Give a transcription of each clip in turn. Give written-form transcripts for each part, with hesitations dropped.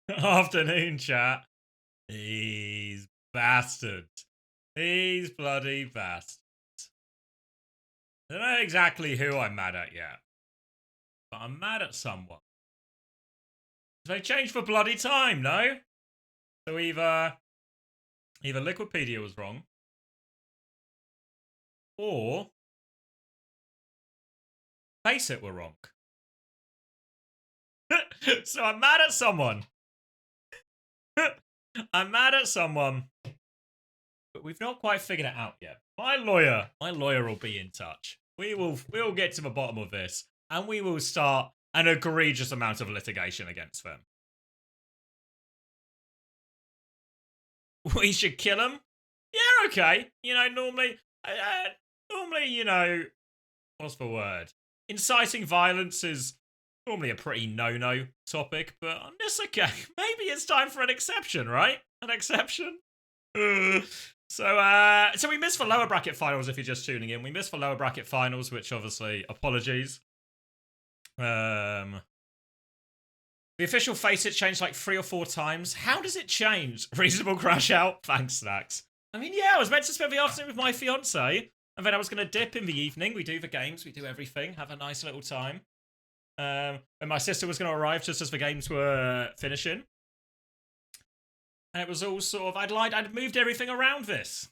Afternoon, chat. These bastards. These bloody bastards. I don't know exactly who I'm mad at yet, but I'm mad at someone. They changed for bloody time, no? So either Liquipedia was wrong, or FACEIT were wrong. So I'm mad at someone. I'm mad at someone, but we've not quite figured it out yet. My lawyer will be in touch. We'll get to the bottom of this, and we will start an egregious amount of litigation against them. We should kill them. Yeah, okay. You know, normally, you know, what's the word? Inciting violence is normally a pretty no-no topic, but on this occasion, maybe it's time for an exception, right? An exception. So we missed the lower bracket finals. If you're just tuning in, we missed the lower bracket finals, which obviously apologies. The official FACEIT changed like 3 or 4 times. How does it change? Reasonable crash out. Thanks, Snacks. I mean, yeah, I was meant to spend the afternoon with my fiance, and then I was going to dip in the evening. We do the games, we do everything, have a nice little time. And my sister was going to arrive just as the games were finishing. And it was all sort of, I'd moved everything around this.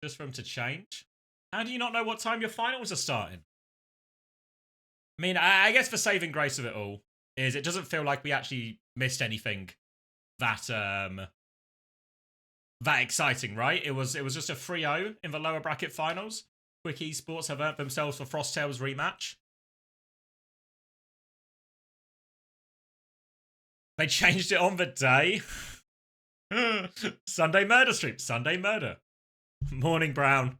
Just for them to change. How do you not know what time your finals are starting? I mean, I guess the saving grace of it all is it doesn't feel like we actually missed anything that exciting, right? It was just a 3-0 in the lower bracket finals. Quick Esports have earned themselves for Frost Tails rematch. They changed it on the day. Sunday murder stream. Sunday murder. Morning, Brown.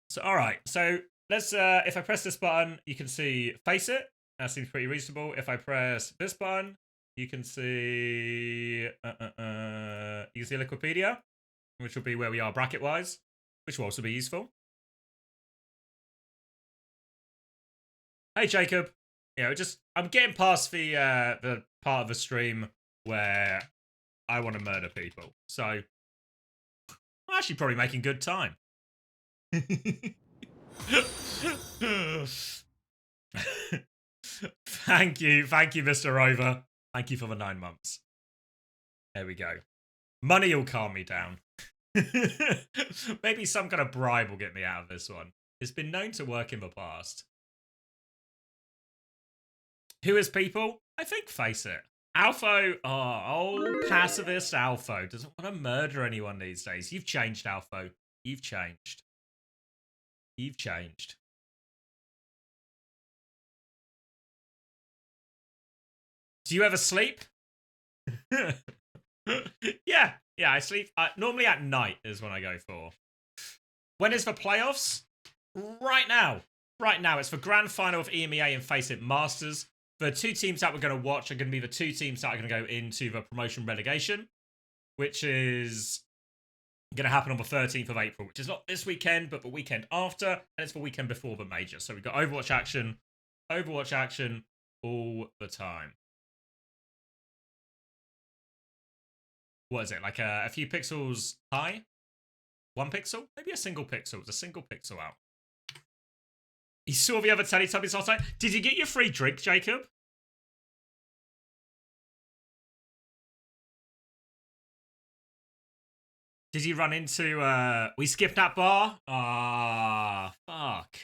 So, alright. So, let's, if I press this button, you can see FACEIT. That seems pretty reasonable. If I press this button, you can see, Liquipedia, which will be where we are bracket-wise, which will also be useful. Hey, Jacob. You know, I'm getting past the part of the stream where I want to murder people. So, I'm actually probably making good time. Thank you, Mr. Rover. Thank you for the 9 months. There we go. Money will calm me down. Maybe some kind of bribe will get me out of this one. It's been known to work in the past. Who is people? I think FACEIT. Alpho, old pacifist Alpho doesn't want to murder anyone these days. You've changed, Alpho. You've changed. You've changed. Do you ever sleep? Yeah, I sleep. Normally at night is when I go for. When is the playoffs? Right now. It's the grand final of EMEA and FACEIT Masters. The 2 teams that we're going to watch are going to be the 2 teams that are going to go into the promotion relegation, which is going to happen on the 13th of April, which is not this weekend, but the weekend after, and it's the weekend before the major. So we've got Overwatch action all the time. What is it, like a few pixels high? 1 pixel? Maybe a single pixel. It's a single pixel out. You saw the other Teletubbies last night? Did you get your free drink, Jacob? Did you run into, we skipped that bar? Ah, fuck.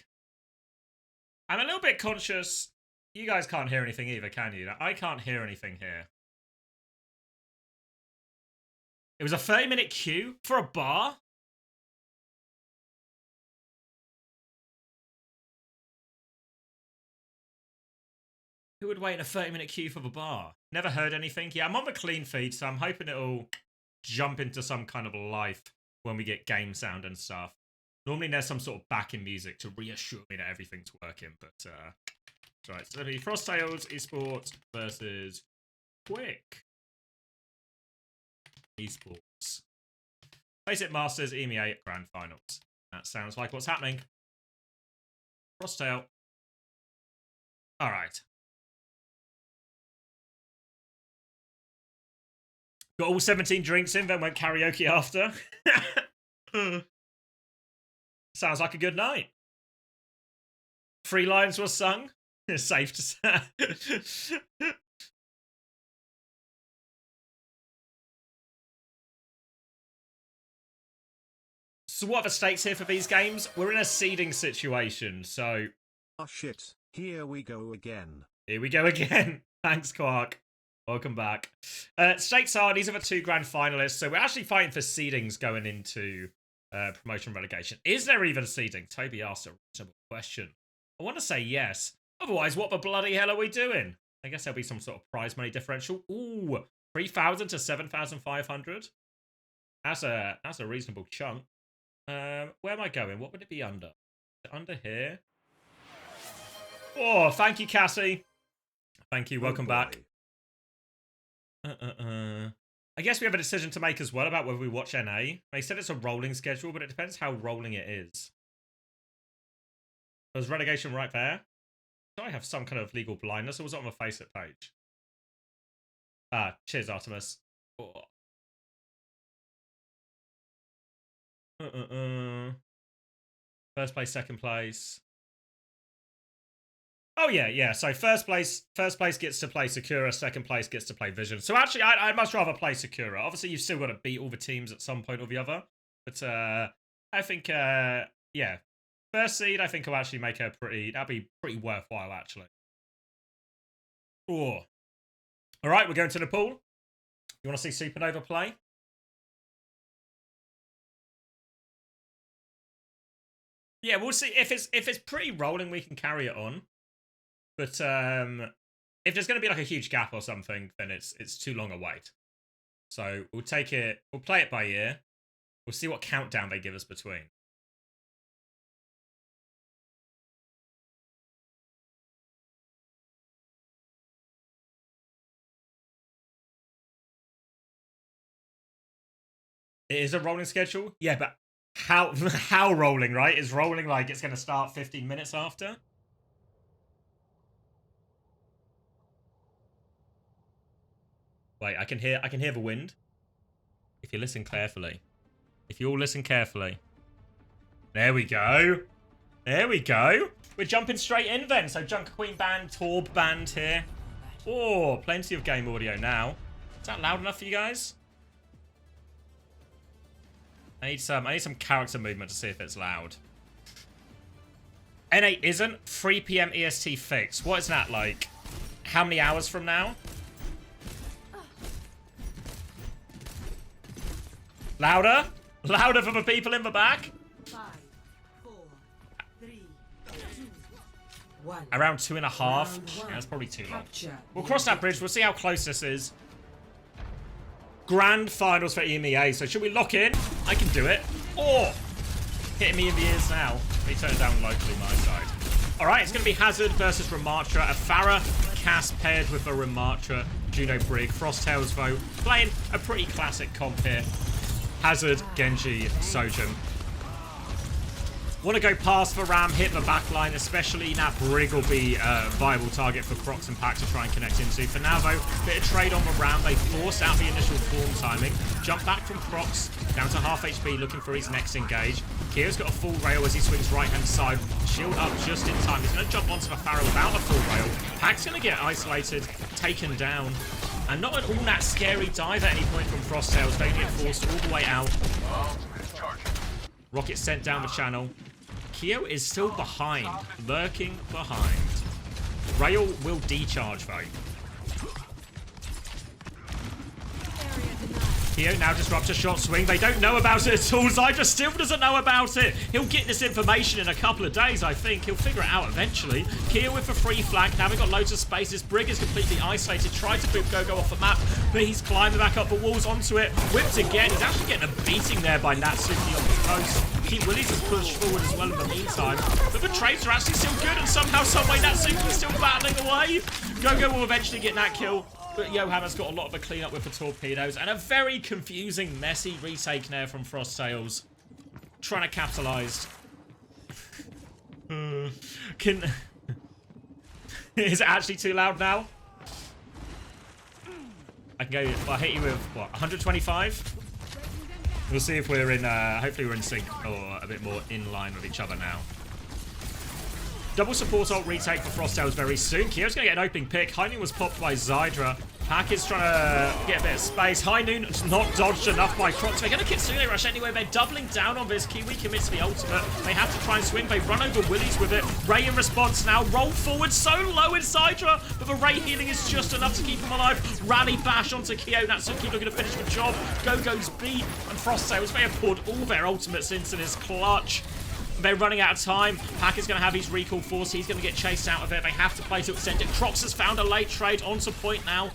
I'm a little bit conscious. You guys can't hear anything either, can you? I can't hear anything here. It was a 30-minute queue for a bar? Who would wait in a 30-minute queue for the bar? Never heard anything. Yeah, I'm on the clean feed, so I'm hoping it'll jump into some kind of life when we get game sound and stuff. Normally there's some sort of backing music to reassure me that everything's working, but right, so it'll be Frost Tails, Esport versus Quick Esports. FACEIT Masters EMEA Grand Finals. That sounds like what's happening. Frost Tail. Alright. Got all 17 drinks in, then went karaoke after. Sounds like a good night. 3 lines were sung. It's safe to say. So what are the stakes here for these games? We're in a seeding situation, so... Oh shit, here we go again. Here we go again. Thanks, Quark. Welcome back. Stakes are, these are the 2 grand finalists, so we're actually fighting for seedings going into promotion relegation. Is there even seeding? Toby asked a reasonable question. I want to say yes. Otherwise, what the bloody hell are we doing? I guess there'll be some sort of prize money differential. Ooh, 3,000 to 7,500. That's a reasonable chunk. Where am I going? What would it be under? Under here? Oh, thank you, Cassie. Thank you. Welcome back. I guess we have a decision to make as well about whether we watch NA. They said it's a rolling schedule, but it depends how rolling it is. There's relegation right there. Do I have some kind of legal blindness, or was it on the FACEIT page? Cheers, Artemis. Oh. First place, second place. Oh yeah. So first place gets to play Sakura, second place gets to play Vision. So actually, I'd much rather play Sakura. Obviously, you've still got to beat all the teams at some point or the other. But I think, yeah, first seed, I think will actually make that'd be pretty worthwhile, actually. Oh. All right, we're going to the pool. You want to see Supernova play? Yeah, we'll see. If it's pretty rolling, we can carry it on. But if there's going to be like a huge gap or something, then it's too long a wait. So we'll take it. We'll play it by ear. We'll see what countdown they give us between. It is a rolling schedule? Yeah, but how rolling, right? Is rolling like it's going to start 15 minutes after? Wait, I can hear the wind. If you listen carefully. If you all listen carefully. There we go. There we go. We're jumping straight in then. So Junker Queen band, Torb band here. Oh, plenty of game audio now. Is that loud enough for you guys? I need some character movement to see if it's loud. N8 isn't. 3 PM EST fixed. What is that like? How many hours from now? Louder? Louder for the people in the back? 5, 4, 3, 2, 1. Around 2.5. Yeah, that's probably too long. We'll cross that bridge. We'll see how close this is. Grand finals for EMEA. So should we lock in? I can do it. Oh! Hitting me in the ears now. Let me turn it down locally, my side. Alright, it's going to be Hazard versus Ramatra. A Pharah Cass paired with a Ramatra Juno Brig. Frost Tails, though, playing a pretty classic comp here. Hazard, Genji, Sojin. Want to go past the Ram, hit the backline, especially that Brig will be a viable target for Crocs and Pack to try and connect into. For now, though, bit of trade on the Ram. They force out the initial form timing. Jump back from Crocs, down to half HP, looking for his next engage. Kio's got a full rail as he swings right-hand side. Shield up just in time. He's going to jump onto the Pharah without a full rail. Pack's going to get isolated, taken down. And not at all that scary dive at any point from Frost Tails. They get forced all the way out. Rocket sent down the channel. Kio is still behind, lurking behind. Rail will decharge though. Kio now disrupts a shot swing. They don't know about it at all. Zydrah still doesn't know about it. He'll get this information in a couple of days, I think. He'll figure it out eventually. Kio with a free flank. Now we've got loads of space. This Brig is completely isolated. Tried to boot Go off the map, but he's climbing back up the walls onto it. Whipped again. He's actually getting a beating there by Natsuki on the coast. Keith Willies has pushed forward as well in the meantime. But the trades are actually still good, and somehow, someway, Natsuki's still battling away. Go will eventually get that kill. But Johanna's got a lot of a cleanup with the torpedoes. And a very confusing, messy retake there from Frost Tails. Trying to capitalise. Is it actually too loud now? I can go, I'll hit you with, what, 125? We'll see if we're in, hopefully we're in sync or a bit more in line with each other now. Double support ult retake for Frost Tails very soon. Kyo's going to get an opening pick. High Noon was popped by Zydra. Pack is trying to get a bit of space. High Noon's not dodged enough by Crocs. They're going to Kitsune Rush anyway. They're doubling down on this. Kiwi commits the ultimate. They have to try and swing. They run over Willies with it. Ray in response now. Roll forward so low in Zydra. But the Ray healing is just enough to keep him alive. Rally bash onto Kyo. Natsuki looking to finish the job. Go-Go's beat. And Frost Tails, they have poured all their ultimates into this clutch. They're running out of time. Pack is going to have his recall force. He's going to get chased out of it. They have to play to extend it. Crocs has found a late trade onto point now.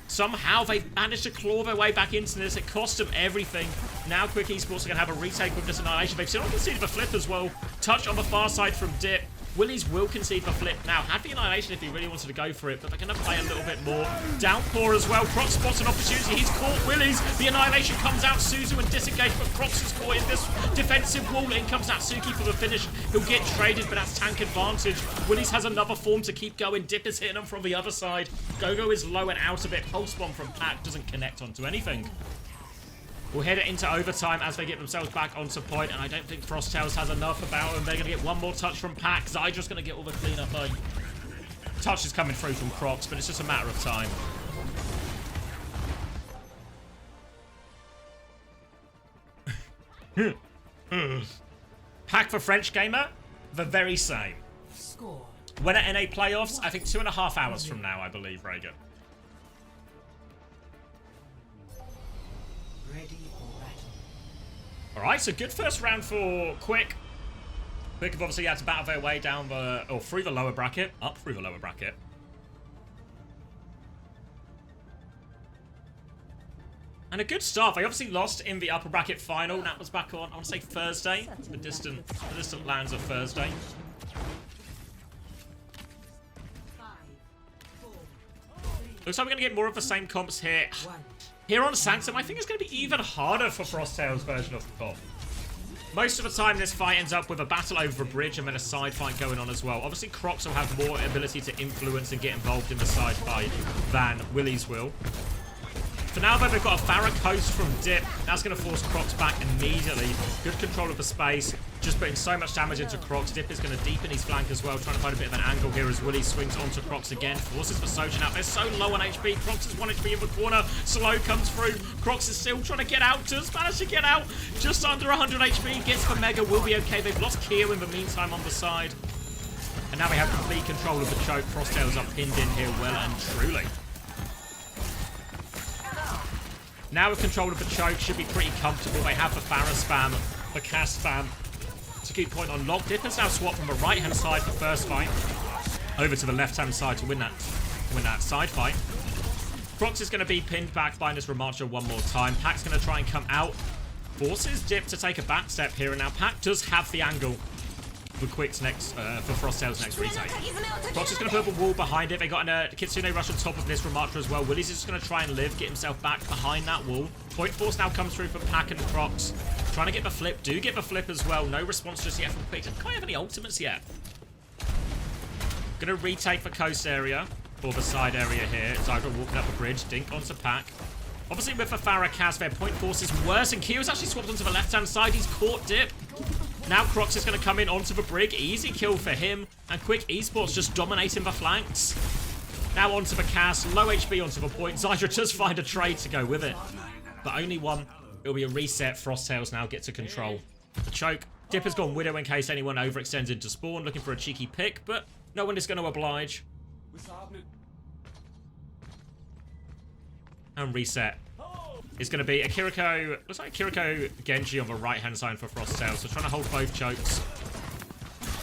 Somehow they've managed to claw their way back into this. It cost them everything. Now Quick Esports are going to have a retake with this Annihilation. They've still conceded the flip as well. Touch on the far side from Dip. Willies will concede the flip now. Had the Annihilation if he really wanted to go for it, but they're going to play a little bit more. Downpour as well. Crocs spots an opportunity. He's caught Willies. The Annihilation comes out. Suzu and disengage, but Crocs is caught in this defensive wall. In comes Natsuki for the finish. He'll get traded, but that's tank advantage. Willies has another form to keep going. Dip is hitting him from the other side. Go-Go is low and out of it. Pulse bomb from Pack doesn't connect onto anything. We'll head it into overtime as they get themselves back onto point, and I don't think Frost Tails has enough about them. They're going to get one more touch from Pack. Zydra's going to get all the cleanup though. Touch is coming through from Crocs, but it's just a matter of time. Pack for French Gamer, the very same. Score. When at NA playoffs, I think 2.5 hours from now, I believe, Reagan. Ready for battle. Alright, so good first round for Quick. Quick have obviously had to battle their way down the, or through the lower bracket, up through the lower bracket. And a good start. They obviously lost in the upper bracket final. That was back on, I want to say Thursday. The distant lands of Thursday. 5, 4, Looks like we're going to get more of the same comps here. 1. Here on Sanctum, I think it's going to be even harder for Frost Tails' version of the comp. Most of the time, this fight ends up with a battle over a bridge and then a side fight going on as well. Obviously, Crocs will have more ability to influence and get involved in the side fight than Willies will. For now, though, they've got a Farah Coast from Dip. That's going to force Crocs back immediately. Good control of the space. Just putting so much damage into Crocs. Dip is going to deepen his flank as well, trying to find a bit of an angle here as Willie swings onto Crocs again. Forces for Sojin out. They're so low on HP. Crocs is 1 HP in the corner. Slow comes through. Crocs is still trying to get out. Just managed to get out. Just under 100 HP. Gets the Mega. Will be okay. They've lost Keo in the meantime on the side. And now they have complete control of the choke. Frost Tails are pinned in here well and truly. Now with control of the choke, should be pretty comfortable. They have the Farah spam, the cast spam to keep point on lock. Dip has now swapped from the right-hand side for first fight over to the left-hand side to win that side fight. Crocs is going to be pinned back by this Ramacha one more time. Pack's going to try and come out. Forces Dip to take a back step here, and now Pack does have the angle for Quick's next, for Frost Tails' next retake. Crocs is going to put a wall behind it. They got a Kitsune rush on top of this Ramacha as well. Willie's is just going to try and live, get himself back behind that wall. Point force now comes through from Pack and Crocs. Trying to get the flip. Do get the flip as well. No response just yet from Quick. Doesn't quite have any ultimates yet. Going to retake the coast area, or the side area here. Zydra walking up the bridge. Dink onto Pack. Obviously with the Farah cast, their point force is worse. And Kyo's actually swapped onto the left-hand side. He's caught Dip. Now Crocs is going to come in onto the brig. Easy kill for him. And Quick Esports just dominating the flanks. Now onto the cast. Low HP onto the point. Zydra does find a trade to go with it. But only one. It'll be a reset. Frost Tails now get to control the choke. Dip has gone Widow in case anyone overextends into spawn. Looking for a cheeky pick. But no one is going to oblige. And reset. It's going to be a Kiriko, looks like Kiriko Genji on the right-hand side for Frost Tails. So trying to hold both chokes.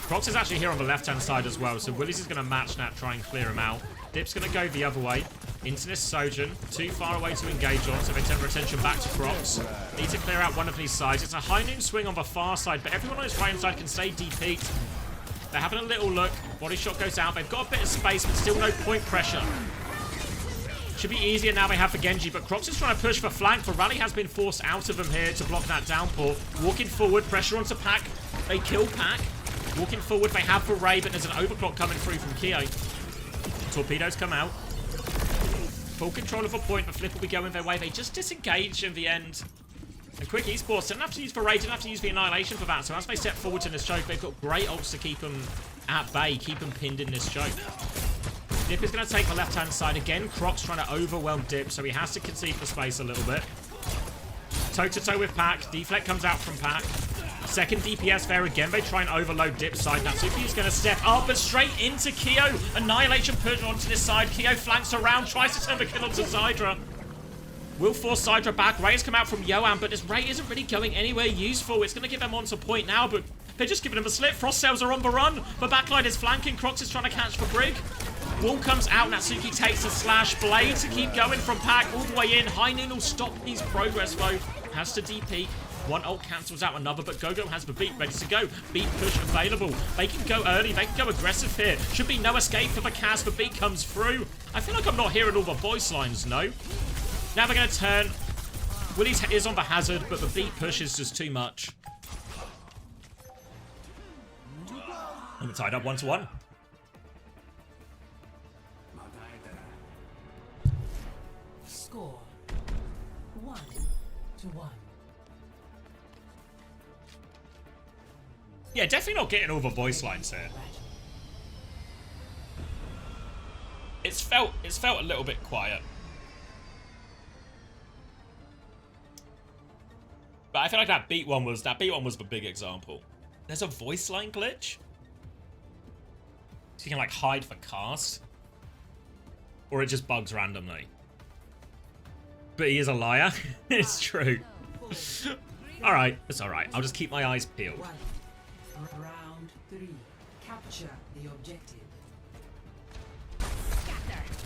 Crocs is actually here on the left-hand side as well. So Willies is going to match that, try and clear him out. Dip's going to go the other way. Into this Sojin. Too far away to engage on, so they turn their attention back to Crocs. Need to clear out one of these sides. It's a High Noon swing on the far side, but everyone on his right-hand side can stay DP'd. They're having a little look. Body shot goes out. They've got a bit of space, but still no point pressure. Should be easier now they have the Genji, but Crocs is trying to push for flank. The rally has been forced out of them here to block that downpour. Walking forward, pressure onto Pack. They kill Pack. Walking forward, they have the Ray, but there's an overclock coming through from Kyo. Torpedoes come out. full control of a point, but Flip will be going their way. They just disengage in the end. And Quick Esports didn't have to use the Raid, didn't have to use the Annihilation for that. So as they step forward in this choke, they've got great ults to keep them at bay, keep them pinned in this choke. Dip is going to take the left-hand side again. Croc's trying to overwhelm Dip, so he has to concede for space a little bit. Toe-to-toe with Pac. Deflect comes out from Pac. Second DPS there again. They try and overload Dip side. Natsuki is going to step up, but straight into Kyo. Annihilation put onto this side. Kyo flanks around, tries to turn the kill onto Zydra. Will force Zydra back. Ray has come out from Yoan, but this Ray isn't really going anywhere useful. It's going to give them onto point now, but they're just giving him a slip. Frost Tails are on the run. The backline is flanking. Crocs is trying to catch for Brig. Wall comes out. Natsuki takes a slash. Blade to keep going from Pac all the way in. High Noon will stop his progress, though. Has to DP. One ult cancels out another, but Gogo has the beat ready to go. Beat push available. They can go early. They can go aggressive here. Should be no escape for the cast. The beat comes through. I feel like I'm not hearing all the voice lines, no. Now they're going to turn. Willie's is on the hazard, but the beat push is just too much. And we're tied up 1-1. Score 1-1. Yeah, definitely not getting all the voice lines here. It's felt a little bit quiet. But I feel like that beat one was the big example. There's a voice line glitch. So you can like hide for cast. Or it just bugs randomly. But he is a liar. It's true. Alright, it's alright. I'll just keep my eyes peeled. Round 3. Capture the objective.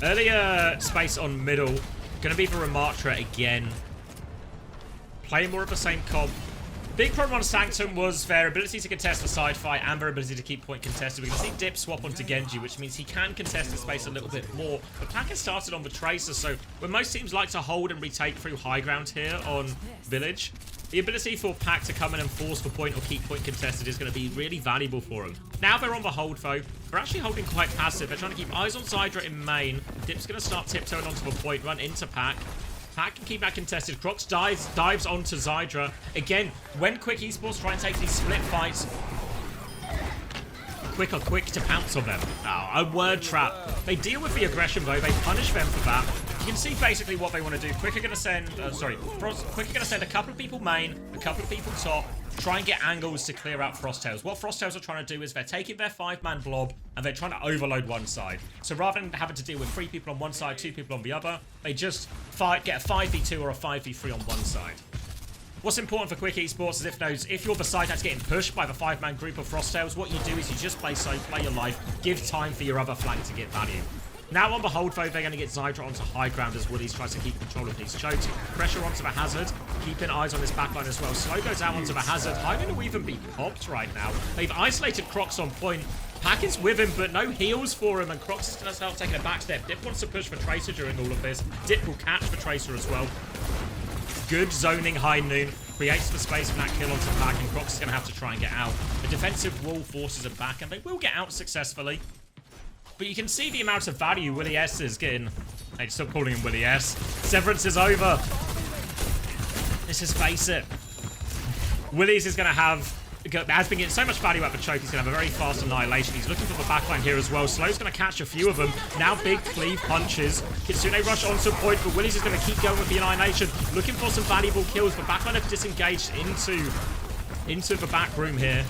Earlier space on middle. Gonna be for Ramatra again. Play more of the same comp. Big problem on Sanctum was their ability to contest the side fight and their ability to keep point contested. We can see Dip swap onto Genji, which means he can contest the space a little bit more. But Pac has started on the Tracer, so when most teams like to hold and retake through high ground here on Village, the ability for Pac to come in and force the point or keep point contested is going to be really valuable for him. Now they're on the hold, though. They're actually holding quite passive. They're trying to keep eyes on Zydra in main. Dip's going to start tiptoeing onto the point, run into Pac. Pac can keep that contested. Crocs dives onto Zydra. Again, when Quick Esports try and take these split fights, Quick are quick to pounce on them. Oh, a word trap. They deal with the aggression, though. They punish them for that. You can see basically what they want to do. Quick are going to send... Quick are going to send a couple of people main, a couple of people top, try and get angles to clear out Frost Tails. What Frost Tails are trying to do is they're taking their 5-man blob and they're trying to overload one side. So rather than having to deal with 3 people on one side, 2 people on the other, they just get a 5v2 or a 5v3 on one side. What's important for Quick Esports is if you're the side that's getting pushed by the 5-man group of Frost Tails, what you do is you just play safe, play your life, give time for your other flank to get value. Now on the hold, though, they're going to get Zydra onto high ground as Woodies tries to keep control of these chokes. Pressure onto the hazard, keeping eyes on this backline as well. Slow goes out onto the hazard. High Noon will even be popped right now. They've isolated Crocs on point. Pac is with him, but no heals for him, and Crocs is going to start taking a back step. Dip wants to push for Tracer during all of this. Dip will catch for Tracer as well. Good zoning High Noon. Creates the space for that kill onto Pac, and Crocs is going to have to try and get out. The defensive wall forces them back, and they will get out successfully. But you can see the amount of value Willie S is getting. Hey, stop calling him Willie S. Severance is over. This is FACEIT. Willie's is going to has been getting so much value out of the choke. He's going to have a very fast annihilation. He's looking for the backline here as well. Slow's going to catch a few of them. Now big cleave punches. Kitsune rush onto point, but Willie's is going to keep going with the annihilation. Looking for some valuable kills, but backline have disengaged into the back room here.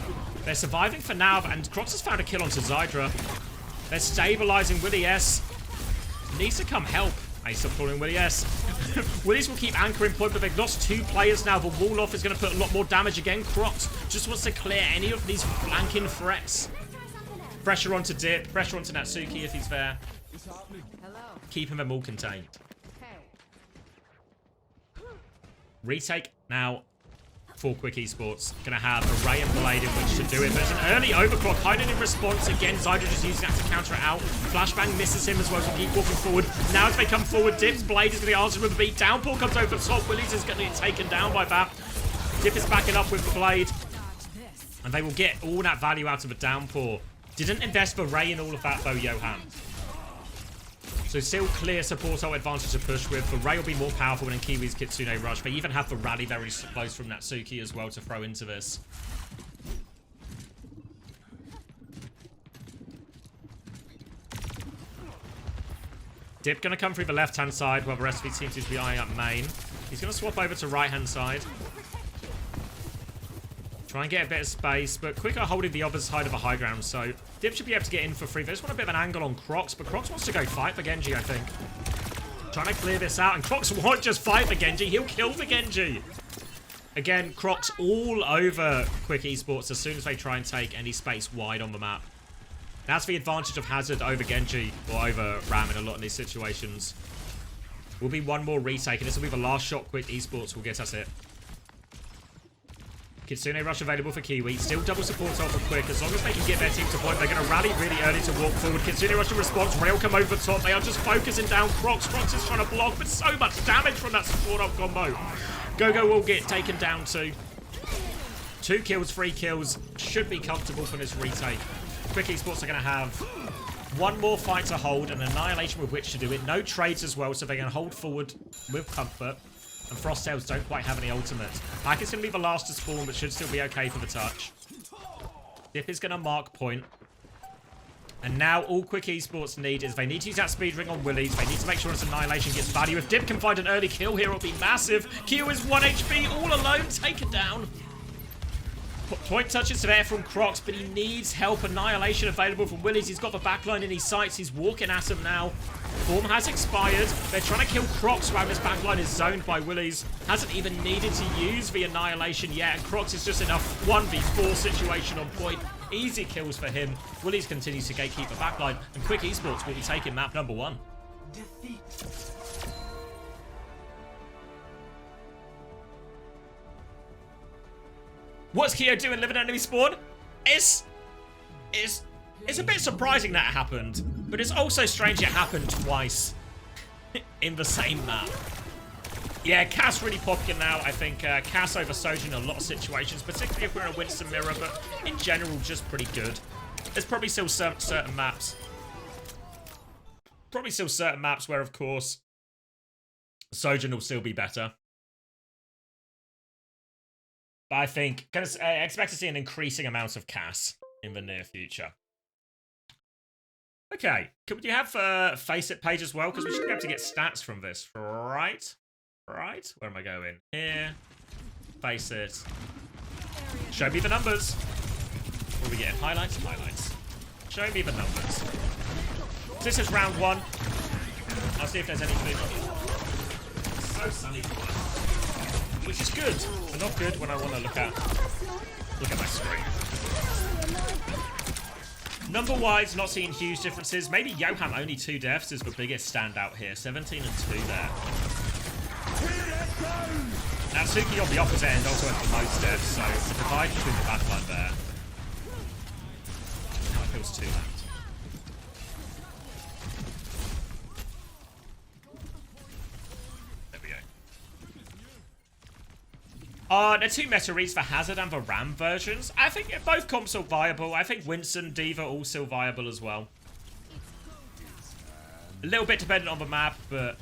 They're surviving for now, and Crocs has found a kill onto Zydra. They're stabilizing Willie S. Needs to come help. I stop calling Willie S. Willies will keep anchoring point, but they've lost 2 players now. The wall off is going to put a lot more damage again. Crocs just wants to clear any of these flanking threats. Pressure onto Dip. Pressure onto Natsuki if he's there. Keeping them all contained. Retake now for Quick Esports. Gonna have a Ray and Blade in which to do it. There's an early overclock. Hiding in response again. Zydra just using that to counter it out. Flashbang misses him as well, so keep walking forward. Now as they come forward, Dip's Blade is going to answer with a beat. Downpour comes over the top. Willies is going to get taken down by that. Dip is backing up with the Blade. And they will get all that value out of a Downpour. Didn't invest for Ray in all of that though, Johan. So So still clear support ult advantage to push with. The Ray will be more powerful than Kiwi's Kitsune Rush. They even have the rally very close from Natsuki as well to throw into this. Dip going to come through the left-hand side while the rest of his team seems to be eyeing up main. He's going to swap over to right-hand side. Try and get a bit of space, but Quick are holding the other side of the high ground, so Dip should be able to get in for free. They just want a bit of an angle on Crocs, but Crocs wants to go fight for Genji, I think. Trying to clear this out, and Crocs won't just fight for Genji, he'll kill the Genji. Again, Crocs all over Quick Esports as soon as they try and take any space wide on the map. That's the advantage of Hazard over Genji, or over Ram in a lot of these situations. Will be one more retake, and this will be the last shot Quick Esports will get us it. Kitsune Rush available for Kiwi. Still double support off for Quick. As long as they can get their team to point, they're going to rally really early to walk forward. Kitsune Rush in response. Rail come over the top. They are just focusing down Crocs. Crocs is trying to block, but so much damage from that support off combo. Gogo will get taken down too. 2 kills, 3 kills. Should be comfortable for this retake. Quick Esports are going to have one more fight to hold and Annihilation with which to do it. No trades as well, so they can hold forward with comfort. And Frost Tails don't quite have any ultimates. Like it's going to be the last to spawn, but should still be okay for the touch. Dip is going to mark point. And now all Quick Esports need is they need to use that speed ring on Willies. They need to make sure this Annihilation gets value. If Dip can find an early kill here, it'll be massive. Q is 1 HP all alone, taken down. Point touches there from Crocs, but he needs help. Annihilation available from Willies. He's got the backline in his sights. He's walking at him now. Form has expired. They're trying to kill Crocs while this backline is zoned by Willies. Hasn't even needed to use the Annihilation yet. And Crocs is just enough 1v4 situation on point. Easy kills for him. Willies continues to gatekeep the backline. And Quick Esports will be taking map number 1. Defeat. What's Keo doing living enemy spawn? It's a bit surprising that it happened, but it's also strange it happened twice in the same map. Yeah, Cass really popular now. I think Cass over Soja in a lot of situations, particularly if we're in a Winston mirror, but in general, just pretty good. There's probably still certain maps. Probably still certain maps where, of course, Soja will still be better. But I think, I expect to see an increasing amount of Cass in the near future. Okay, could you have FACEIT page as well? Because we should be able to get stats from this, right? Right? Where am I going? Here. FACEIT. Show me the numbers. What are we getting? Highlights? Highlights. Show me the numbers. So this is round 1. I'll see if there's anything. So sunny. Which is good, but not good when I want to look at my screen. Number-wise, not seeing huge differences. Maybe Yoham only 2 deaths is the biggest standout here. 17 and 2 there. Natsuki on the opposite end also has the most deaths, so the divide between the backline there. Now it feels 2 left. They're 2 meta reads for Hazard and the Ram versions. I think both comps are viable. I think Winston, D.Va all still viable as well. A little bit dependent on the map, but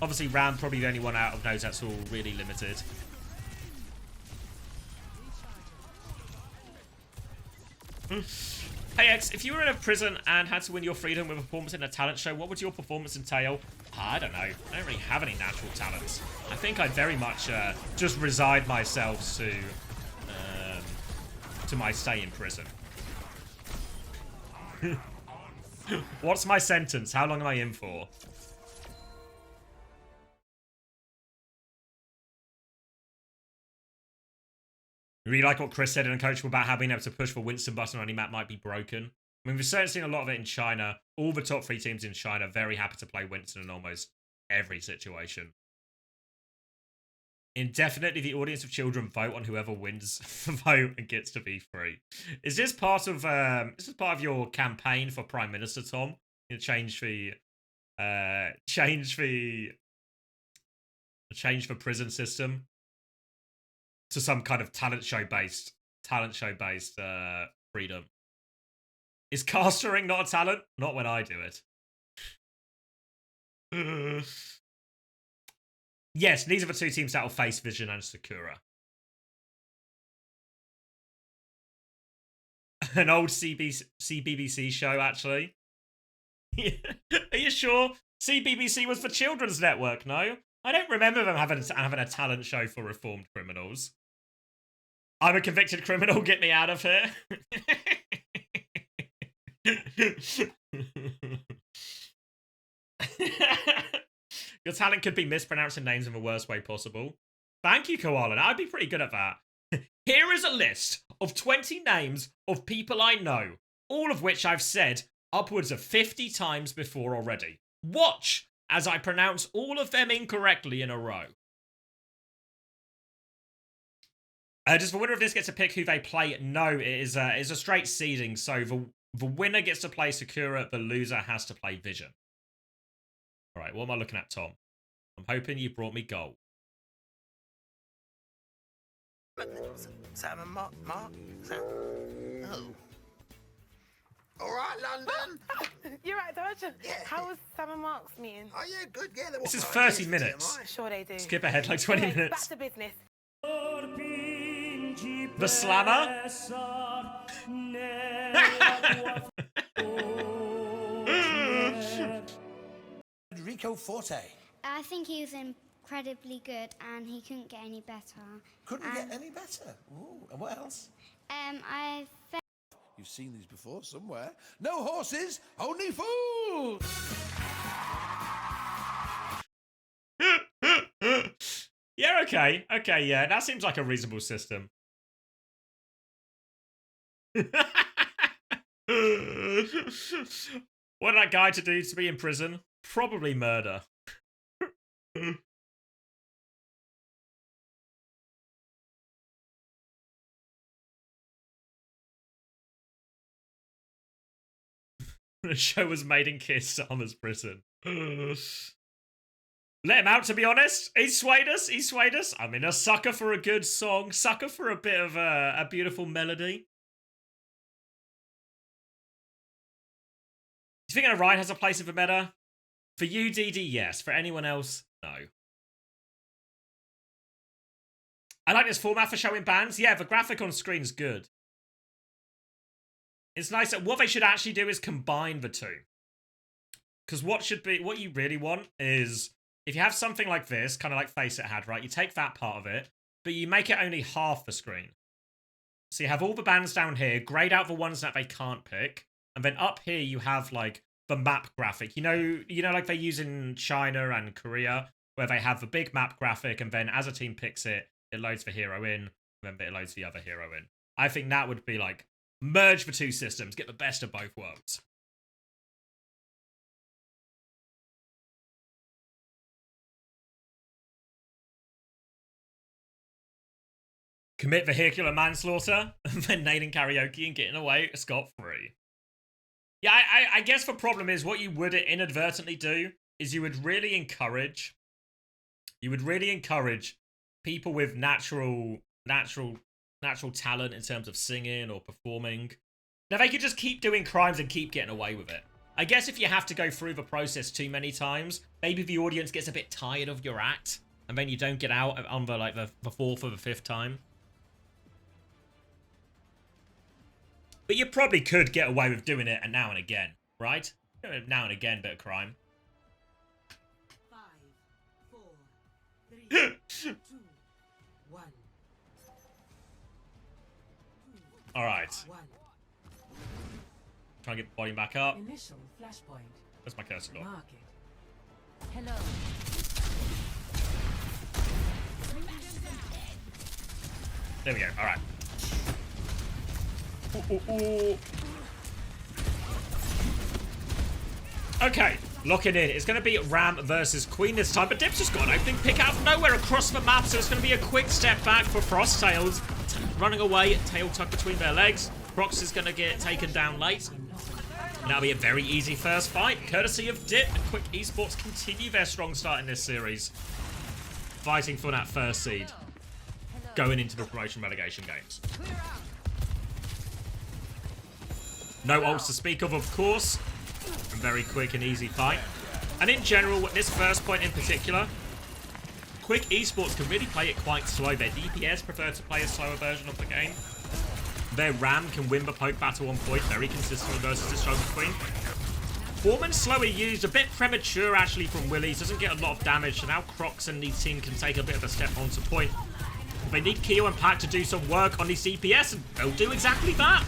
obviously Ram probably the only one out of those that's all really limited. Hey X, if you were in a prison and had to win your freedom with a performance in a talent show, what would your performance entail? I don't know. I don't really have any natural talents. I think I'd very much just resign myself to my stay in prison. What's my sentence? How long am I in for? I really like what Chris said in a coach about how being able to push for Winston button on any map might be broken. I mean, we've certainly seen a lot of it in China. All the top 3 teams in China are very happy to play Winston in almost every situation. Indefinitely, the audience of children vote on whoever wins the vote and gets to be free. Is this part of your campaign for Prime Minister, Tom? You know, change the prison system to some kind of talent show based freedom. Is castering not a talent? Not when I do it. Yes, these are the two teams that will face Vision and Sakura. An old CBBC show, actually. Are you sure? CBBC was for Children's Network, no? I don't remember them having a talent show for reformed criminals. I'm a convicted criminal, get me out of here. Your talent could be mispronouncing names in the worst way possible. Thank you, Koala. I'd be pretty good at that. Here is a list of 20 names of people I know, all of which I've said upwards of 50 times before already. Watch as I pronounce all of them incorrectly in a row. Does the winner of this get to pick who they play? No, it is a straight seeding, so the winner gets to play Sakura, the loser has to play Vision. All right, what am I looking at, Tom? I'm hoping you brought me gold. Sam and Mark? Sam? Oh. All right, London. You're right, Dodge. Yeah. How was Sam and Mark's meeting? Oh, yeah, good. Yeah, This is 30 minutes. Sure they do. Skip ahead like 20 Anyway, minutes. Back to business. The Slammer? Rico Forte. I think he was incredibly good and he couldn't get any better. Couldn't get any better. Ooh, and what else? I You've seen these before somewhere. No horses, only fools! Yeah, okay. Okay, yeah. That seems like a reasonable system. What did that guy to do to be in prison? Probably murder. The show was made in Keir Starmer's prison. Let him out, to be honest. He swayed us. He swayed us. I mean, a sucker for a good song. Sucker for a bit of a beautiful melody. Do you think Orion has a place in the meta? For you, DD, yes. For anyone else, no. I like this format for showing bands. Yeah, the graphic on screen's good. It's nice that what they should actually do is combine the two. Because what you really want is, if you have something like this, kind of like FACEIT had, right? You take that part of it, but you make it only half the screen. So you have all the bands down here, grayed out the ones that they can't pick, and then up here you have like the map graphic. You know, like they use in China and Korea, where they have the big map graphic, and then as a team picks it, it loads the hero in, and then it loads the other hero in. I think that would be like, merge the two systems, get the best of both worlds. Commit vehicular manslaughter, and then nailing karaoke and getting away scot-free. Yeah, I guess the problem is what you would inadvertently do is you would really encourage people with natural talent in terms of singing or performing. Now they could just keep doing crimes and keep getting away with it. I guess if you have to go through the process too many times, maybe the audience gets a bit tired of your act, and then you don't get out on the fourth or the fifth time. But you probably could get away with doing it now and again, right? Now and again, bit of crime. 5, 4, 3, 2, 1. All right. 1. Try and get the volume back up. Initial flashpoint. Where's my cursor gone? Mark it. Hello. There we go. All right. Ooh. Okay, lock it in. It's going to be Ram versus Queen this time, but Dip's just got an opening pick out of nowhere across the map, so it's going to be a quick step back for Frost Tails. Running away, tail tucked between their legs. Prox is going to get taken down late. And that'll be a very easy first fight, courtesy of Dip. And Quick Esports continue their strong start in this series, fighting for that first seed, going into the promotion relegation games. No ults to speak of course. A very quick and easy fight. And in general, this first point in particular, Quick Esports can really play it quite slow. Their DPS prefer to play a slower version of the game. Their RAM can win the poke battle on point very consistently versus the Struggle Queen. Foreman slowly used, a bit premature actually from Willies, doesn't get a lot of damage, so now Crocs and the team can take a bit of a step onto point. They need Keo and Pack to do some work on the CPS, and they'll do exactly that.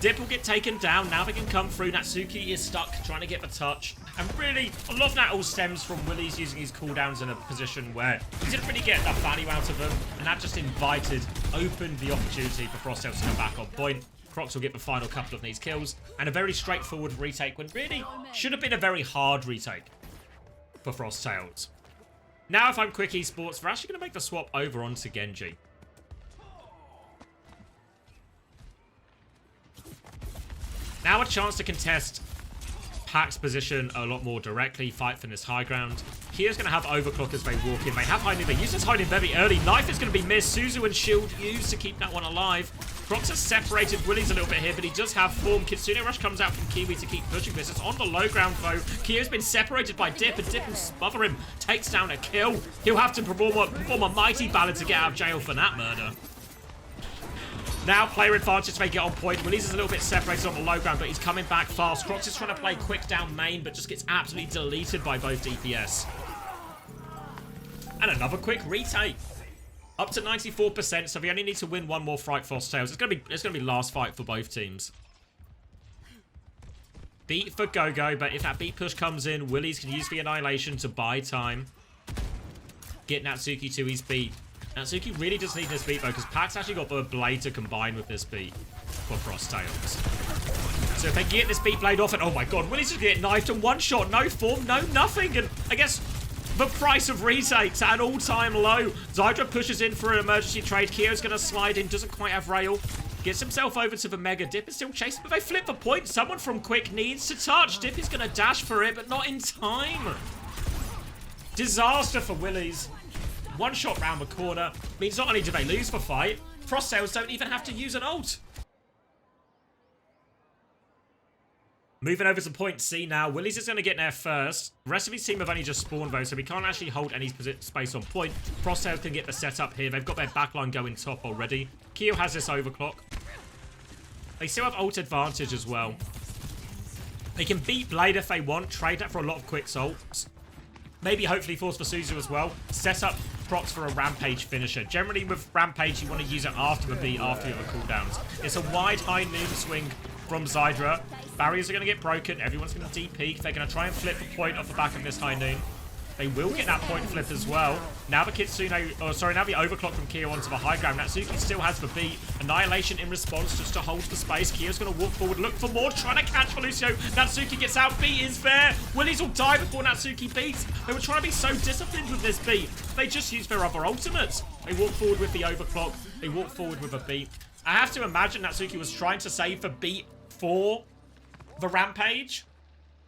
Dip will get taken down, now they can come through. Natsuki is stuck trying to get the touch. And really, a lot of that all stems from Willies using his cooldowns in a position where he didn't really get enough value out of them, and that just opened the opportunity for Frost Tails to come back on point. Crocs will get the final couple of these kills, and a very straightforward retake when really should have been a very hard retake for Frost Tails. Now if I'm Quick Esports, we're actually going to make the swap over onto Genji. Now a chance to contest Pack's position a lot more directly, fight for this high ground. Kia's going to have overclock as they walk in. They have hiding, they use this hiding very early. Knife is going to be missed. Suzu and shield used to keep that one alive. Crocs has separated Willies a little bit here, but he does have form. Kitsune Rush comes out from Kiwi to keep pushing this. It's on the low ground though. Kia's been separated by Dip, and Dip will smother him. Takes down a kill. He'll have to perform a mighty ballad to get out of jail for that murder. Now player advantage may get on point. Willies is a little bit separated on the low ground, but he's coming back fast. Crocs is trying to play quick down main, but just gets absolutely deleted by both DPS. And another quick retake. Up to 94%, so we only need to win one more fight for Frost Tails. It's gonna be last fight for both teams. Beat for Go-Go, but if that beat push comes in, Willies can use the Annihilation to buy time. Get Natsuki to his beat. Natsuki really does need this beat though, because Pack's actually got the blade to combine with this beat for Frost Tails. So if they get this beat blade off, and oh my god, Willies is gonna get knifed in one shot, no form, no nothing, and I guess the price of retakes at an all-time low. Zydra pushes in for an emergency trade. Kyo's going to slide in, doesn't quite have rail. Gets himself over to the Mega. Dip is still chasing, but they flip the point. Someone from Quick needs to touch. Dip is going to dash for it, but not in time. Disaster for Willies. One shot round the corner. Means not only do they lose the fight, Frost Tails don't even have to use an ult. Moving over to point C now. Willies is going to get there first. The rest of his team have only just spawned though, so we can't actually hold any space on point. Frost Tails can get the setup here. They've got their backline going top already. Keo has this overclock. They still have ult advantage as well. They can beat Blade if they want. Trade that for a lot of quick ults. Maybe hopefully force for Suzu as well. Set up Crocs for a Rampage finisher. Generally with Rampage, you want to use it after the beat, after you have the cooldowns. It's a wide high noon swing from Zydra. Barriers are going to get broken. Everyone's going to DP. They're going to try and flip the point off the back of this high noon. They will get that point flip as well. Now the Kitsune, now the overclock from Keo onto the high ground. Natsuki still has the beat. Annihilation in response just to hold the space. Keo's going to walk forward, look for more, trying to catch Felucio. Natsuki gets out. Beat is there. Willies will die before Natsuki beats. They were trying to be so disciplined with this beat. They just used their other ultimates. They walk forward with the overclock. They walk forward with a beat. I have to imagine Natsuki was trying to save the beat for the Rampage.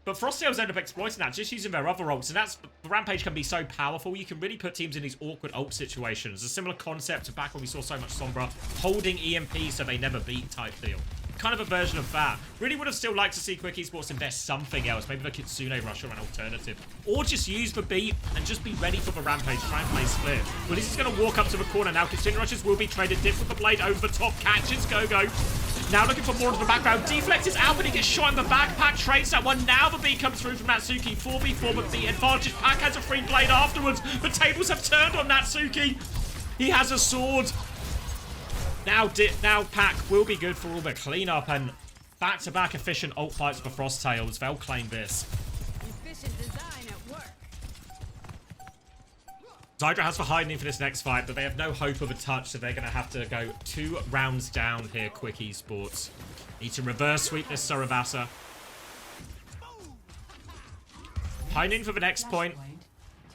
But Frost Tails end up exploiting that, just using their other ults. And that's, the Rampage can be so powerful. You can really put teams in these awkward ult situations. A similar concept to back when we saw so much Sombra holding EMP so they never beat type deal. Kind of a version of that. Really would have still liked to see Quick Esports invest something else. Maybe the Kitsune Rush or an alternative. Or just use the beat and just be ready for the Rampage. Try and play split. Well, this is going to walk up to the corner now. Kitsune Rushes will be traded. Dip with the blade over the top. Catches Go-Go. Now looking for more into the background. Deflect is out, but he gets shot in the back. Pack trades that one. Now the beat comes through from Natsuki. 4v4, but the advantage. Pack has a free blade afterwards. The tables have turned on Natsuki. He has a sword. Now Pack will be good for all the cleanup and back-to-back efficient ult fights for Frost Tails. They'll claim this. Efficient design at work. Zydra has for hiding for this next fight, but they have no hope of a touch, so they're going to have to go 2 rounds down here, Quick Esports. Need to reverse sweep this Saravasa. Hiding for the next point.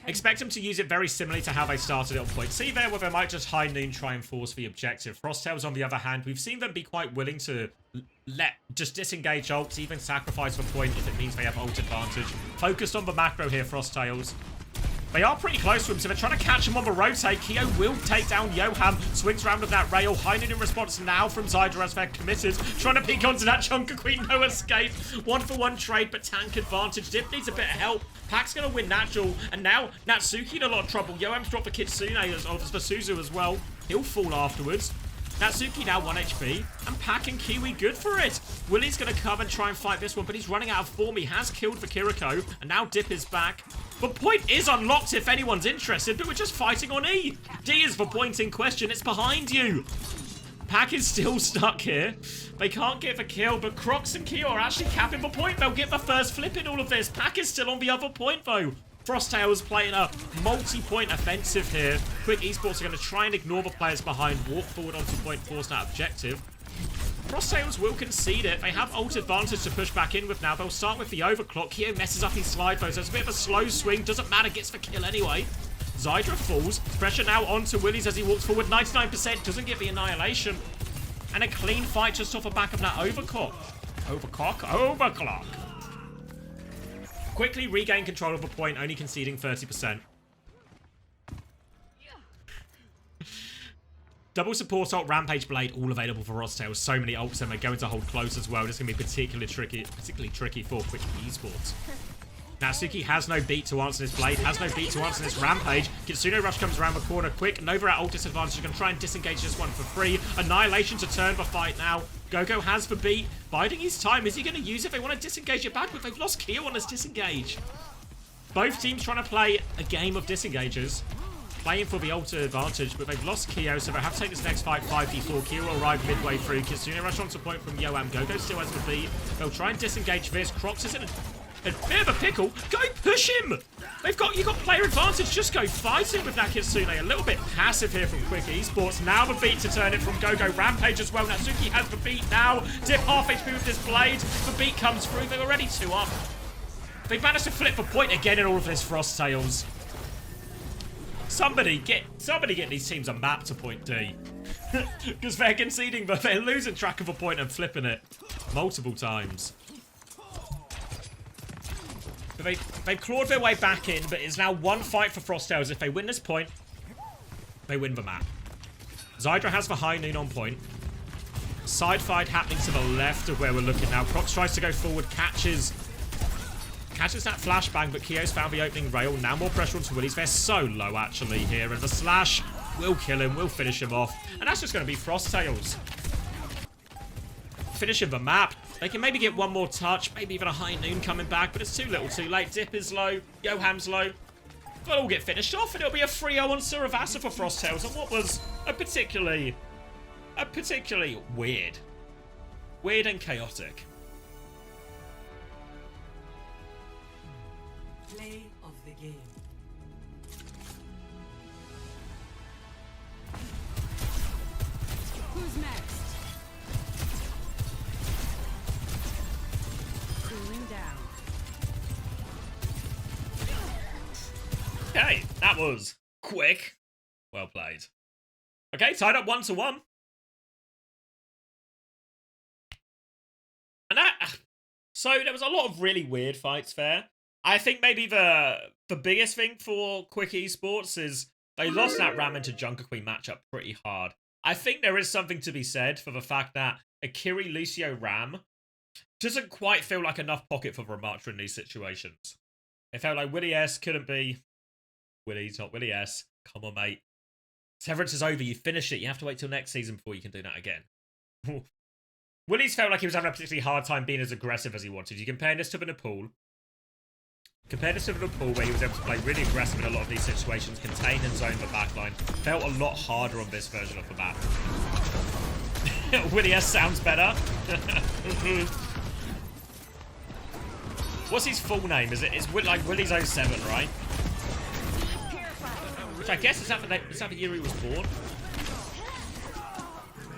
Expect them to use it very similarly to how they started it on point. See there where they might just high noon try and force the objective. Frost Tails, on the other hand, we've seen them be quite willing to just disengage ults, even sacrifice for point if it means they have ult advantage. Focused on the macro here, Frost Tails. They are pretty close to him, so they're trying to catch him on the rotate. Keo will take down Johan. Swings around with that rail. Heinen in response now from Zydra as they're committed. Trying to peek onto that Junker Queen. No escape. 1-for-1 trade, but tank advantage. Dip needs a bit of help. Pack's going to win natural. And now Natsuki in a lot of trouble. Yoham's dropped for Kitsune as well as for Suzu as well. He'll fall afterwards. Natsuki now 1 HP, and Pack and Kiwi good for it. Willie's going to come and try and fight this one, but he's running out of form. He has killed for Kiriko, and now Dip is back. The point is unlocked if anyone's interested, but we're just fighting on E. D is the point in question. It's behind you. Pack is still stuck here. They can't get the kill, but Crocs and Kyo are actually capping the point. They'll get the first flip in all of this. Pack is still on the other point, though. Frost Tails playing a multi-point offensive here. Quick Esports are going to try and ignore the players behind, walk forward onto point, force that objective. Frost Tails will concede it. They have ult advantage to push back in with now. They'll start with the overclock. Kyo messes up his slide though, so it's a bit of a slow swing. Doesn't matter, gets the kill anyway. Zydra falls. Pressure now onto Willies as he walks forward. 99%, doesn't get the annihilation. And a clean fight just off the back of that overclock. Overclock. Quickly regain control of the point, only conceding 30%. Double support ult, Rampage Blade, all available for Frost Tails. So many ults, and they're going to hold close as well. This is going to be particularly tricky for Quick Esports. Natsuki has no beat to answer this Blade, has no beat to answer this Rampage. Kitsune Rush comes around the corner quick. Nova at ult disadvantage. You're going to try and disengage this one for free. Annihilation to turn the fight now. Gogo has the beat. Biding his time. Is he going to use it? They want to disengage it back, but they've lost Keo on this disengage. Both teams trying to play a game of disengages. Playing for the ultimate advantage, but they've lost Keo, so they have to take this next fight 5v4. Keo will arrive midway through. Kitsune Rush onto point from Yoam. Gogo still has the beat. They'll try and disengage this. Crocs is in a bit of a pickle. Go push him! You got player advantage. Just go fight him with that Kitsune. A little bit passive here from Quick Esports. Now the beat to turn it from Gogo. Rampage as well. Natsuki has the beat now. Dip half HP with this Blade. The beat comes through. They're already 2 up. They've managed to flip the point again in all of this Frost Tails. Somebody get these teams a map to point D. Because they're conceding, but they're losing track of a point and flipping it multiple times. But they've clawed their way back in, but it's now one fight for Frost Tails. If they win this point, they win the map. Zydra has the high noon on point. Side fight happening to the left of where we're looking now. Crocs tries to go forward, catches that flashbang, but Keo's found the opening rail. Now more pressure onto Willies. They're so low actually here, and the slash will kill him, will finish him off. And that's just going to be Frost Tails finishing the map. They can maybe get one more touch, maybe even a high noon coming back, but it's too little too late. Dip is low, Yoham's low. They'll all get finished off, and it'll be a 3-0 on Suravasa for Frost Tails, and what was a particularly weird and chaotic. Play of the game. Who's next? Cooling down. Okay, that was quick. Well played. Okay, tied up 1-1. And so there was a lot of really weird fights there. I think maybe the biggest thing for Quick Esports is they lost that Ram into Junker Queen matchup pretty hard. I think there is something to be said for the fact that Akiri Lucio Ram doesn't quite feel like enough pocket for Ramatra in these situations. It felt like Willie S couldn't be Willie's not Willie S. Come on, mate. Severance is over. You finish it. You have to wait till next season before you can do that again. Willie's felt like he was having a particularly hard time being as aggressive as he wanted. You compare this to the Nepal. Compare this to the Nepal, where he was able to play really aggressive in a lot of these situations, contain and zone the backline. Felt a lot harder on this version of the map. Willie S sounds better. What's his full name? It's like Willie's 07, right? Which I guess is that the year he was born?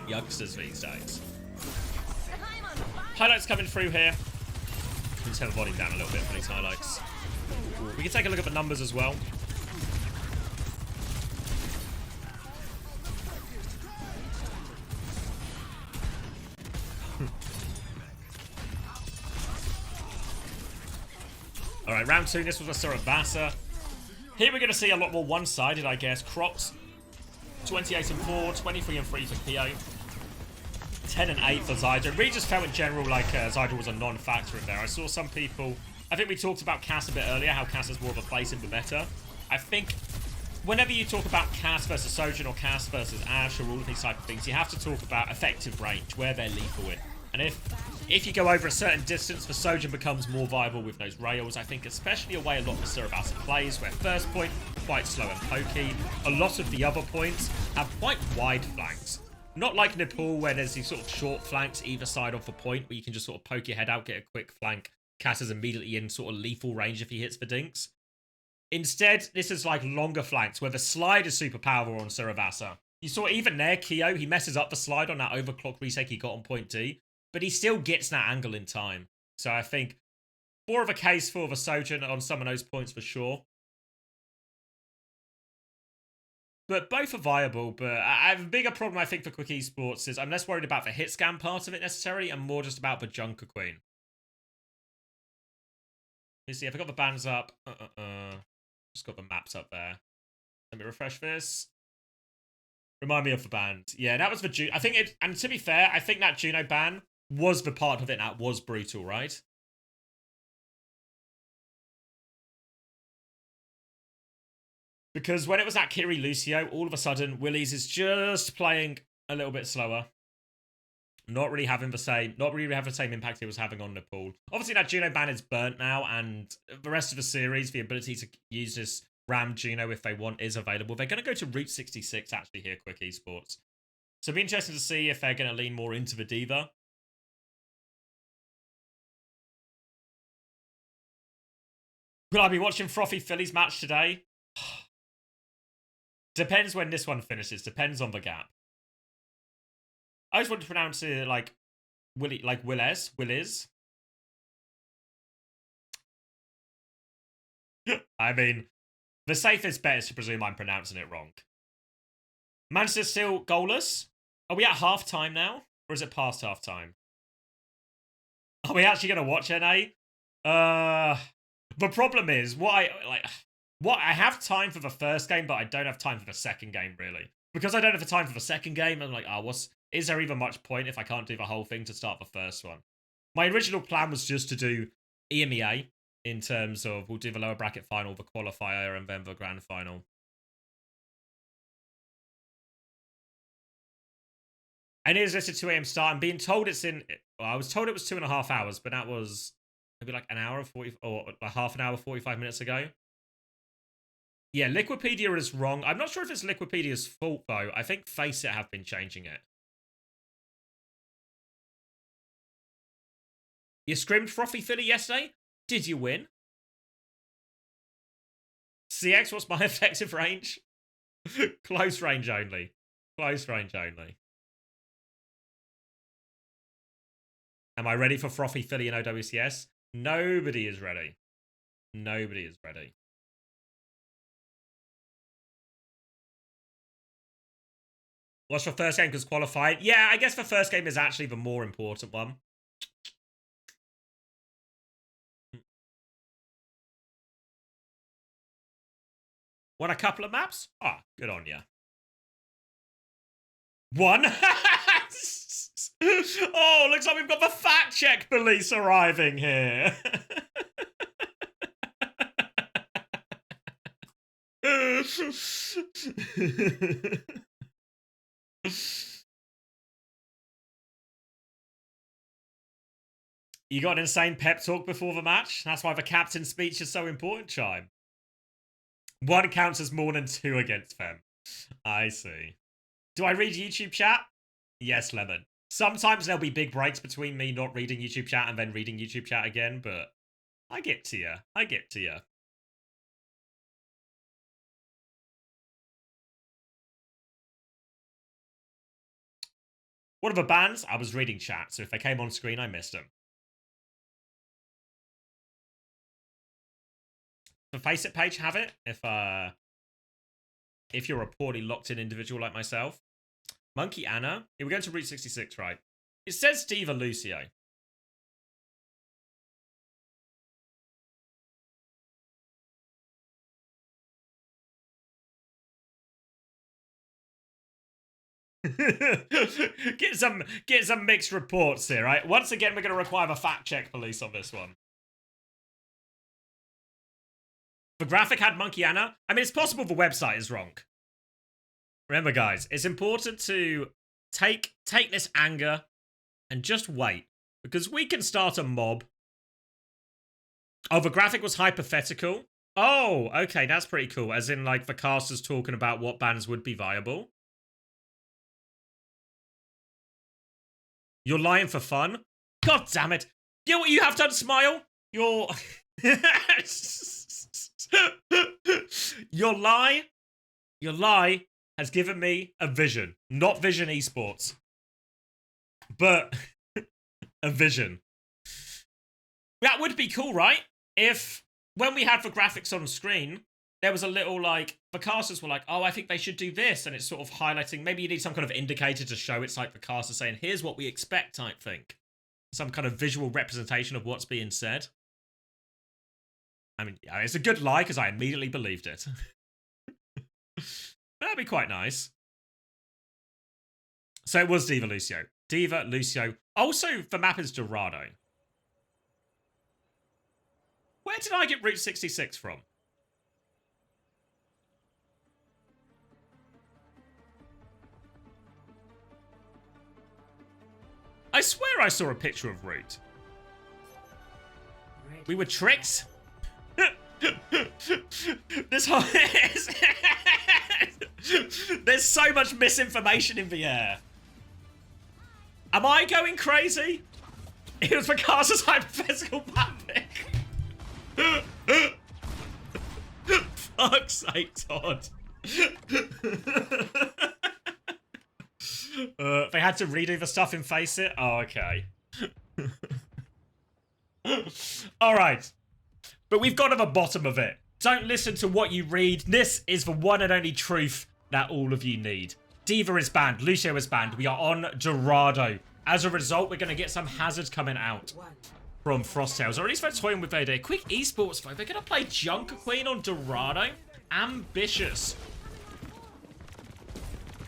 Youngsters these days. Highlights coming through here. Let's have the volume down a little bit for these highlights. We can take a look at the numbers as well. Alright, round 2. This was a Suravasa. Here we're going to see a lot more one-sided, I guess. Crocs, 28 and 4, 23 and 3 for Keo, 10 and 8 for Zyder. It really just felt in general like Zyder was a non-factor in there. I saw some people... I think we talked about Cass a bit earlier, how Cass is more of a place in the meta. I think whenever you talk about Cass versus Sojourn or Cass versus Ashe or all of these type of things, you have to talk about effective range, where they're lethal in. And if you go over a certain distance, the Sojourn becomes more viable with those rails. I think especially a way a lot of Cerebasa plays, where first point, quite slow and pokey. A lot of the other points have quite wide flanks. Not like Nepal, where there's these sort of short flanks either side of the point, where you can just sort of poke your head out, get a quick flank. Cass is immediately in sort of lethal range if he hits the dinks. Instead, this is like longer flanks, where the slide is super powerful on Cerebasa. You saw even there, Keo, he messes up the slide on that overclock retake he got on point D. But he still gets that angle in time. So I think more of a case for the Sojourn on some of those points for sure. But both are viable. But I have a bigger problem, I think, for Quick Esports is I'm less worried about the hit scan part of it necessarily and more just about the Junker Queen. You see, if I got the bands up. Just got the maps up there. Let me refresh this. Remind me of the band. Yeah, that was the Juno. I think it, and to be fair, I think that Juno ban was the part of it that was brutal, right? Because when it was at Kiri Lucio, all of a sudden, Willies is just playing a little bit slower. Not really having the same impact it was having on Nepal. Obviously, that Juno ban is burnt now, and the rest of the series, the ability to use this Ram Juno if they want is available. They're going to go to Route 66 actually here, Quick Esports. So it'll be interesting to see if they're going to lean more into the Diva. Will I be watching Frothy Phillies match today? Depends when this one finishes. Depends on the gap. I just want to pronounce it like Willie, like Willis. I mean, the safest bet is to presume I'm pronouncing it wrong. Manchester's still goalless. Are we at half time now, or is it past half time? Are we actually gonna watch NA? The problem is I have time for the first game, but I don't have time for the second game, really. Because I don't have the time for the second game, I'm like, is there even much point if I can't do the whole thing to start the first one? My original plan was just to do EMEA in terms of we'll do the lower bracket final, the qualifier, and then the grand final. And it is just a 2 a.m. start. I'm being told it's in... Well, I was told it was 2.5 hours, but that was maybe like an hour 40 or like half an hour 45 minutes ago. Yeah, Liquipedia is wrong. I'm not sure if it's Liquipedia's fault, though. I think FACEIT have been changing it. You scrimmed Frothy Philly yesterday? Did you win? CX, what's my effective range? Close range only. Close range only. Am I ready for Frothy Philly and OWCS? Nobody is ready. Nobody is ready. What's your first game because qualified? Yeah, I guess the first game is actually the more important one. Won a couple of maps? Ah, good on ya. One? Oh, looks like we've got the fact check police arriving here. You got an insane pep talk before the match? That's why the captain's speech is so important, Chime. One counts as more than two against them. I see. Do I read YouTube chat? Yes, Lemon. Sometimes there'll be big breaks between me not reading YouTube chat and then reading YouTube chat again, but I get to you. I get to you. What are the bans? I was reading chat, so if they came on screen, I missed them. The FACEIT page have it, if you're a poorly locked-in individual like myself. Monkey Anna. Yeah, we're going to Route 66, right? It says Diva Lucio. get some mixed reports here, right? Once again, we're going to require a fact check police on this one. The graphic had Monkey Anna. I mean, it's possible the website is wrong. Remember, guys, it's important to take this anger and just wait, because we can start a mob. Oh, the graphic was hypothetical. Oh, okay, that's pretty cool. As in, like, the casters talking about what bans would be viable. You're lying for fun? God damn it. You know what you have done, Smile? Your lie has given me a vision. Not Vision Esports, but a vision. That would be cool, right? If, when we had the graphics on screen, there was a little, like, the casters were like, oh, I think they should do this, and it's sort of highlighting, maybe you need some kind of indicator to show it's like the caster saying, here's what we expect type thing. Some kind of visual representation of what's being said. I mean, yeah, it's a good lie, because I immediately believed it. That'd be quite nice. So it was Diva Lucio. Diva Lucio. Also, the map is Dorado. Where did I get Route 66 from? I swear I saw a picture of Root. We were tricked? This whole... There's so much misinformation in the air. Am I going crazy? It was Picasso's hypothetical map pick. Fuck's sake, Todd. They had to redo the stuff in FACEIT? Oh, okay. Alright. But we've got to the bottom of it. Don't listen to what you read. This is the one and only truth that all of you need. Diva is banned. Lucio is banned. We are on Dorado. As a result, we're going to get some hazards coming out from Frost Tails. Or at least they're toying with their quick esports fight. They're going to play Junker Queen on Dorado. Ambitious.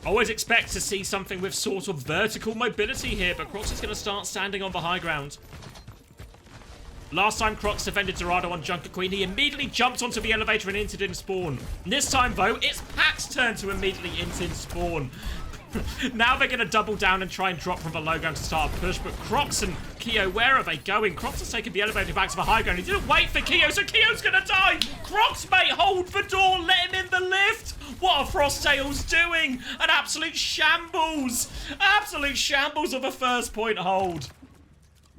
Always expect to see something with sort of vertical mobility here, but Crocs is going to start standing on the high ground. Last time Crocs defended Dorado on Junker Queen, he immediately jumped onto the elevator and entered in spawn. This time, though, it's Pack's turn to immediately enter in spawn. Now they're going to double down and try and drop from the low ground to start a push, but Crocs and Keo, where are they going? Crocs has taken the elevator back to the high ground. He didn't wait for Keo, so Keo's going to die. Crocs, mate, hold the door. Let him in the lift. What are Frost Tails doing? An absolute shambles. Absolute shambles of a first point hold.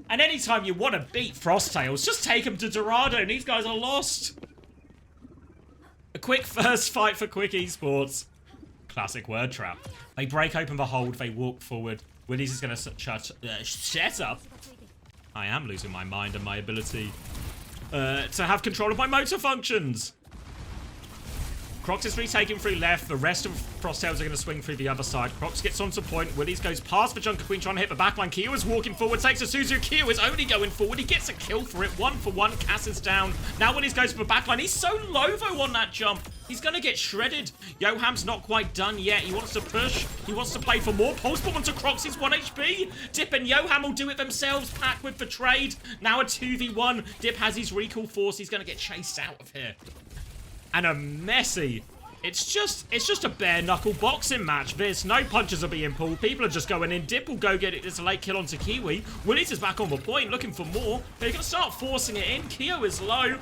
And anytime you want to beat Frost Tails, just take them to Dorado, and these guys are lost. A quick first fight for Quick Esports. Classic word trap. They break open the hold, they walk forward. Willies is going to shut up. I am losing my mind and my ability to have control of my motor functions. Crocs is retaking through left. The rest of Frost Tails are going to swing through the other side. Crocs gets onto point. Willies goes past the Junker Queen trying to hit the backline. Keo is walking forward. Takes a Suzu. Keo is only going forward. He gets a kill for it. 1-for-1. Cass is down. Now Willies goes for the backline. He's so low, though, on that jump. He's going to get shredded. Yoham's not quite done yet. He wants to push. He wants to play for more. Pulse bomb onto Crocs. He's 1 HP. Dip and Yoham will do it themselves. Pack with the trade. Now a 2v1. Dip has his recall force. He's going to get chased out of here. And a messy... It's just a bare knuckle boxing match. There's no punches are being pulled. People are just going in. Dip will go get it. It's a late kill onto Kiwi. Willies is back on the point, looking for more. They're going to start forcing it in. Keo is low.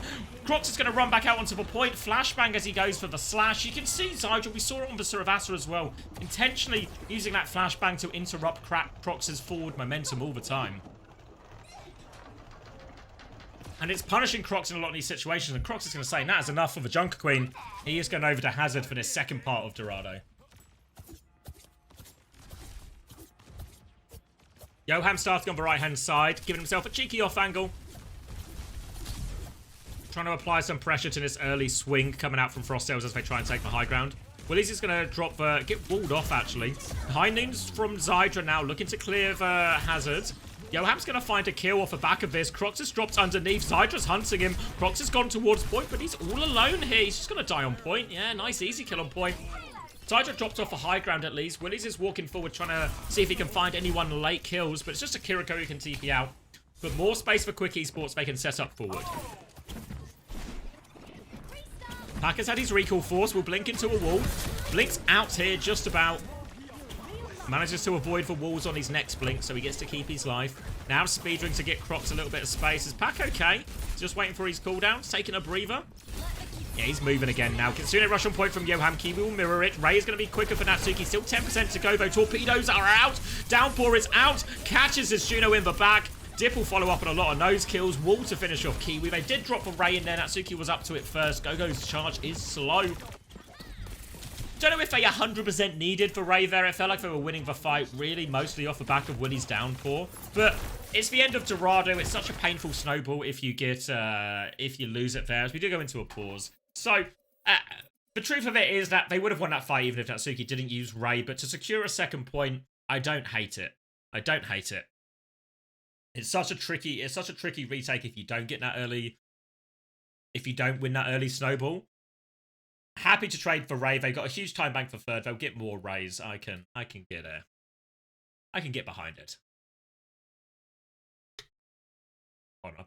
Crocs is going to run back out onto the point. Flashbang as he goes for the slash. You can see Zydra. We saw it on the Suravasa as well. Intentionally using that flashbang to interrupt Crocs' forward momentum all the time. And it's punishing Crocs in a lot of these situations. And Crocs is going to say, that is enough for the Junker Queen. He is going over to Hazard for this second part of Dorado. Yoham starting on the right-hand side, giving himself a cheeky off angle. Trying to apply some pressure to this early swing coming out from Frost Tails as they try and take the high ground. Willies is going to drop the... get walled off, actually. High noons from Zydra now, looking to clear the Hazard. Yoham's going to find a kill off the back of this. Crocs has dropped underneath. Zydra's hunting him. Crocs has gone towards point, but he's all alone here. He's just going to die on point. Yeah, nice easy kill on point. Zydra dropped off a high ground at least. Willies is walking forward trying to see if he can find anyone late kills, but it's just a Kiriko who can TP out. But more space for Quick Esports they can set up forward. Pack has had his recall force, will blink into a wall. Blinks out here just about. Manages to avoid the walls on his next blink, so he gets to keep his life. Now speedring to get Crocs a little bit of space. Is Pack okay? Just waiting for his cooldown, taking a breather. Yeah, he's moving again now. Kitsune rush on point from Yoham. Kiwi will mirror it. Ray is going to be quicker for Natsuki. Still 10% to go, though. Torpedoes are out. Downpour is out. Catches his Juno in the back. Dip will follow up on a lot of nose kills. Wall to finish off Kiwi. They did drop a Ray in there. Natsuki was up to it first. Gogo's charge is slow. Don't know if they 100% needed for Ray there. It felt like they were winning the fight really mostly off the back of Willie's downpour. But it's the end of Dorado. It's such a painful snowball if you get if you lose it there. As we do go into a pause. So the truth of it is that they would have won that fight even if Natsuki didn't use Ray. But to secure a second point, I don't hate it. I don't hate it. It's such a tricky retake if you don't get that early. If you don't win that early snowball. Happy to trade for Ray. They got a huge time bank for third. They'll get more Rays. I can get there. I can get behind it. Hold on,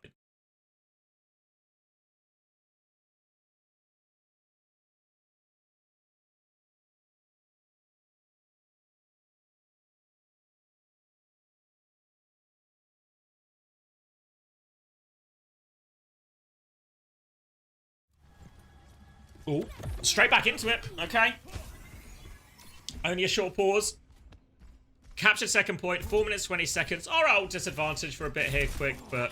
oh, straight back into it. Okay. Only a short pause. Captured second point. 4 minutes, 20 seconds. All right, disadvantage for a bit here quick, but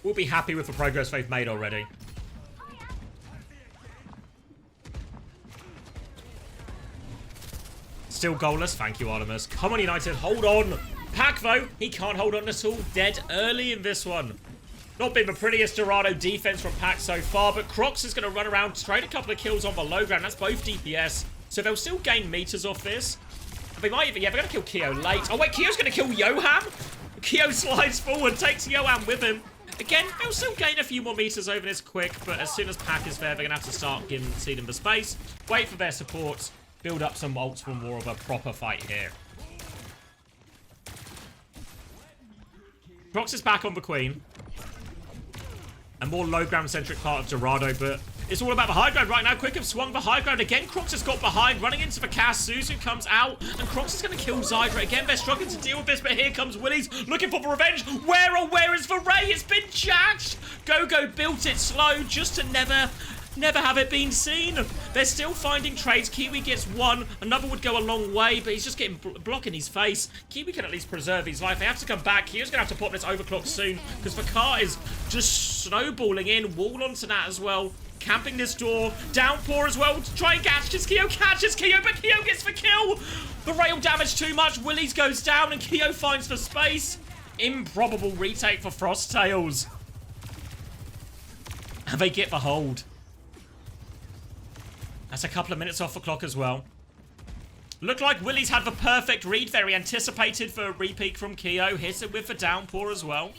we'll be happy with the progress they've made already. Still goalless. Thank you, Artemis. Come on, United. Hold on. Pack, though. He can't hold on at all. Dead early in this one. Not been the prettiest Dorado defense from Pack so far, but Crocs is going to run around, trade a couple of kills on the low ground. That's both DPS, so they'll still gain meters off this. They might even, yeah, they're going to kill Keo late. Oh, wait, Keo's going to kill Yoham? Keo slides forward, takes Yoham with him. Again, they'll still gain a few more meters over this quick, but as soon as Pack is there, they're going to have to start seeding the space, wait for their supports, build up some ults for more of a proper fight here. Crocs is back on the Queen. A more low ground centric part of Dorado, but it's all about the high ground right now. Quick have swung the high ground again. Crocs has got behind, running into the cast. Suzu comes out, and Crocs is going to kill Zydra again. They're struggling to deal with this, but here comes Willies looking for the revenge. Where is the Ray? It's been jacked. Gogo built it slow just to never have it been seen. They're still finding trades. Kiwi gets one. Another would go a long way, but he's just getting blocking his face. Kiwi can at least preserve his life. They have to come back. Kio's going to have to pop this overclock soon because the car is just snowballing in. Wall onto that as well. Camping this door. Downpour as well to try and catch because Keo catches Keo, but Keo gets the kill. The rail damage too much. Willies goes down and Keo finds the space. Improbable retake for Frost Tails. And they get the hold. That's a couple of minutes off the clock as well. Looked like Willie's had the perfect read. Very anticipated for a repeat from Keo. Hits it with the downpour as well.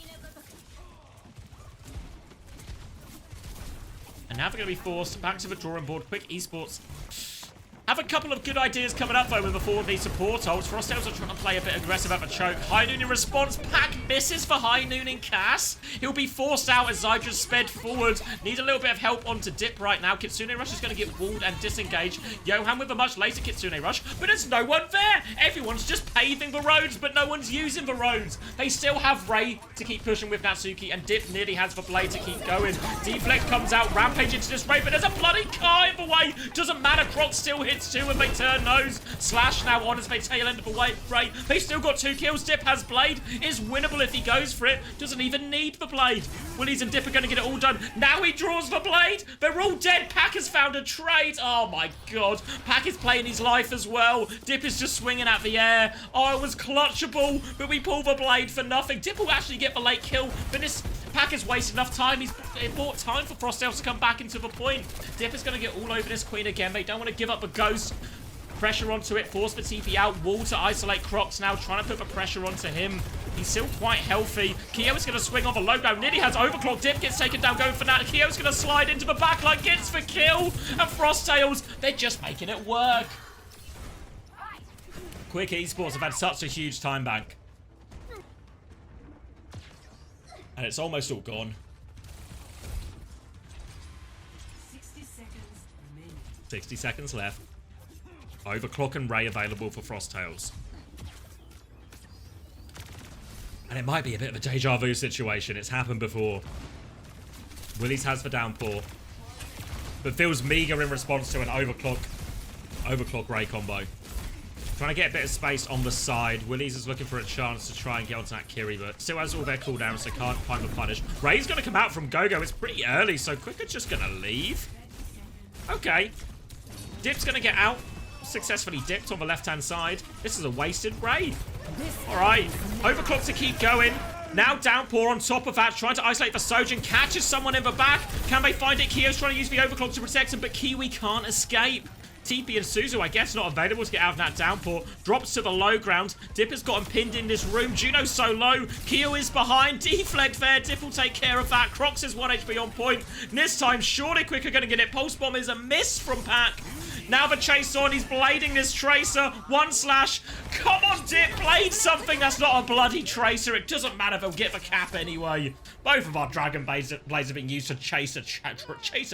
And now they're going to be forced back to the drawing board. Quick Esports have a couple of good ideas coming up though with the 4v support ults. Frost Tails are trying to play a bit aggressive at the choke. High Noon in response. Pack misses for High Noon in Cass. He'll be forced out as Zydra's sped forward. Needs a little bit of help onto Dip right now. Kitsune Rush is going to get walled and disengaged. Yoham with a much later Kitsune Rush, but there's no one there. Everyone's just paving the roads, but no one's using the roads. They still have Ray to keep pushing with Natsuki, and Dip nearly has the blade to keep going. Deflect comes out, rampage into this Ray, but there's a bloody car in the way. Doesn't matter, Croc still hits two and they turn nose. Slash now on as they tail end of the way. Ray, they still got 2 kills. Dip has blade. Is winnable if he goes for it. Doesn't even need the blade. Willies and Dip are going to get it all done. Now he draws the blade. They're all dead. Pack has found a trade. Oh my god. Pack is playing his life as well. Dip is just swinging at the air. Oh, it was clutchable, but we pull the blade for nothing. Dip will actually get the late kill, but this Pack has wasted enough time. It bought time for Frost Tails to come back into the point. Dip is going to get all over this Queen again. They don't want to give up the ghost. Pressure onto it, force the TP out, wall to isolate Crocs now, trying to put the pressure onto him. He's still quite healthy. Keo is going to swing off a low ground, nearly has overclock. Dip gets taken down, going for that. Keo's going to slide into the backline, gets the kill. And Frost Tails, they're just making it work. Quick Esports have had such a huge time bank. And it's almost all gone. 60 seconds left. Overclock and Ray available for Frost Tails. And it might be a bit of a deja vu situation. It's happened before. Willies has for downpour. But feels meager in response to an overclock Ray combo. Trying to get a bit of space on the side. Willies is looking for a chance to try and get onto that Kiri, but still has all their cooldowns, so can't find the punish. Ray's going to come out from Go-Go. It's pretty early, so Quicker just going to leave. Okay. Dip's going to get out. Successfully dipped on the left-hand side. This is a wasted Ray. Alright. Overclock to keep going. Now Downpour on top of that, trying to isolate the Sojin. Catches someone in the back. Can they find it? Kio's trying to use the Overclock to protect him, but Kiwi can't escape. TP and Suzu, I guess, not available to get out of that Downpour. Drops to the low ground. Dip has got him pinned in this room. Juno's so low. Keo is behind. Deflect there. Dip will take care of that. Crocs is 1 HP on point. And this time, surely Quicker going to get it. Pulse Bomb is a miss from Pack. Now the chase on. He's blading this Tracer. 1 slash. Come on, Dip. Blade something. That's not a bloody Tracer. It doesn't matter. They'll get the cap anyway. Both of our Dragon Blades are being used to chase a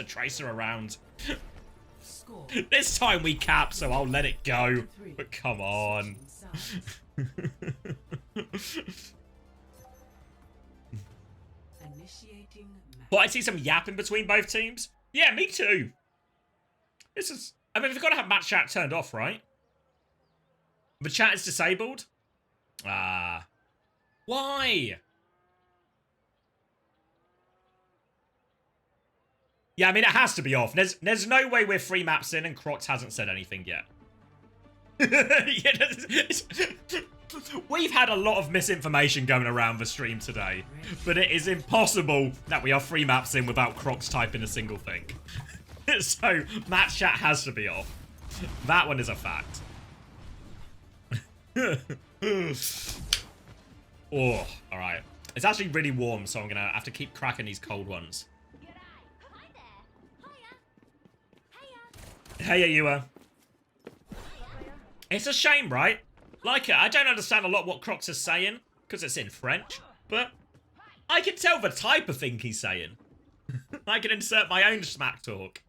Tracer around. This time we cap, so I'll let it go. But come on. Well, I see some yapping between both teams. Yeah, me too. This is... I mean, we've got to have match chat turned off, right? The chat is disabled? Ah. Why? Yeah, I mean, it has to be off. There's no way we're 3 maps in and Crocs hasn't said anything yet. We've had a lot of misinformation going around the stream today, but it is impossible that we are 3 maps in without Crocs typing a single thing. So, match chat has to be off. That one is a fact. Oh, alright. It's actually really warm, so I'm going to have to keep cracking these cold ones. Hey, you It's a shame, right? Like, I don't understand a lot what Crocs is saying, because it's in French, but I can tell the type of thing he's saying. I can insert my own smack talk.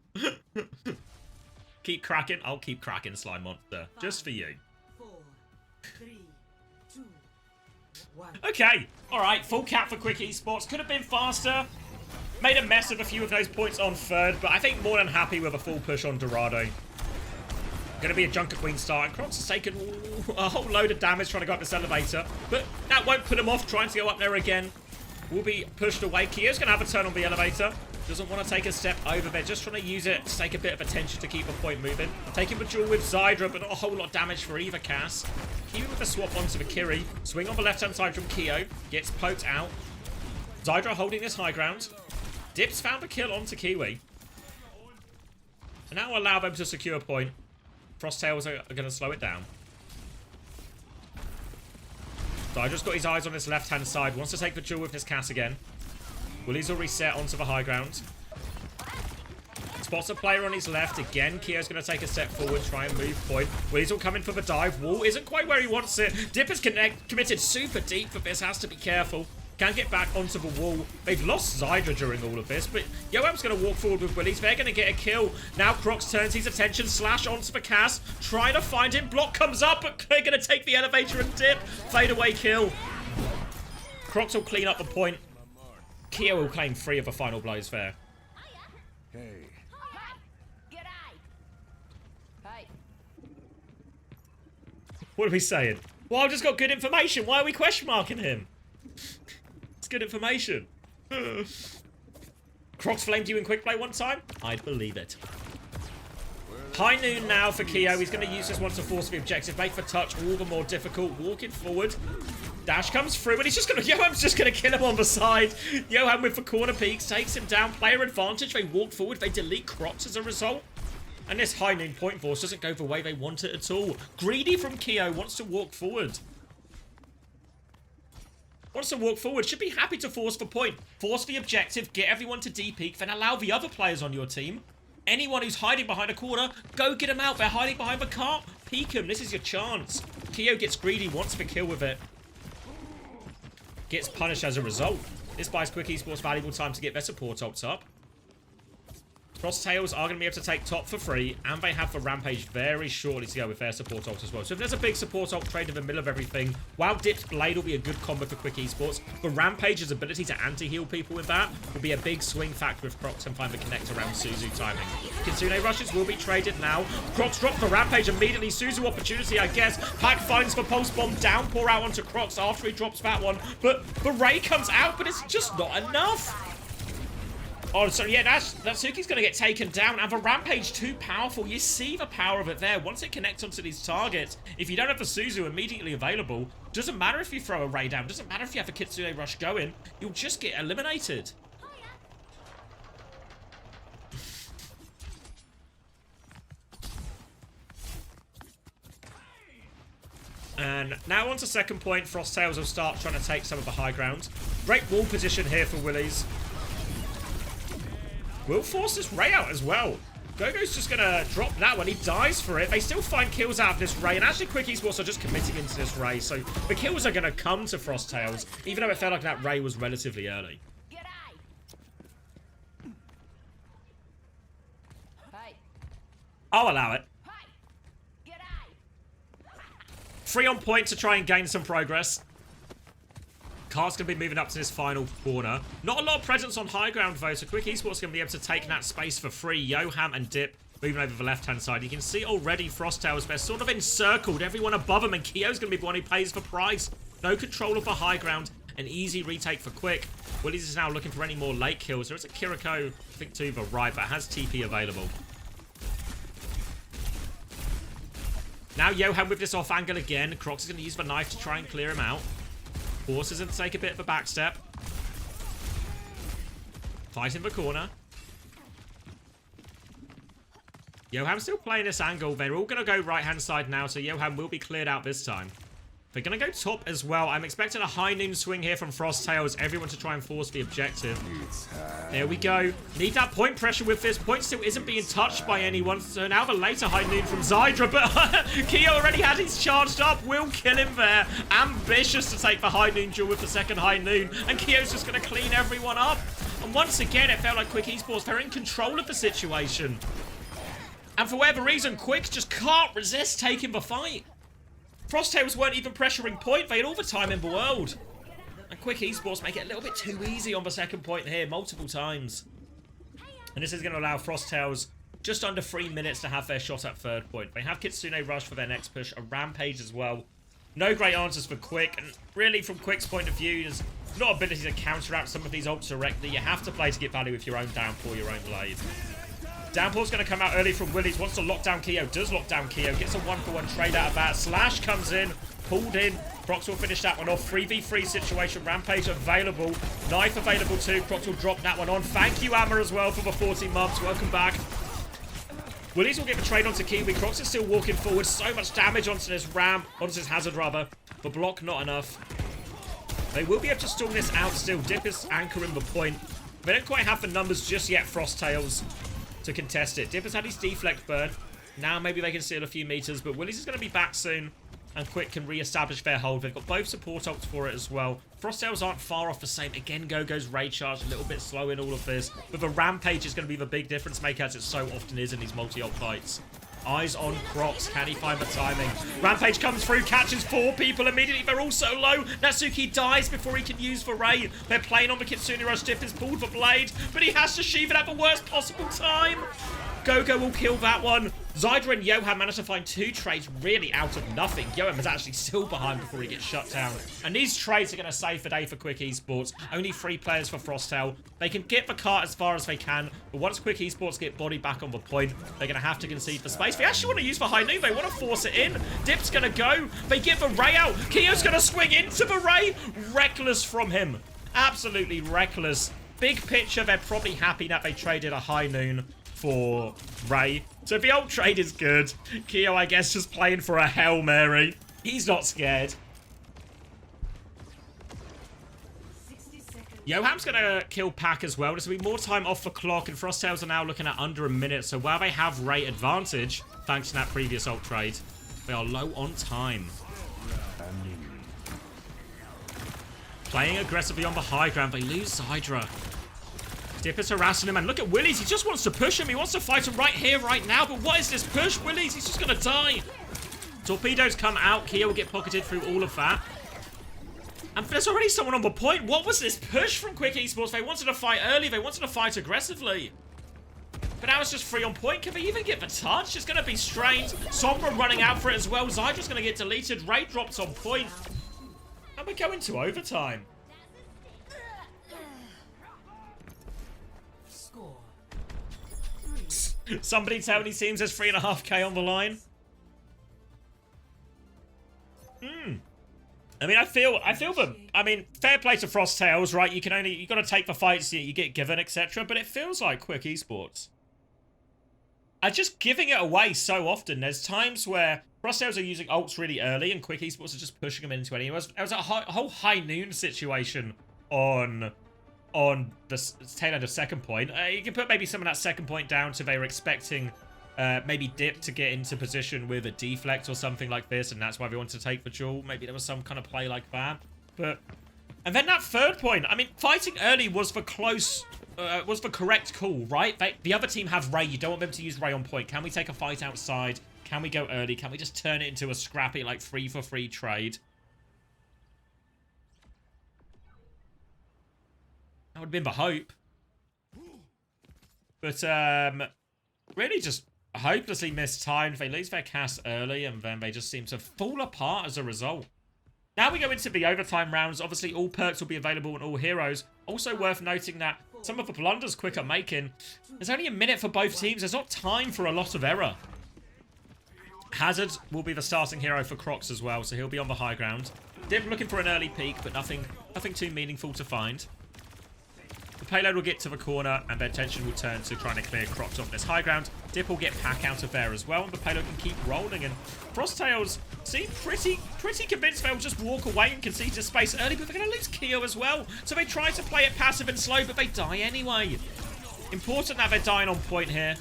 Keep cracking. I'll keep cracking, Slime Monster, just for you. 4, 3, 2, 1. Okay, alright, full cap for Quick Esports. Could have been faster. Made a mess of a few of those points on third, but I think more than happy with a full push on Dorado. Going to be a Junker Queen start, and Crocs has taken a whole load of damage trying to go up this elevator, but that won't put him off trying to go up there again. Will be pushed away. Kio's going to have a turn on the elevator. Doesn't want to take a step over there, just trying to use it to take a bit of attention to keep a point moving. Taking the duel with Zydra, but not a whole lot of damage for either Cass. Kiwi with a swap onto the Kiri. Swing on the left-hand side from Kio. Gets poked out. Zydra holding this high ground. Dips found a kill onto Kiwi. And now allow them to secure a point. Frost Tails are going to slow it down. Zydra's got his eyes on this left-hand side. Wants to take the duel with this Cass again. Willies will reset onto the high ground. Spots a player on his left. Again, Kio's going to take a step forward, try and move point. Willies will come in for the dive. Wall isn't quite where he wants it. Dip has committed super deep, but this has to be careful. Can get back onto the wall. They've lost Zydra during all of this, but Yoam's going to walk forward with Willies. They're going to get a kill. Now Crocs turns his attention. Slash onto the Cass. Trying to find him. Block comes up, but they're going to take the elevator and dip. Fade away kill. Crocs will clean up the point. Kio will claim 3 of the final blows there. Hey. What are we saying? Well, I've just got good information. Why are we question marking him? It's good information. Crocs flamed you in quick play one time? I'd believe it. High noon now for Kio. He's going to use this one to force the objective. Make the touch all the more difficult. Walking forward. Dash comes through, and he's just going to... Yoham's just going to kill him on the side. Yoham with the corner peaks. Takes him down. Player advantage. They walk forward. They delete Crocs as a result. And this high noon point force doesn't go the way they want it at all. Greedy from Kio. Wants to walk forward. Wants to walk forward. Should be happy to force the point. Force the objective. Get everyone to D-peak. Then allow the other players on your team. Anyone who's hiding behind a corner, go get them out. They're hiding behind the cart. Peek them. This is your chance. Keo gets greedy, wants the kill with it. Gets punished as a result. This buys Quick Esports valuable time to get their support ults up. Frost Tails are going to be able to take top for free, and they have the Rampage very shortly to go with their support ult as well. So if there's a big support ult trade in the middle of everything, while Dip's Blade will be a good combo for Quick Esports, but Rampage's ability to anti-heal people with that will be a big swing factor with Crocs and find the connect around Suzu timing. Kitsune rushes will be traded now. Crocs drops the Rampage immediately. Suzu opportunity, I guess. Pack finds the Pulse Bomb, downpour out onto Crocs after he drops that one. But the Ray comes out, but it's just not enough. Oh, so yeah, Natsuki's going to get taken down, and the Rampage too powerful. You see the power of it there. Once it connects onto these targets, if you don't have the Suzu immediately available, doesn't matter if you throw a Ray down, doesn't matter if you have a Kitsune rush going, you'll just get eliminated. And now on to second point, Frost Tails will start trying to take some of the high ground. Great wall position here for Willies. Will force this Ray out as well. Gogo's just going to drop that one. He dies for it. They still find kills out of this Ray. And actually, Quick Esports are just committing into this Ray. So the kills are going to come to Frost Tails, even though it felt like that Ray was relatively early. I'll allow it. 3 on point to try and gain some progress. Car's going to be moving up to this final corner. Not a lot of presence on high ground, though, so Quick Esports going to be able to take that space for free. Yoham and Dip moving over the left-hand side. You can see already Frost Tails, they're sort of encircled. Everyone above them, and Keo's going to be the one who pays the price. No control of the high ground. An easy retake for Quick. Willies is now looking for any more late kills. There is a Kiriko, I think, to the right, but has TP available. Now Yoham with this off angle again. Crocs is going to use the knife to try and clear him out. Forces him to take a bit of a back step. Fight in the corner. Yoham's still playing this angle. They're all going to go right-hand side now, so Yoham will be cleared out this time. They're going to go top as well. I'm expecting a high noon swing here from Frost Tails. Everyone to try and force the objective. There we go. Need that point pressure with this. Point still isn't being touched by anyone. So now the later high noon from Zydra. But Keo already had his charged up. Will kill him there. Ambitious to take the high noon duel with the second high noon. And Keo's just going to clean everyone up. And once again, it felt like Quick Esports, they're in control of the situation. And for whatever reason, Quick just can't resist taking the fight. Frost Tails weren't even pressuring point. They had all the time in the world. And Quick Esports make it a little bit too easy on the second point here, multiple times. And this is going to allow Frost Tails just under 3 minutes to have their shot at third point. They have Kitsune Rush for their next push, a Rampage as well. No great answers for Quick. And really, from Quick's point of view, there's not ability to counteract some of these ults directly. You have to play to get value with your own downpour, your own blade. Downpour's going to come out early from Willies. Wants to lock down Keo. Does lock down Keo. Gets a 1-for-1 trade out of that. Slash comes in. Pulled in. Crocs will finish that one off. 3v3 situation. Rampage available. Knife available too. Crocs will drop that one on. Thank you, Amma, as well, for the 14 months. Welcome back. Willies will get the trade onto Kiwi. Crocs is still walking forward. So much damage onto this ramp. Onto this hazard, rather. The block, not enough. They will be able to stall this out still. Dip is anchoring the point. They don't quite have the numbers just yet, Frost Tails, to contest it. Dip has had his deflect burn. Now maybe they can steal a few meters, but Willies is going to be back soon, and Quick can re-establish their hold. They've got both support ults for it as well. Frost Tails aren't far off the same. Again, Gogo's Raid Charge, a little bit slow in all of this, but the Rampage is going to be the big difference maker, as it so often is in these multi-ult fights. Eyes on Crocs. Can he find the timing? Rampage comes through, catches 4 people immediately. They're all so low. Natsuki dies before he can use the Ray. They're playing on the Kitsune Rush. Dip has pulled the blade, but he has to sheave it at the worst possible time. Gogo will kill that one. Zydra and Yoham managed to find 2 trades really out of nothing. Yoham is actually still behind before he gets shut down. And these trades are going to save the day for Quick Esports. Only 3 players for Frosttail. They can get the cart as far as they can, but once Quick Esports get body back on the point, they're going to have to concede for space. They actually want to use the high noon. They want to force it in. Dip's going to go. They get the Ray out. Keo's going to swing into the Ray. Reckless from him. Absolutely reckless. Big picture, they're probably happy that they traded a high noon for Ray. So if the ult trade is good, Keo, I guess, just playing for a Hail Mary. He's not scared. Yoham's going to kill Pack as well. There's going to be more time off the clock, and Frost Tails are now looking at under a minute. So while they have Ray advantage, thanks to that previous ult trade, they are low on time. playing aggressively on the high ground. They lose Zydra. Dip is harassing him, and look at Willies. He just wants to push him. He wants to fight him right here, right now. But what is this push? Willies, he's just going to die. Torpedoes come out. Kia will get pocketed through all of that. And there's already someone on the point. What was this push from Quick Esports? They wanted to fight early. They wanted to fight aggressively. But now it's just free on point. Can they even get the touch? It's going to be strained. Sombra running out for it as well. Zydra's going to get deleted. Ray drops on point. And we're going to overtime. Score. Somebody tell me teams there's 3.5k on the line. I mean, I feel them. I mean, fair play to Frost Tails, right? You got to take the fights you get given, etc. But it feels like Quick Esports are just giving it away so often. There's times where Frost Tails are using ults really early, and Quick Esports are just pushing them into anything. There was a whole high noon situation on the tail end of second point. You can put maybe some of that second point down to they were expecting maybe Dip to get into position with a deflect or something like this, and that's why they wanted to take the duel. Maybe there was some kind of play like that. And then that third point, I mean, fighting early was the correct call, right? The other team have Ray. You don't want them to use Ray on point. Can we take a fight outside? Can we go early? Can we just turn it into a scrappy, like, 3-for-3 trade? That would have been the hope. But, really just hopelessly mistimed. They lose their cast early, and then they just seem to fall apart as a result. Now we go into the overtime rounds. Obviously, all perks will be available on all heroes. Also worth noting that some of the blunders Quick are making, there's only a minute for both teams. There's not time for a lot of error. Hazard will be the starting hero for Crocs as well, so he'll be on the high ground. Dip looking for an early peek, but nothing too meaningful to find. The payload will get to the corner, and their attention will turn to trying to clear Crocs off this high ground. Dip will get Pack out of there as well, and the payload can keep rolling. And Frost Tails seem pretty convinced they'll just walk away and concede to space early, but they're going to lose Keo as well. So they try to play it passive and slow, but they die anyway. Important that they're dying on point here.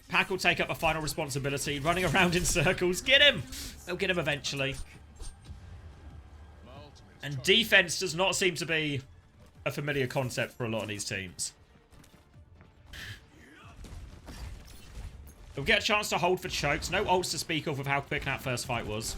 Pack will take up the final responsibility, running around in circles. Get him! They'll get him eventually. And defense does not seem to be a familiar concept for a lot of these teams. They'll get a chance to hold for chokes. No ults to speak of how quick that first fight was.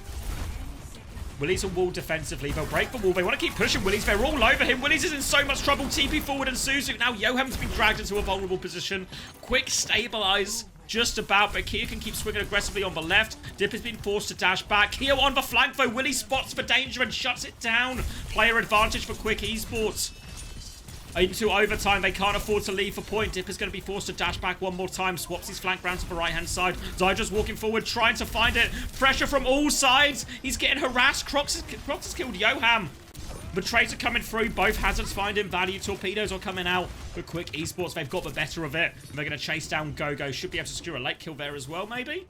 Willies will wall defensively. They'll break the wall. They want to keep pushing Willies. They're all over him. Willies is in so much trouble. TP forward and Suzu. Now Yoham's been dragged into a vulnerable position. Quick stabilize. Just about, but Kia can keep swinging aggressively on the left. Dip has been forced to dash back. Kia on the flank, though. Willie spots for danger and shuts it down. Player advantage for Quick Esports. Into overtime, they can't afford to leave for point. Dip is going to be forced to dash back one more time. Swaps his flank round to the right-hand side. Zydra's walking forward, trying to find it. Pressure from all sides. He's getting harassed. Crocs has killed Yoham. The trades are coming through. Both hazards finding value. Torpedoes are coming out. But Quick Esports, they've got the better of it. And they're going to chase down Gogo. Should be able to secure a late kill there as well, maybe?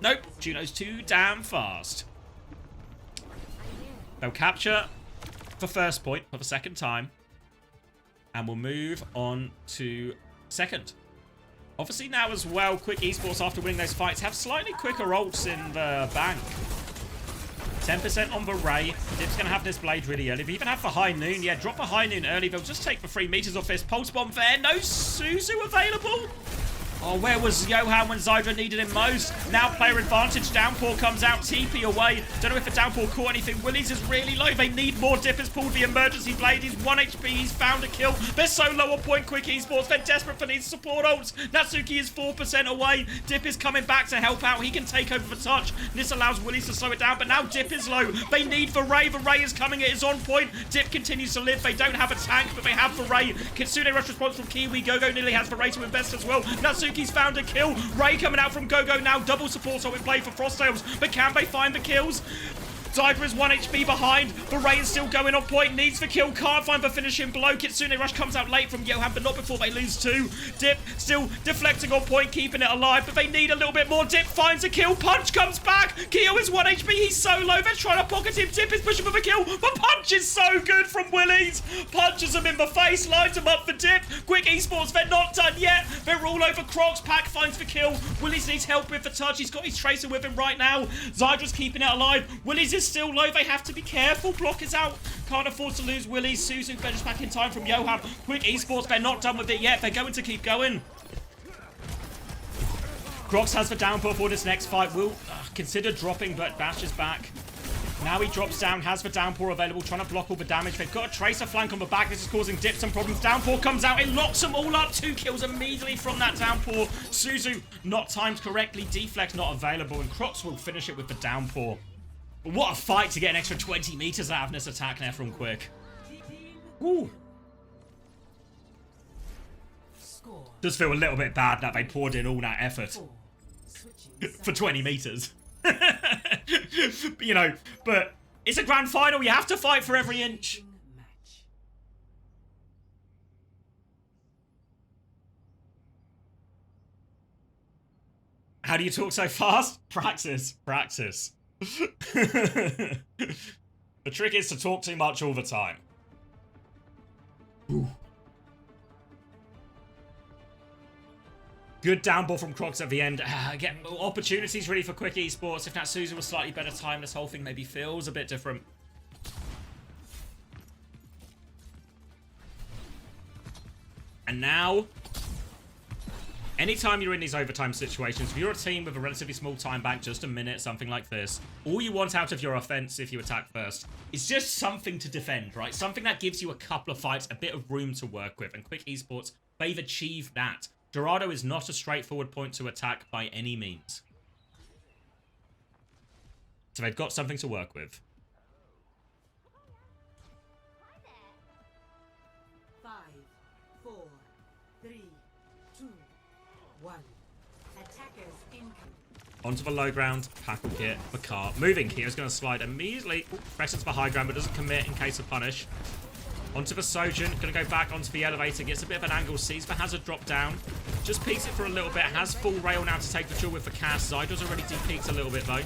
Nope. Juno's too damn fast. They'll capture the first point for the second time. And we'll move on to second. Obviously now as well, Quick Esports, after winning those fights, have slightly quicker ults in the bank. 10% on the Ray. Dip's going to have this blade really early. They even have the high noon. Yeah, drop the high noon early. They'll just take the 3 meters off this. Pulse bomb there. No Suzu available. Oh, where was Yohan when Zydra needed him most? Now player advantage. Downpour comes out. TP away. Don't know if the Downpour caught anything. Willies is really low. They need more. Dip has pulled the emergency blade. He's 1 HP. He's found a kill. They're so low on point, Quick Esports. They're desperate for these support ults. Natsuki is 4% away. Dip is coming back to help out. He can take over the touch. This allows Willies to slow it down, but now Dip is low. They need the Ray. The Ray is coming. It is on point. Dip continues to live. They don't have a tank, but they have the Ray. Kitsune rush response from Kiwi. Gogo nearly has the Ray to invest as well. Natsuki's found a kill. Ray coming out from Gogo now. Double support on in play for Frost Tails. But can they find the kills? Zydra is 1 HP behind. The Ray is still going on point. Needs the kill. Can't find the finishing blow. Kitsune rush comes out late from Yohan, but not before they lose 2. Dip still deflecting on point, keeping it alive, but they need a little bit more. Dip finds a kill. Punch comes back. Keo is 1 HP. He's so low. They're trying to pocket him. Dip is pushing for the kill. The punch is so good from Willies. Punches him in the face. Lines him up for Dip. Quick Esports, they're not done yet. They're all over Crocs. Pack finds the kill. Willies needs help with the touch. He's got his tracer with him right now. Zydra's keeping it alive. Willies is is still low. They have to be careful. Block is out. Can't afford to lose Willie. Suzu ventures back in time from Johan. Quick Esports. They're not done with it yet. They're going to keep going. Crocs has the downpour for this next fight. Will consider dropping, but Bash is back. Now he drops down, has the downpour available, trying to block all the damage. They've got a Tracer flank on the back. This is causing Dip some problems. Downpour comes out. It locks them all up. 2 kills immediately from that downpour. Suzu not timed correctly. Deflex not available. And Crocs will finish it with the downpour. But what a fight to get an extra 20 meters out of this attack there from Quick. Woo. Does feel a little bit bad that they poured in all that effort for 20 meters. You know, but it's a grand final. You have to fight for every inch. How do you talk so fast? Practice. Practice. The trick is to talk too much all the time. Ooh. Good down ball from Crocs at the end. Again, opportunities really for Quick Esports. If that Susan was slightly better time, this whole thing maybe feels a bit different. And now, anytime you're in these overtime situations, if you're a team with a relatively small time bank, just a minute, something like this, all you want out of your offense if you attack first is just something to defend, right? Something that gives you a couple of fights, a bit of room to work with. And Quick Esports, they've achieved that. Dorado is not a straightforward point to attack by any means. So they've got something to work with. 5, 4, 3, 2, 1. Attackers incoming. Onto the low ground, pack will get the car. Moving here is going to slide immediately. Presses the high ground, but doesn't commit in case of punish. Onto the Sojin, going to go back onto the elevator, gets a bit of an angle, sees the hazard drop down, just peeks it for a little bit, has full rail now to take the duel with the cast. Zydra's already de-peeked a little bit though.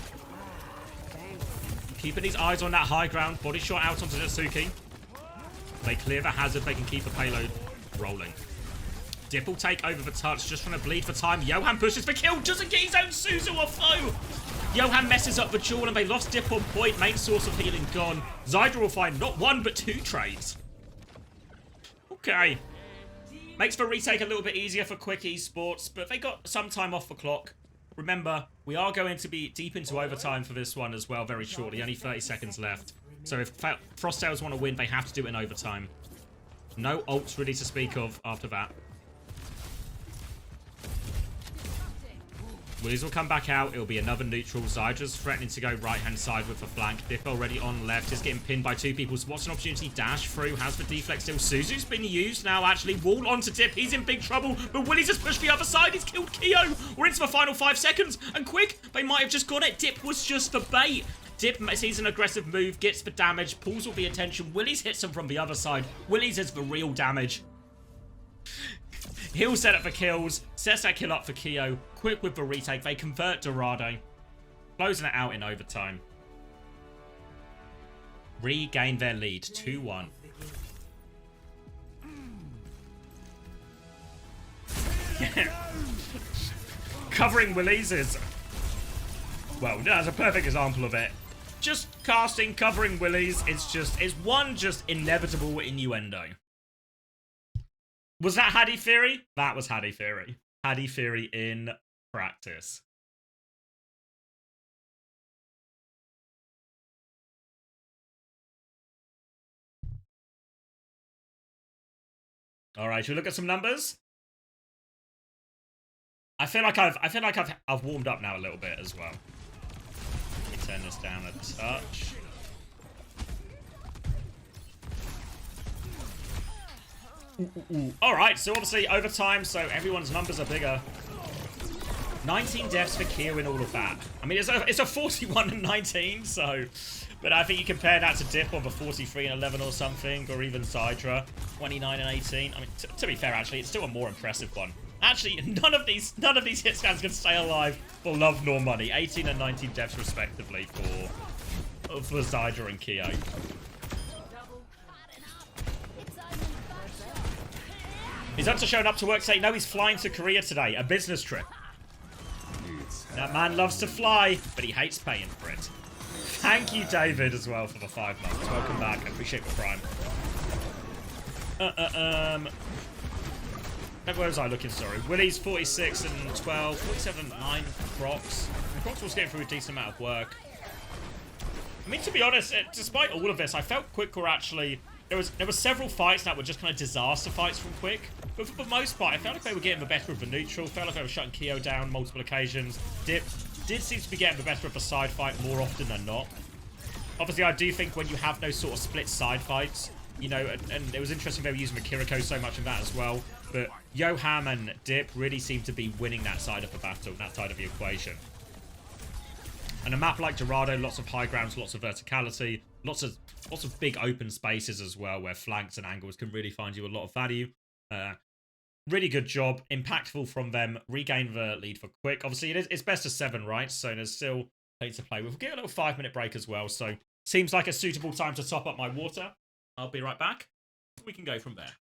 Keeping his eyes on that high ground, body shot out onto Natsuki. They clear the hazard, they can keep the payload rolling. Dip will take over the touch, just trying to bleed for time. Johan pushes for kill, doesn't get his own Suzu off though. Johan messes up the duel and they lost Dip on point, main source of healing gone. Zydra will find not 1 but 2 trades. Okay. Makes the retake a little bit easier for Quick Esports, but they got some time off the clock. Remember, we are going to be deep into overtime for this one as well very shortly. Only 30 seconds left. So if Frost Tails want to win, they have to do it in overtime. No ults really to speak of after that. Willies will come back out. It'll be another neutral. Zydra's threatening to go right-hand side with the flank. Dip already on left. Is getting pinned by 2 people. What's an opportunity? Dash through. Has the deflect still. Suzu's been used now, actually. Wall onto Dip. He's in big trouble. But Willies has pushed the other side. He's killed Keo. We're into the final 5 seconds. And Quick, they might have just got it. Dip was just the bait. Dip sees an aggressive move. Gets the damage. Pulls all the attention. Willies hits him from the other side. Willies is the real damage. He'll set up for kills, sets that kill up for Keo. Quick with the retake. They convert Dorado. Closing it out in overtime. Regain their lead. 2-1. Covering Willies is... well, that's a perfect example of it. Just casting, covering Willies. It's one just inevitable innuendo. Was that Haddy Theory? That was Haddy Theory. Haddy Theory in practice. All right, should we look at some numbers? I feel like I've warmed up now a little bit as well. Let me turn this down a touch. Alright, so obviously overtime, so everyone's numbers are bigger. 19 deaths for Keo in all of that. I mean, it's a 41 and 19, so... but I think you compare that to Dip on the 43 and 11 or something, or even Zydra, 29 and 18. I mean, to be fair, actually, it's still a more impressive one. Actually, none of these hit scans can stay alive for love nor money. 18 and 19 deaths respectively for Zydra and Keo. He's up to showing up to work saying, no, he's flying to Korea today. A business trip. That man loves to fly, but he hates paying for it. Thank you, David, as well for the 5 months. Welcome back. I appreciate the prime. Where was I looking? Sorry. Willie's 46 and 12, 47 and 9 for Crocs. And Crocs was getting through a decent amount of work. I mean, to be honest, despite all of this, I felt Quick were actually... There were several fights that were just kind of disaster fights from Quick. But for the most part, I felt like they were getting the better of the neutral. Felt like they were shutting Keo down multiple occasions. Dip did seem to be getting the better of a side fight more often than not. Obviously, I do think when you have those sort of split side fights, you know, and it was interesting they were using the Kiriko so much in that as well. But Yoham and Dip really seem to be winning that side of the battle, that side of the equation. And a map like Dorado, lots of high grounds, lots of verticality, lots of big open spaces as well, where flanks and angles can really find you a lot of value. Really good job, impactful from them. Regain the lead for Quick. Obviously, it's best of 7, right? So there's still plenty to play with. We'll get a little 5-minute break as well. So seems like a suitable time to top up my water. I'll be right back. We can go from there.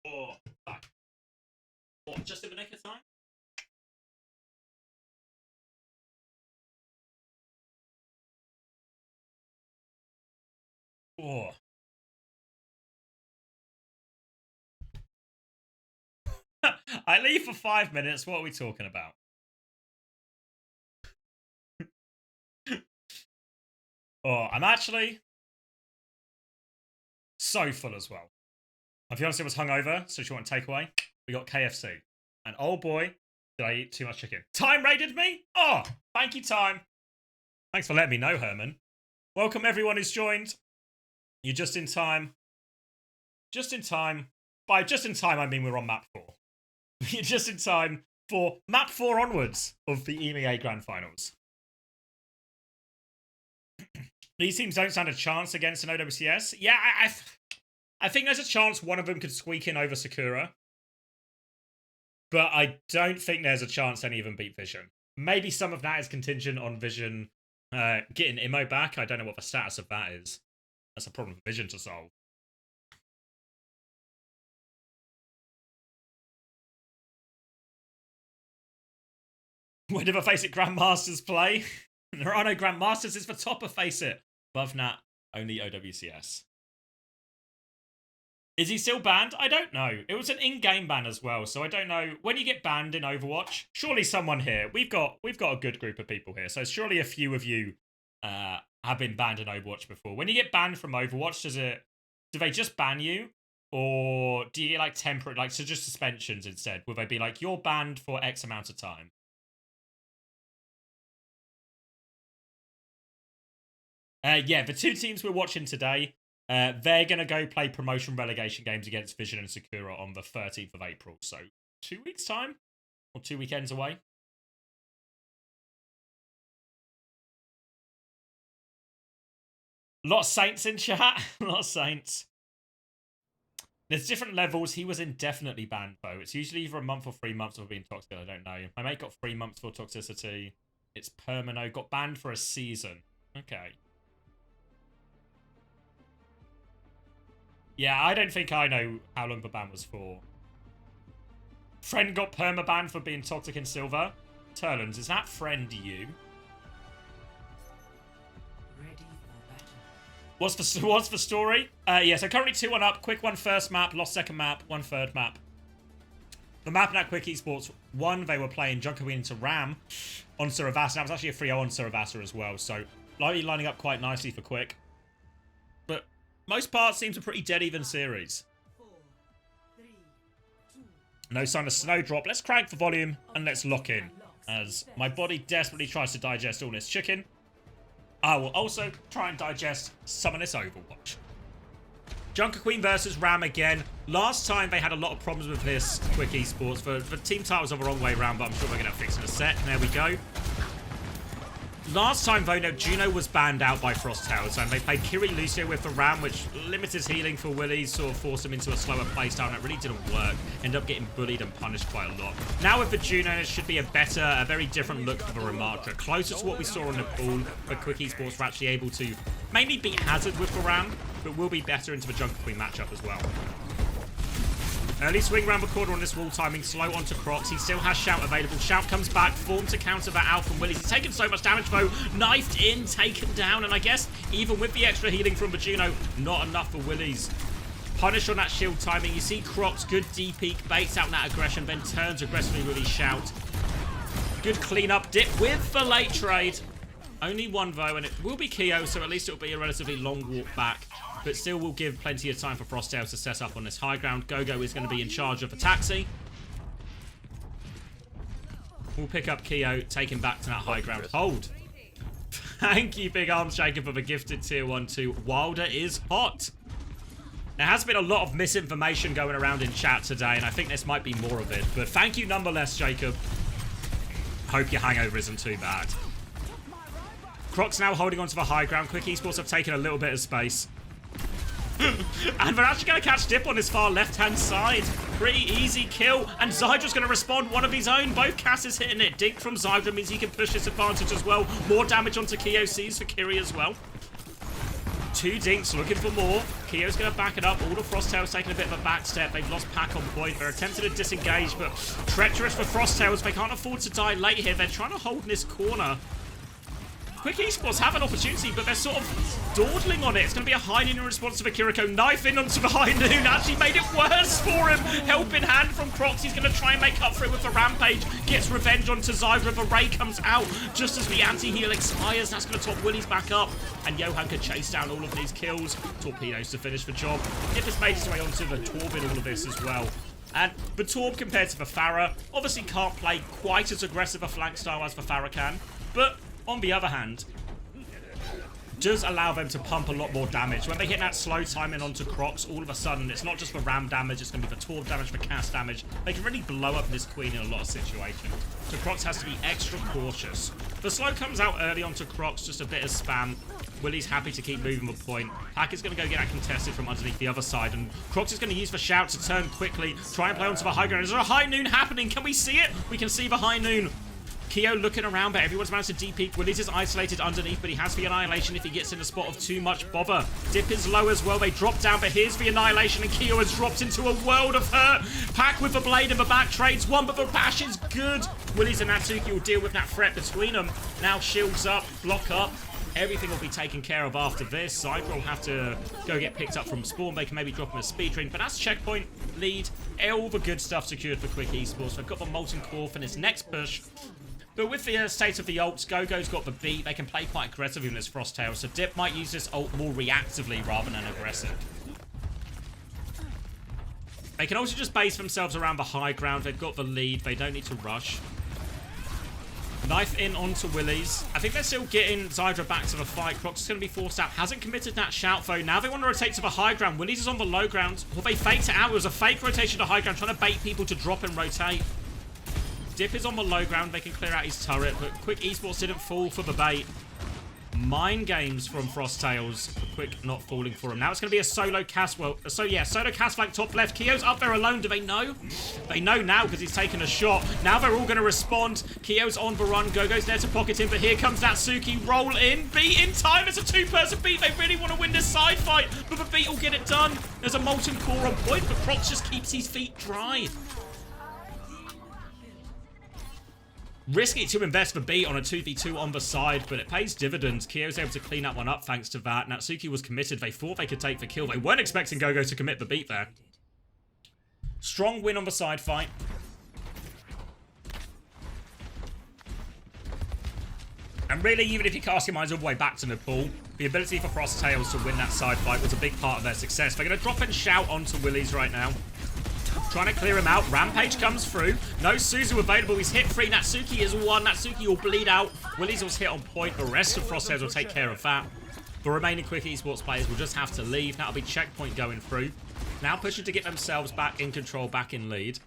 Oh, fuck. Oh, just in the nick of time? Oh. I leave for 5 minutes. What are we talking about? Oh, I'm actually so full as well. My fiance was hungover, so she wanted takeaway. We got KFC. And oh boy, did I eat too much chicken. Time raided me? Oh, thank you, Time. Thanks for letting me know, Herman. Welcome everyone who's joined. You're just in time. Just in time. By just in time, I mean we're on map 4. You're just in time for map 4 onwards of the EMEA Grand Finals. These teams don't stand a chance against an OWCS. Yeah, I think there's a chance one of them could squeak in over Sakura. But I don't think there's a chance any of them beat Vision. Maybe some of that is contingent on Vision getting Immo back. I don't know what the status of that is. That's a problem for Vision to solve. Where do the FACEIT Grandmasters play? There are no Grandmasters. It's the top of FACEIT. Above that, only OWCS. Is he still banned? I don't know. It was an in-game ban as well, so I don't know. When you get banned in Overwatch, surely someone here. We've got a good group of people here, so surely a few of you have been banned in Overwatch before. When you get banned from Overwatch, do they just ban you? Or do you get like temporary, like so just suspensions instead? Will they be like, you're banned for X amount of time? Yeah, the two teams we're watching today, they're going to go play promotion relegation games against Vision and Sakura on the 13th of April. So 2 weeks' time? Or 2 weekends away? A lot of Saints in chat. A lot of Saints. There's different levels. He was indefinitely banned, though. It's usually either a month or 3 months of being toxic. I don't know. My mate got 3 months for toxicity. It's Permano. Got banned for a season. Okay. Yeah, I don't think I know how long the ban was for. Friend got perma-banned for being toxic in silver. Turlins, is that friend you? Ready for battle. What's the story? Yeah, so currently 2-1 up. Quick one first map, lost second map, one third map. The map at Quick Esports won. They were playing Junker Queen into Ram on Saravasa. That was actually a 3-0 on Saravasa as well. So, likely lining up quite nicely for Quick. But most parts seems a pretty dead even series. 4, 3, 2. No sign of Snowdrop. Let's crank the volume and let's lock in. As my body desperately tries to digest all this chicken. I will also try and digest some of this Overwatch. Junker Queen versus Ram again. Last time they had a lot of problems with this Quick Esports. The team titles are the wrong way around, but I'm sure they're going to fix it in a set. And there we go. Last time, though, no, Juno was banned out by Frost Tails, and they played Kiri Lucio with the Ram, which limited his healing for Willy, sort of forced him into a slower playstyle, and it really didn't work. Ended up getting bullied and punished quite a lot. Now with the Juno, it should be a very different look for the Ramattra. Closer to what we saw on the pool, but Quick Esports were actually able to mainly beat Hazard with the Ram, but will be better into the Junker Queen matchup as well. Early swing round the corner on this wall timing, slow onto Crocs. He still has Shout available. Shout comes back, formed to counter that out from Willies. He's taken so much damage though, knifed in, taken down, and I guess even with the extra healing from Juno, not enough for Willies. Punish on that shield timing. You see Crocs, good D-peak, baits out that aggression, then turns aggressively with his Shout. Good clean-up dip with the late trade. Only one though, and it will be Keo, so at least it'll be a relatively long walk back. But still will give plenty of time for Frost Tails to set up on this high ground. Gogo is going to be in charge of the taxi. We'll pick up Keo, take him back to that high ground. Hold. Thank you, Big Arms Shaker, for the gifted tier 1 to Wilder is hot. There has been a lot of misinformation going around in chat today, and I think this might be more of it. But thank you nonetheless, Jacob. Hope your hangover isn't too bad. Crocs now holding onto the high ground. Quick Esports have taken a little bit of space. And they're actually going to catch Dip on his far left-hand side. Pretty easy kill. And Zydra's going to respond one of his own. Both Casses hitting it. Dink from Zydra means he can push this advantage as well. More damage onto Keo. Sees for Kiri as well. Two dinks looking for more. Kyo's going to back it up. All the Frost Tails taking a bit of a back step. They've lost Pack on point. They're attempting to disengage, but treacherous for Frost Tails. They can't afford to die late here. They're trying to hold in this corner. Quick Esports have an opportunity, but they're sort of dawdling on it. It's going to be a high noon in response to the Kiriko. Knife in onto the high noon. Actually made it worse for him. Help in hand from Crocs. He's going to try and make up for it with the Rampage. Gets revenge onto Zydra. The Ray comes out just as the anti-heal expires. That's going to top Willie's back up. And Johan could chase down all of these kills. Torpedoes to finish the job. If it's made its way onto the Torb in all of this as well. And the Torb compared to the Pharah obviously can't play quite as aggressive a flank style as the Pharah can. But on the other hand, does allow them to pump a lot more damage. When they hit that slow timing onto Crocs, all of a sudden, it's not just for ram damage, it's going to be for Torb damage, for cast damage. They can really blow up this Queen in a lot of situations. So Crocs has to be extra cautious. The slow comes out early onto Crocs, just a bit of spam. Willie's happy to keep moving the point. Pack is going to go get that contested from underneath the other side, and Crocs is going to use the shout to turn quickly, try and play onto the high ground. Is there a high noon happening? Can we see it? We can see the high noon. Kyo looking around, but everyone's managed to deep-peek. Willis is isolated underneath, but he has the Annihilation if he gets in a spot of too much bother. Dip is low as well. They drop down, but here's the Annihilation, and Kyo has dropped into a world of hurt. Pack with the blade in the back, trades one, but the bash is good. Willis and Natsuki will deal with that threat between them. Now shields up, block up. Everything will be taken care of after this. Zydra will have to go get picked up from spawn. They can maybe drop him a speed drink, but that's checkpoint, lead, all the good stuff secured for Quick Esports. They've got the Molten Core for this next push. But with the state of the ults, Gogo's got the beat. They can play quite aggressively in this Frost Tail, so Dip might use this ult more reactively rather than aggressive. They can also just base themselves around the high ground. They've got the lead. They don't need to rush. Knife in onto Willies. I think they're still getting Zydra back to the fight. Crocs is going to be forced out. Hasn't committed that shout, though. Now they want to rotate to the high ground. Willies is on the low ground. Well, they faked it out. It was a fake rotation to high ground, trying to bait people to drop and rotate. Dip is on the low ground. They can clear out his turret, but Quick Esports didn't fall for the bait. Mind games from Frost Tails. Quick not falling for him. Now it's going to be a solo cast. Well, solo cast flank top left. Kyo's up there alone. Do they know? They know now because he's taken a shot. Now they're all going to respond. Kyo's on the run. Gogo's there to pocket him, but here comes Natsuki. Roll in. Beat in time. It's a two-person beat. They really want to win this side fight, but the beat will get it done. There's a Molten Core on point, but Crocs just keeps his feet dry. Risky to invest the beat on a 2v2 on the side, but it pays dividends. Kyo's able to clean that one up thanks to that. Natsuki was committed. They thought they could take the kill. They weren't expecting Gogo to commit the beat there. Strong win on the side fight. And really, even if you cast your minds all the way back to Nepal, the ability for Frost Tails to win that side fight was a big part of their success. They're going to drop and shout onto Willies right now. Trying to clear him out. Rampage comes through. No Suzu available. He's hit free. Natsuki is one. Natsuki will bleed out. Willies was hit on point. The rest of Frost Tails will take care of that. The remaining Quick Esports players will just have to leave. That'll be checkpoint going through. Now pushing to get themselves back in control, back in lead.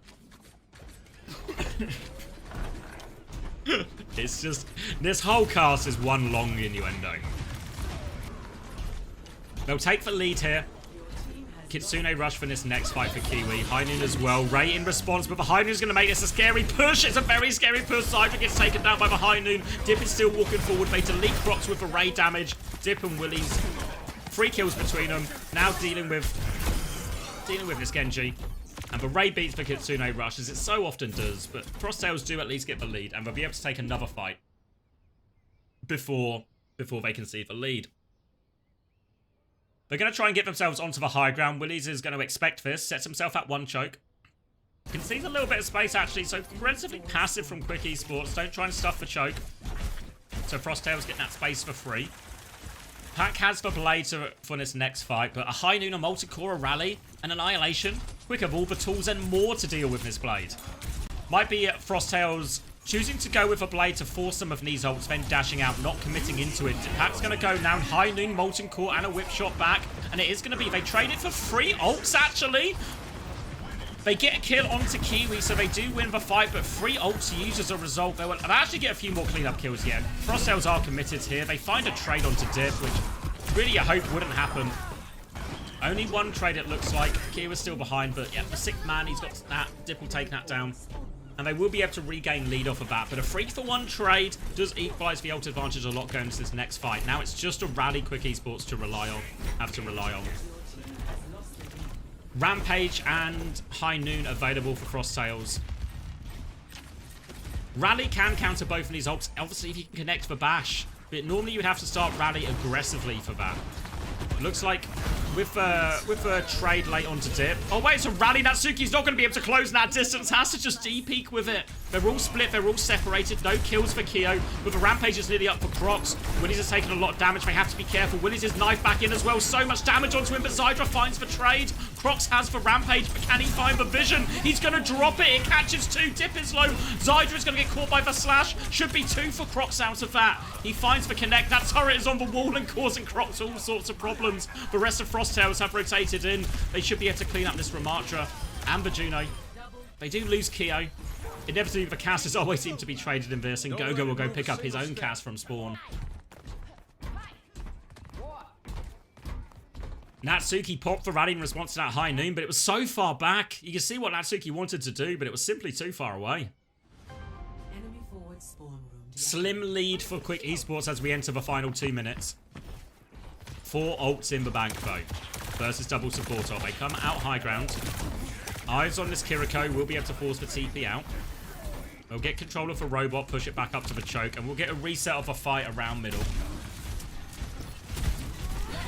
It's just... this whole cast is one long innuendo. They'll take the lead here. Kitsune rush for this next fight for Kiwi. High Noon as well. Ray in response, but the High Noon is going to make this a scary push. It's a very scary push. Zydra gets taken down by the High Noon. Dip is still walking forward. They delete Crocs with the Ray damage. Dip and Willies. 3 kills between them. Now dealing with this Genji. And the Ray beats the Kitsune rush, as it so often does. But Frost Tails do at least get the lead, and they'll be able to take another fight before they concede the lead. They're going to try and get themselves onto the high ground. Willies is going to expect this. Sets himself at 1 choke. Concedes a little bit of space, actually. So, relatively passive from Quick Esports. Don't try and stuff the choke. So, Frost Tails getting that space for free. Pack has the blade for this next fight. But a High Noon, a Molten Core, a Rally, an Annihilation. Quick have all the tools and more to deal with this blade. Might be Frost Tails choosing to go with a blade to force some of these ults, then dashing out, not committing into it. Pack's going to go down. High Noon, Molten Core, and a whip shot back. And it is going to be... they trade it for 3 ults, actually. They get a kill onto Kiwi, so they do win the fight, but 3 ults used as a result. They'll actually get a few more cleanup kills yet. Frost Tails are committed here. They find a trade onto Dip, which really I hope wouldn't happen. Only 1 trade, it looks like. Kiwi's still behind, but yeah, the 6th man, he's got that. Dip will take that down. and they will be able to regain lead off of that. But a 3-for-1 trade does equalize the ult advantage a lot going into this next fight. Now it's just a rally Quick Esports to rely on. Rampage and High Noon available for Frost Tails. Rally can counter both of these ults, obviously if you can connect for Bash. But normally you would have to start Rally aggressively for that. Looks like with a trade late onto Dip. Oh wait, it's a Rally. Natsuki's not going to be able to close that distance. Has to just D-peek with it. They're all split. They're all separated. No kills for Keo. With the Rampage is nearly up for Crocs. Willies has taken a lot of damage. They have to be careful. Willies is knife back in as well. So much damage onto him, but Zydra finds for trade. Crocs has for Rampage, but can he find the vision? He's going to drop it. It catches 2. Dip is low. Zydra is going to get caught by the slash. Should be 2 for Crocs out of that. He finds the connect. That turret is on the wall and causing Crocs all sorts of problems. The rest of Frost Tails have rotated in. They should be able to clean up this Ramatra and the Juno. They do lose Keo. Inevitably, the casters always seem to be traded in this, and Gogo will go pick up his own cast from spawn. Natsuki popped the rally in response to that High Noon, but it was so far back. You can see what Natsuki wanted to do, but it was simply too far away. Enemy forward spawn room. Slim lead for Quick Esports as we enter the final 2 minutes. 4 ults in the bank, though. Versus double support ult. They come out high ground. Eyes on this Kiriko. We'll be able to force the TP out. We'll get control of a robot, push it back up to the choke, and we'll get a reset of a fight around middle.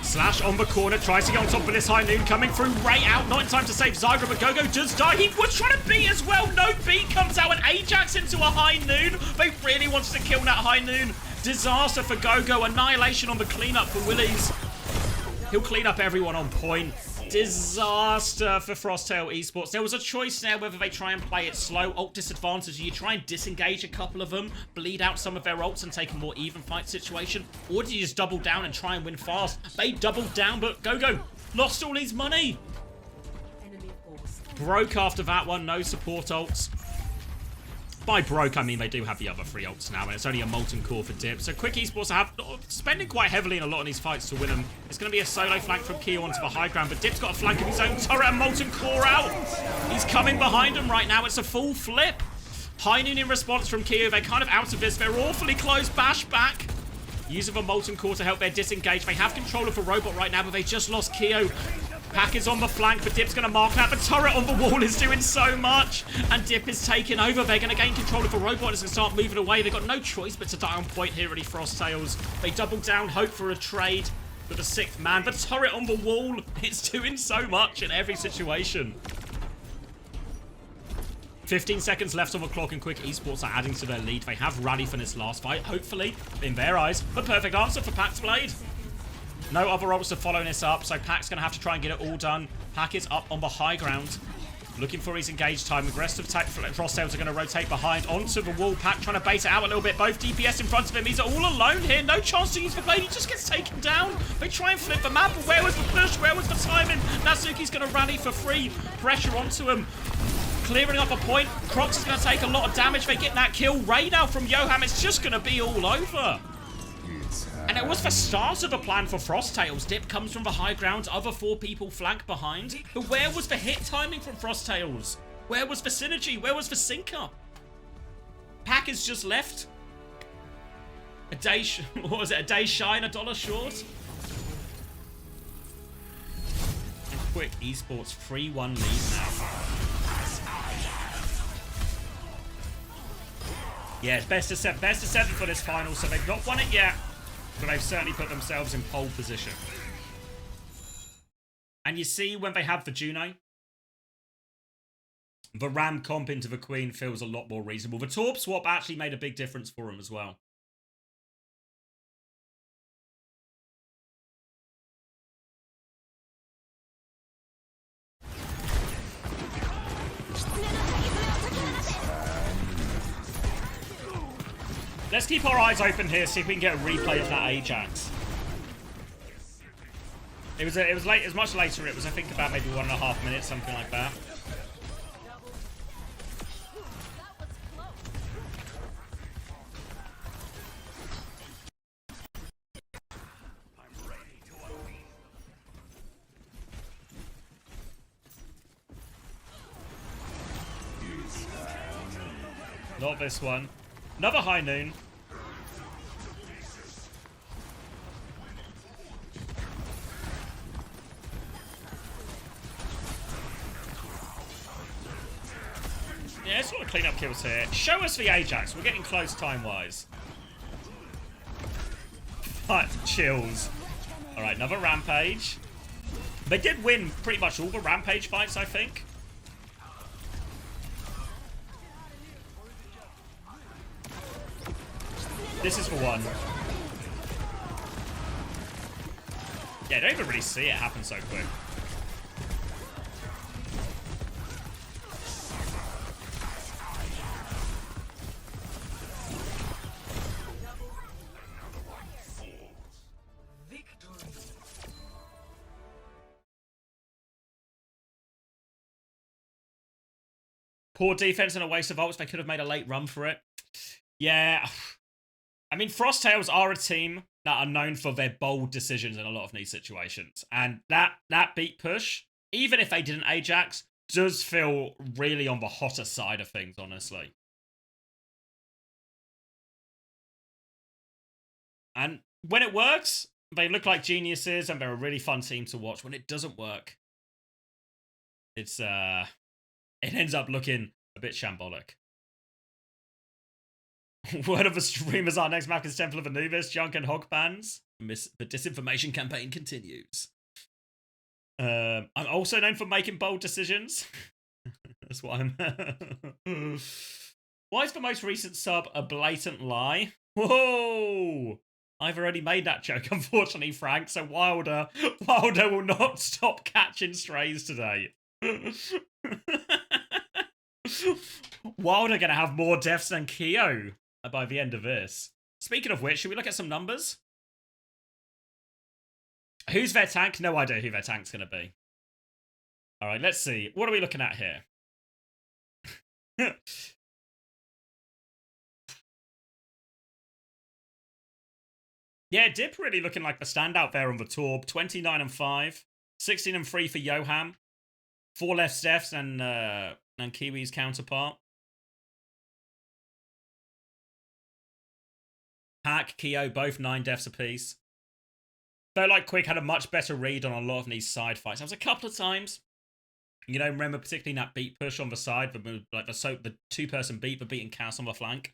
Slash on the corner, tries to get on top of this High Noon, coming through, right out, not in time to save Zydra, but Gogo does die. He was trying to beat as well. No beat comes out, and Ajax into a High Noon. They really wanted to kill that High Noon. Disaster for Gogo, annihilation on the cleanup for Willies. He'll clean up everyone on point. Disaster for Frosttail Esports. There was a choice there whether they try and play it slow, ult disadvantage, you try and disengage a couple of them, bleed out some of their ults and take a more even fight situation, or do you just double down and try and win fast? They doubled down, but Gogo lost all his money. Enemy force. Broke after that one, no support ults. By broke, I mean they do have the other 3 ults now, and it's only a Molten Core for Dip. So Quick Esports are spending quite heavily in a lot of these fights to win them. It's going to be a solo flank from Keo onto the high ground, but Dip's got a flank of his own. Turret and Molten Core out. He's coming behind him right now. It's a full flip. High Noon in response from Keo. They're kind of out of this. They're awfully close. Bash back. Use of a Molten Core to help their disengage. They have control of a robot right now, but they just lost Keo. Pack is on the flank, but Dip's going to mark that. The turret on the wall is doing so much, and Dip is taking over. They're going to gain control of the robot as they start moving away. They've got no choice but to die on point here at Frost Tails. They double down, hope for a trade with the 6th man. The turret on the wall, it's doing so much in every situation. 15 seconds left on the clock, and Quick Esports are adding to their lead. They have rally for this last fight, hopefully, in their eyes. The perfect answer for Pack's Blade. No other ults to follow this up, so Pack's going to have to try and get it all done. Pack is up on the high ground, looking for his engage time. The rest of Frost Tails are going to rotate behind onto the wall. Pack trying to bait it out a little bit. Both DPS in front of him. He's all alone here. No chance to use the blade. He just gets taken down. They try and flip the map, but where was the push? Where was the timing? Natsuki's going to rally for free. Pressure onto him. Clearing up a point. Crocs is going to take a lot of damage. They get that kill. Ray now from Yoham. It's just going to be all over. And it was the start of the plan for Frost Tails. Dip comes from the high ground, other 4 people flank behind. But where was the hit timing from Frost Tails? Where was the synergy? Where was the sync up? Pack is just left a day, what was it, a day shy and $1 short? And Quick Esports 3-1 lead now. Yeah, it's best of 7 for this final, so they've not won it yet. But they've certainly put themselves in pole position. And you see when they have the Juno, the Ram comp into the Queen feels a lot more reasonable. The Torp swap actually made a big difference for him as well. Let's keep our eyes open here, see if we can get a replay of that Ajax. It was late. It was much later. It was, I think, about maybe 1.5 minutes, something like that. Not this one. Another high noon. Yeah, it's a lot of cleanup kills here. Show us the Ajax. We're getting close time-wise. But chills. Alright, another Rampage. They did win pretty much all the Rampage fights, I think. This is for one. Yeah, I don't even really see it happen so quick. Poor defense and a waste of ults. They could have made a late run for it. Yeah. I mean, Frost Tails are a team that are known for their bold decisions in a lot of these situations. And that beat push, even if they didn't Ajax, does feel really on the hotter side of things, honestly. And when it works, they look like geniuses and they're a really fun team to watch. When it doesn't work, it's it ends up looking a bit shambolic. Word of the streamers, our next map is Temple of Anubis, Junk and Hog bans. The disinformation campaign continues. I'm also known for making bold decisions. That's what I'm... Why is the most recent sub a blatant lie? Whoa! I've already made that joke, unfortunately, Frank, so Wilder will not stop catching strays today. Wilder gonna have more deaths than Keo by the end of this. Speaking of which, should we look at some numbers? Who's their tank? No idea who their tank's gonna be. Alright, let's see. What are we looking at here? Yeah, Dip really looking like the standout there on the tour. 29 and 5. 16 and 3 for Yoham. 4 left deaths and Kiwi's counterpart. Hack, Keo, both 9 deaths apiece. Though, like, Quick had a much better read on a lot of these side fights. There was a couple of times, you know, remember particularly that beat push on the side, the two-person beat, the beating Chaos on the flank.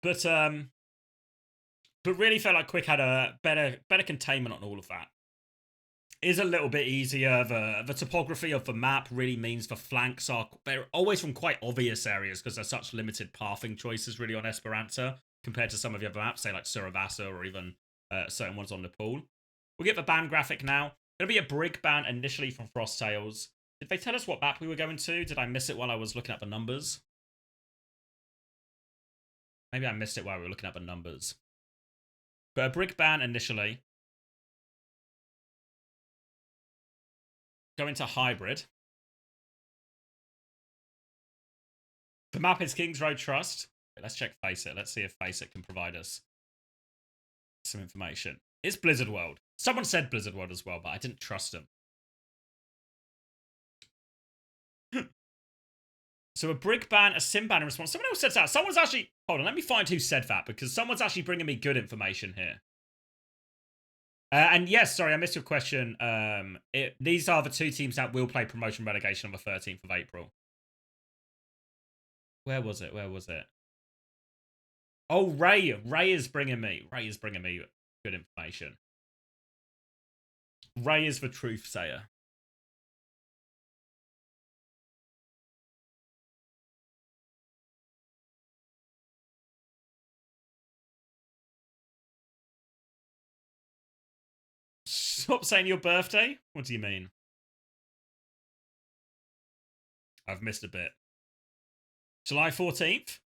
But really felt like Quick had a better containment on all of that. Is a little bit easier. The topography of the map really means the flanks they're always from quite obvious areas because there's such limited pathing choices really on Esperanza compared to some of the other maps, say like Suravasa or even certain ones on Nepal. We'll get the ban graphic now. It'll be a brig ban initially from Frost Tails. Did they tell us what map we were going to? Did I miss it while I was looking at the numbers? Maybe I missed it while we were looking at the numbers. But a brig ban initially. Go into hybrid. The map is Kings Road Trust. Let's check FACEIT. Let's see if FACEIT can provide us some information. It's Blizzard World. Someone said Blizzard World as well, but I didn't trust them. So a brig ban, a sim ban in response. Someone else said that. Someone's actually... Hold on, let me find who said that, because someone's actually bringing me good information here. And yes, sorry, I missed your question. These are the two teams that will play promotion relegation on the 13th of April. Where was it? Oh, Ray is bringing me good information. Ray is the truth sayer. Stop saying your birthday? What do you mean? I've missed a bit. July 14th?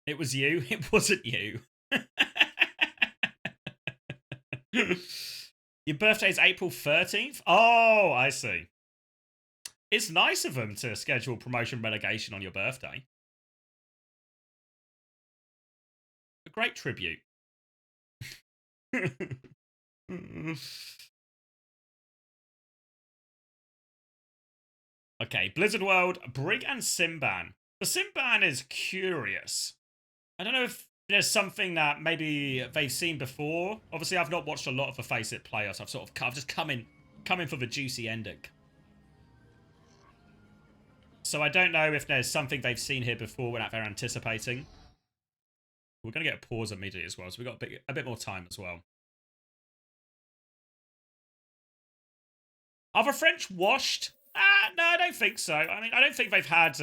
It was you. It wasn't you. Your birthday is April 13th? Oh, I see. It's nice of them to schedule promotion relegation on your birthday. A great tribute. Okay, Blizzard World, Brig and Simban. The Simban is curious. I don't know if there's something that maybe they've seen before. Obviously, I've not watched a lot of the FACEIT playoffs. I've just come in for the juicy ending. So I don't know if there's something they've seen here before that they're anticipating. We're going to get a pause immediately as well, so we've got a bit more time as well. Are the French washed? No, I don't think so. I mean, I don't think they've had...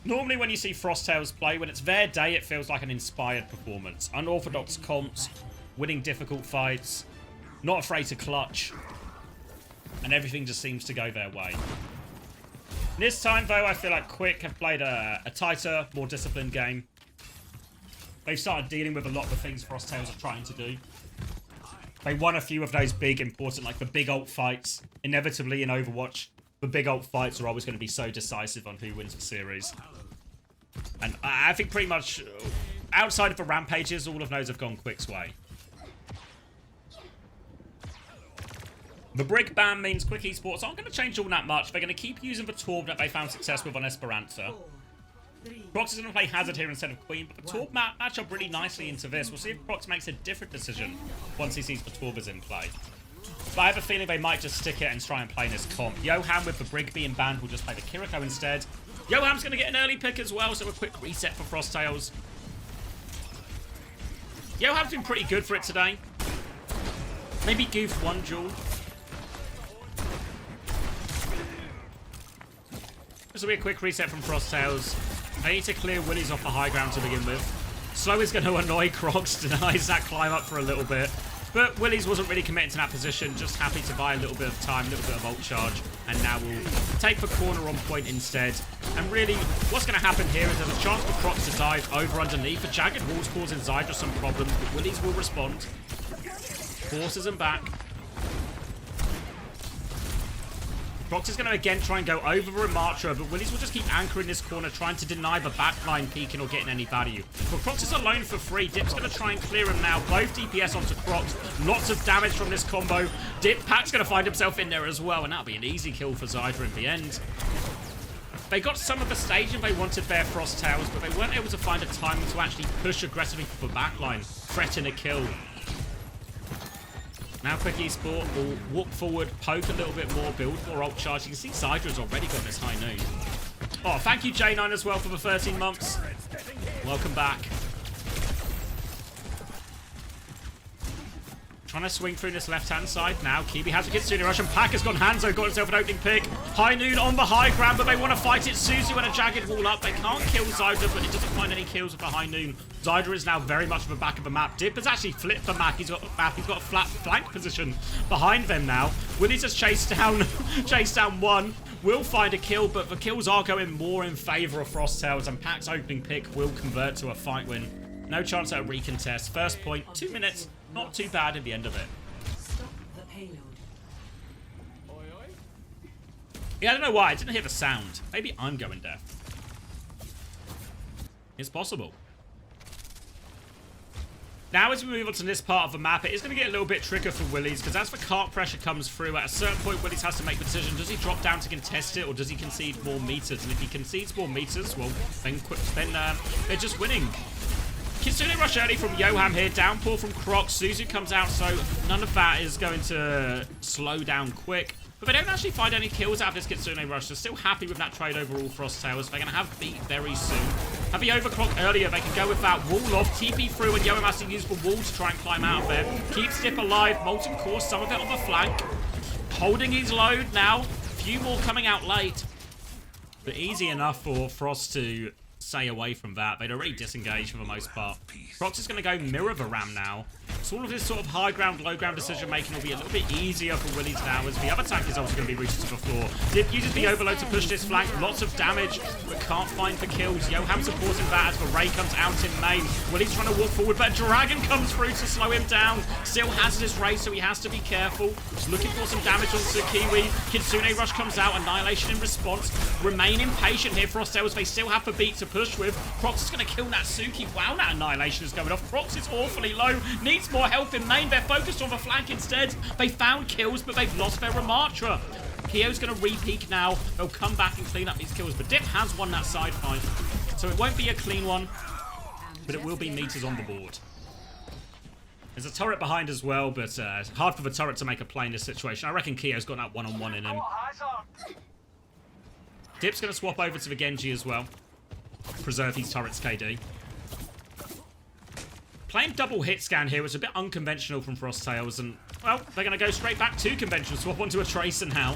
Normally when you see Frost Tails play, when it's their day, it feels like an inspired performance. Unorthodox comps, winning difficult fights, not afraid to clutch, and everything just seems to go their way. This time, though, I feel like Quick have played a tighter, more disciplined game. They've started dealing with a lot of the things Frost Tails are trying to do. They won a few of those big, important, like the big ult fights. Inevitably in Overwatch, the big ult fights are always going to be so decisive on who wins the series. And I think pretty much, outside of the rampages, all of those have gone Quick's way. The Brig ban means Quick Esports aren't going to change all that much. They're going to keep using the Torb that they found success with on Esperanza. Prox is going to play Hazard here instead of Queen, but the Torb match up really nicely into this. We'll see if Prox makes a different decision once he sees the Torb is in play. But I have a feeling they might just stick it and try and play this comp. Johan with the Brig being banned will just play the Kiriko instead. Johan's going to get an early pick as well, so a quick reset for Frost Tails. Johan's been pretty good for it today. Maybe goof one duel. This will be a quick reset from Frost Tails. They need to clear Willies off the high ground to begin with. Slow is going to annoy Crocs, denies that climb up for a little bit. But Willies wasn't really committing to that position, just happy to buy a little bit of time, a little bit of ult charge, and now we'll take the corner on point instead. And really, what's going to happen here is there's a chance for Crocs to dive over underneath. The jagged walls causing Zydra some problems, but Willies will respond. Forces him back. Crocs is going to again try and go over Ramatra, but Willies will just keep anchoring this corner, trying to deny the backline peeking or getting any value. But Crocs is alone for free. Dip's going to try and clear him now. Both DPS onto Crocs. Lots of damage from this combo. Dip, Pack's going to find himself in there as well, and that'll be an easy kill for Zydra in the end. They got some of the staging they wanted there, Frost Tails, but they weren't able to find a timing to actually push aggressively for the backline, threaten a kill. Now Quick Esport will walk forward, poke a little bit more, build more ult charge. You can see Zydra's already got this high noon. Oh, thank you J9 as well for the 13 months. Welcome back. Trying to swing through this left-hand side now. Kiwi has a Kitsune rush, and Pack has gone Hanzo, got himself an opening pick. High noon on the high ground, but they want to fight it. Suzu and a jagged wall up. They can't kill Zydra, but it doesn't find any kills with the high noon. Zydra is now very much at the back of the map. Dip has actually flipped the map. He's got a flat flank position behind them now. Willies has chased down one. Will find a kill, but the kills are going more in favour of Frost Tails, and Pack's opening pick will convert to a fight win. No chance at a recontest. First point, 2 minutes. Not too bad at the end of it. Stop the payload. Yeah, I don't know why. I didn't hear the sound. Maybe I'm going deaf. It's possible. Now as we move on to this part of the map, it is going to get a little bit trickier for Willies, because as the cart pressure comes through, at a certain point Willies has to make the decision. Does he drop down to contest it, or does he concede more meters? And if he concedes more meters, well, then they're just winning. Kitsune rush early from Johan here. Downpour from Crocs. Suzu comes out, so none of that is going to slow down Quick. But they don't actually find any kills out of this Kitsune rush. They're still happy with that trade overall, Frost Tails. They're going to have beat very soon. Have the overclock earlier. They can go with that wall off. TP through, and Johan has to use the wall to try and climb out of there. Keeps Dip alive. Molten Core, some of it on the flank. Holding his load now. Few more coming out late. But easy enough for Frost to stay away from that. They'd already disengaged for the most part. Prox is going to go mirror the ram now. So all of this sort of high ground, low ground decision making will be a little bit easier for Willies now, as the other tank is also going to be rooted to the floor. Dip uses the overload to push this flank. Lots of damage, but can't find the kills. Johan supporting that as the Ray comes out in main. Willies trying to walk forward, but a Dragon comes through to slow him down. Still has his Ray, so he has to be careful. Looking for some damage onto Kiwi. Kitsune rush comes out. Annihilation in response. Remain impatient here, Frost Tails. They still have the beat to push with. Crocs is going to kill Natsuki. Wow, that Annihilation is going off. Crocs is awfully low. Needs more help in main. They're focused on the flank instead. They found kills, but they've lost their Ramatra. Kio's going to re-peek now. They'll come back and clean up these kills. But Dip has won that side fight. So it won't be a clean one. But it will be meters on the board. There's a turret behind as well, but it's hard for the turret to make a play in this situation. I reckon Kio's got that one-on-one in him. Dip's going to swap over to the Genji as well. Preserve his turret's KD. Playing double hit scan here was a bit unconventional from Frost Tails, and, well, they're going to go straight back to conventional. Swap onto a Tracer now.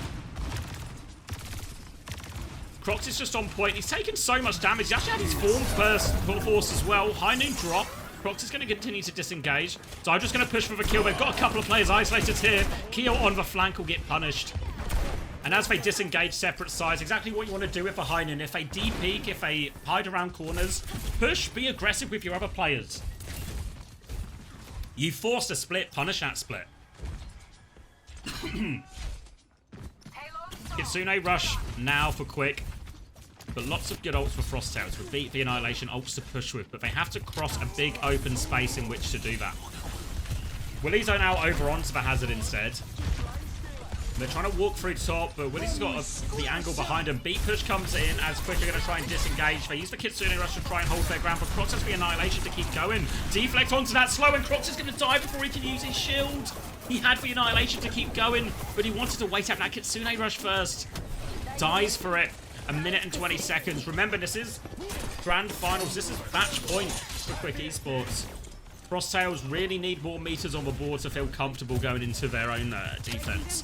Crocs is just on point. He's taken so much damage. He actually had his form first force as well. High noon drop. Crocs is going to continue to disengage. So I'm just going to push for the kill. They've got a couple of players isolated here. Keo on the flank will get punished. And as they disengage separate sides, exactly what you want to do with a high noon. If they de-peek, if they hide around corners, push, be aggressive with your other players. You forced a split, punish that split. Kitsune rush now for quick. But lots of good ults for Frost Tails. Would beat the Annihilation ults to push with, but they have to cross a big open space in which to do that. Willies are now over onto the hazard instead. They're trying to walk through top, but Willies has got the angle behind him. Beat push comes in as Quick are going to try and disengage. They use the Kitsune rush to try and hold their ground, but Crocs has the Annihilation to keep going. Deflect onto that slow, and Crocs is going to die before he can use his shield. He had the Annihilation to keep going, but he wanted to wait out that Kitsune rush first. Dies for it. A minute and 20 seconds. Remember, this is Grand Finals. This is match point for Quick Esports. Frost Tails really need more meters on the board to feel comfortable going into their own defense.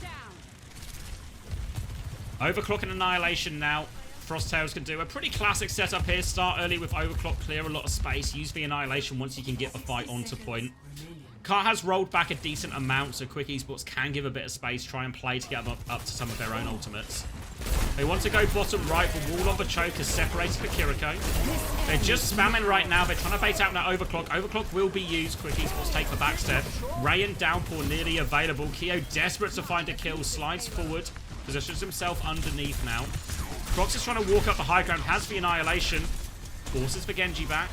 Overclock and Annihilation now. Frost Tails can do a pretty classic setup here. Start early with Overclock, clear a lot of space. Use the Annihilation once you can get the fight onto point. Car has rolled back a decent amount, so Quick Esports can give a bit of space, try and play to get up to some of their own ultimates. They want to go bottom right. The wall on the choke has separated for Kiriko. They're just spamming right now. They're trying to bait out that Overclock. Overclock will be used. Quick Esports take the backstep. Ray and Downpour nearly available. Keo desperate to find a kill. Slides forward. Positions himself underneath now. Crocs is trying to walk up the high ground. Has the Annihilation. Forces the Genji back.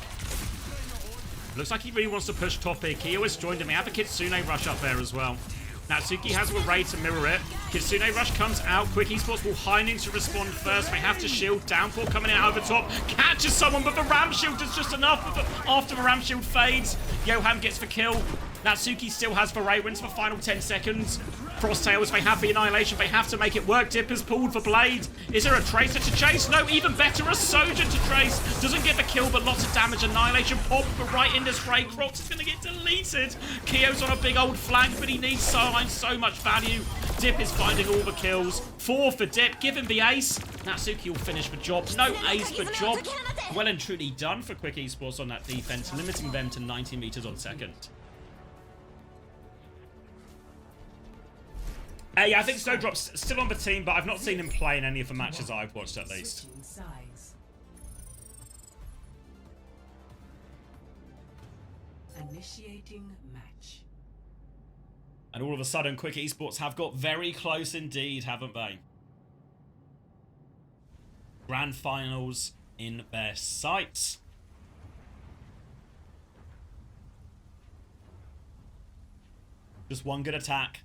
Looks like he really wants to push top here. Keo has joined him. They have a Kitsune rush up there as well. Natsuki has a Ray to mirror it. Kitsune rush comes out. Quick Esports will high noon to respond first. They have to shield. Downpour coming in out of the top. Catches someone, but the Ram shield is just enough. After the Ram shield fades, Yoham gets the kill. Natsuki still has the Ray. Wins for final 10 seconds. Frost Tails, they have the Annihilation. They have to make it work. Dip has pulled for Blade. Is there a Tracer to chase? No, even better, a Sojourn to trace. Doesn't get the kill, but lots of damage. Annihilation pop, but right in this fray. Crocs is going to get deleted. Keo's on a big old flank, but he needs so much value. Dip is finding all the kills. 4 for Dip. Give him the ace. Natsuki will finish the job. No ace, but job well and truly done for Quick Esports on that defense, limiting them to 90 meters on second. Yeah, I think Snowdrop's still on the team, but I've not seen him play in any of the matches I've watched, at least. Initiating match. And all of a sudden, Quick Esports have got very close indeed, haven't they? Grand Finals in their sights. Just one good attack.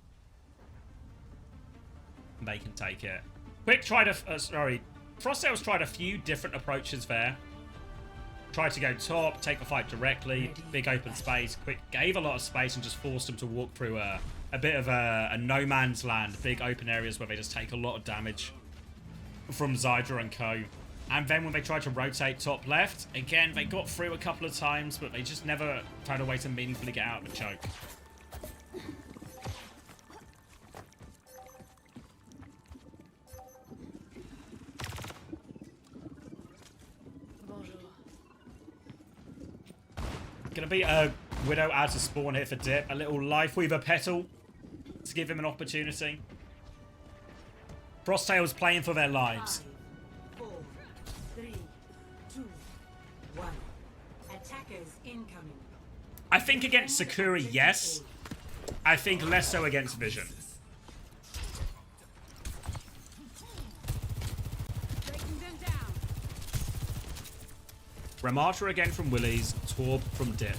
They can take it. Quick tried Frost Tails tried a few different approaches there. Tried to go top, take the fight directly, big open space. Quick gave a lot of space and just forced them to walk through a bit of a no man's land. Big open areas where they just take a lot of damage from Zydra and co. And then when they tried to rotate top left, again, they got through a couple of times, but they just never found a way to meaningfully get out of the choke. Gonna be a Widow out to spawn here for Dip. A little Life Weaver Petal to give him an opportunity. Frost Tails playing for their lives. 5, 4, 3, 2, 1. Attackers incoming. I think against Sakura, yes. I think less so against Vision. Ramata again from Willies, Torb from Dip.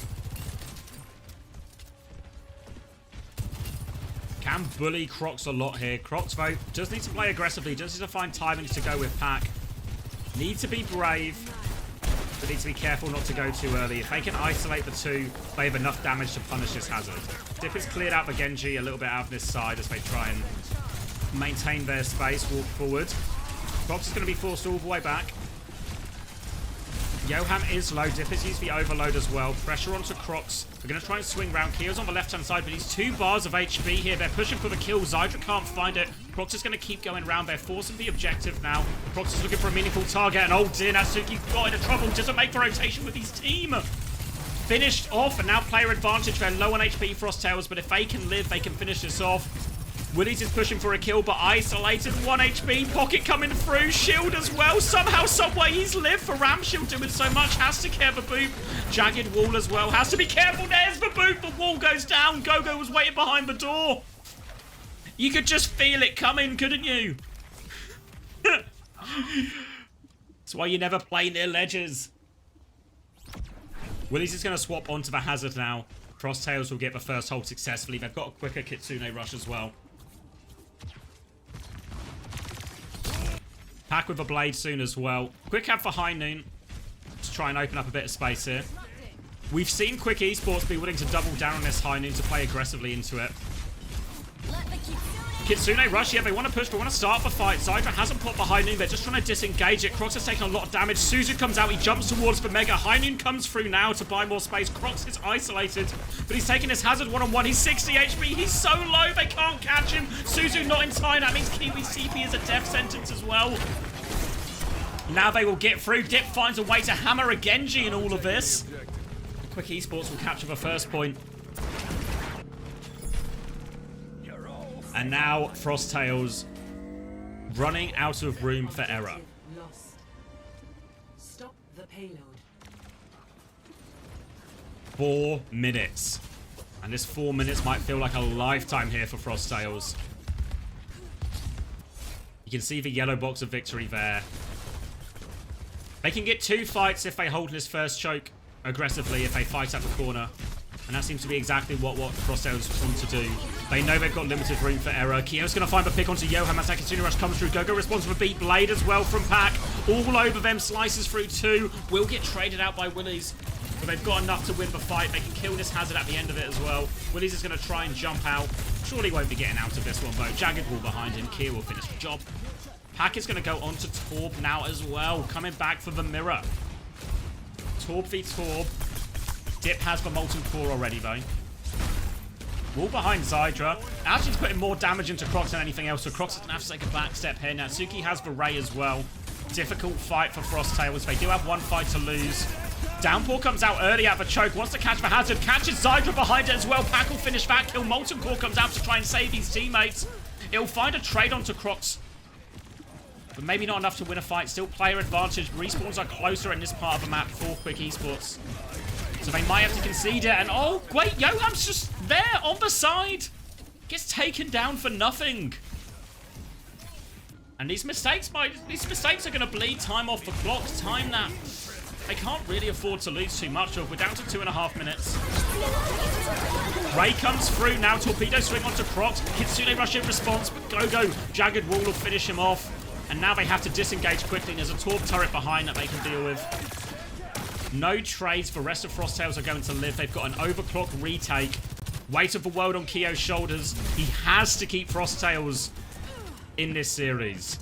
Can can bully Crocs a lot here. Crocs, though, does need to play aggressively. Does need to find timings to go with Pack. Need to be brave. But need to be careful not to go too early. If they can isolate the two, they have enough damage to punish this Hazard. Dip has cleared out the Genji a little bit out of this side as they try and maintain their space, walk forward. Crocs is going to be forced all the way back. Johan is low. Dip has used the overload as well. Pressure onto Crocs. We're going to try and swing round. Keo's on the left-hand side, but he's 2 bars of HP here. They're pushing for the kill. Zydra can't find it. Crocs is going to keep going round. They're forcing the objective now. Crocs is looking for a meaningful target, and oh dear, Natsuki's got into trouble. Doesn't make the rotation with his team. Finished off, and now player advantage. They're low on HP, Frost Tails, but if they can live, they can finish this off. Willies is pushing for a kill, but isolated. 1 HP. Pocket coming through. Shield as well. Somehow, someway, he's lived for Ram Shield doing so much. Has to care for Boop. Jagged wall as well. Has to be careful. There's the Boop. The wall goes down. Gogo was waiting behind the door. You could just feel it coming, couldn't you? That's why you never play near ledges. Willies is going to swap onto the Hazard now. Frost Tails will get the first hold successfully. They've got a quicker Kitsune rush as well. Pack with a blade soon as well. Quick cap for High Noon to try and open up a bit of space here. We've seen Quick Esports be willing to double down on this High Noon to play aggressively into it. Kitsune rush, yeah, they want to push, they want to start the fight. Zydra hasn't popped the High Noon, they're just trying to disengage it. Crocs has taken a lot of damage. Suzu comes out, he jumps towards the Mega. High Noon comes through now to buy more space. Crocs is isolated, but he's taking his Hazard one-on-one. He's 60 HP, he's so low, they can't catch him. Suzu not in time, that means Kiwi CP is a death sentence as well. Now they will get through. Dip finds a way to hammer a Genji in all of this. Quick Esports will capture the first point. And now Frost Tails running out of room for error. Lost. Stop the payload. 4 minutes. And this 4 minutes might feel like a lifetime here for Frost Tails. You can see the yellow box of victory there. They can get 2 fights if they hold this first choke aggressively, if they fight at the corner. And that seems to be exactly what Frost Tails want to do. They know they've got limited room for error. Kio's going to find the pick onto Johan as that Kitsune rush comes through. Gogo responds with a beat blade as well from Pack. All over them, slices through 2. Will get traded out by Willies. But they've got enough to win the fight. They can kill this Hazard at the end of it as well. Willies is going to try and jump out. Surely won't be getting out of this one, though. Jagged wall behind him. Kio will finish the job. Pack is going to go on to Torb now as well. Coming back for the mirror. Torb v Torb. Dip has the Molten Core already, though. Wall behind Zydra. Actually, putting more damage into Crocs than anything else, so Crocs doesn't have to take a back step here. Natsuki has the Ray as well. Difficult fight for Frost Tails. They do have 1 fight to lose. Downpour comes out early at the choke. Wants to catch the Hazard. Catches Zydra behind it as well. Pack will finish that kill. Molten Core comes out to try and save his teammates. It'll find a trade onto Crocs. But maybe not enough to win a fight. Still player advantage. Respawns are closer in this part of the map for Quick Esports. So they might have to concede it. And oh, wait, Johan's just there on the side. Gets taken down for nothing. And these mistakes are going to bleed time off the clock. Time that they can't really afford to lose too much of. We're down to 2.5 minutes. Ray comes through now. Torpedo swing onto Crocs. Kitsune rush in response. But Gogo, Jagged Wall will finish him off. And now they have to disengage quickly. And there's a Torp turret behind that they can deal with. No trades. The rest of Frost Tails are going to live. They've got an overclock retake. Weight of the world on Kio's shoulders. He has to keep Frost Tails in this series.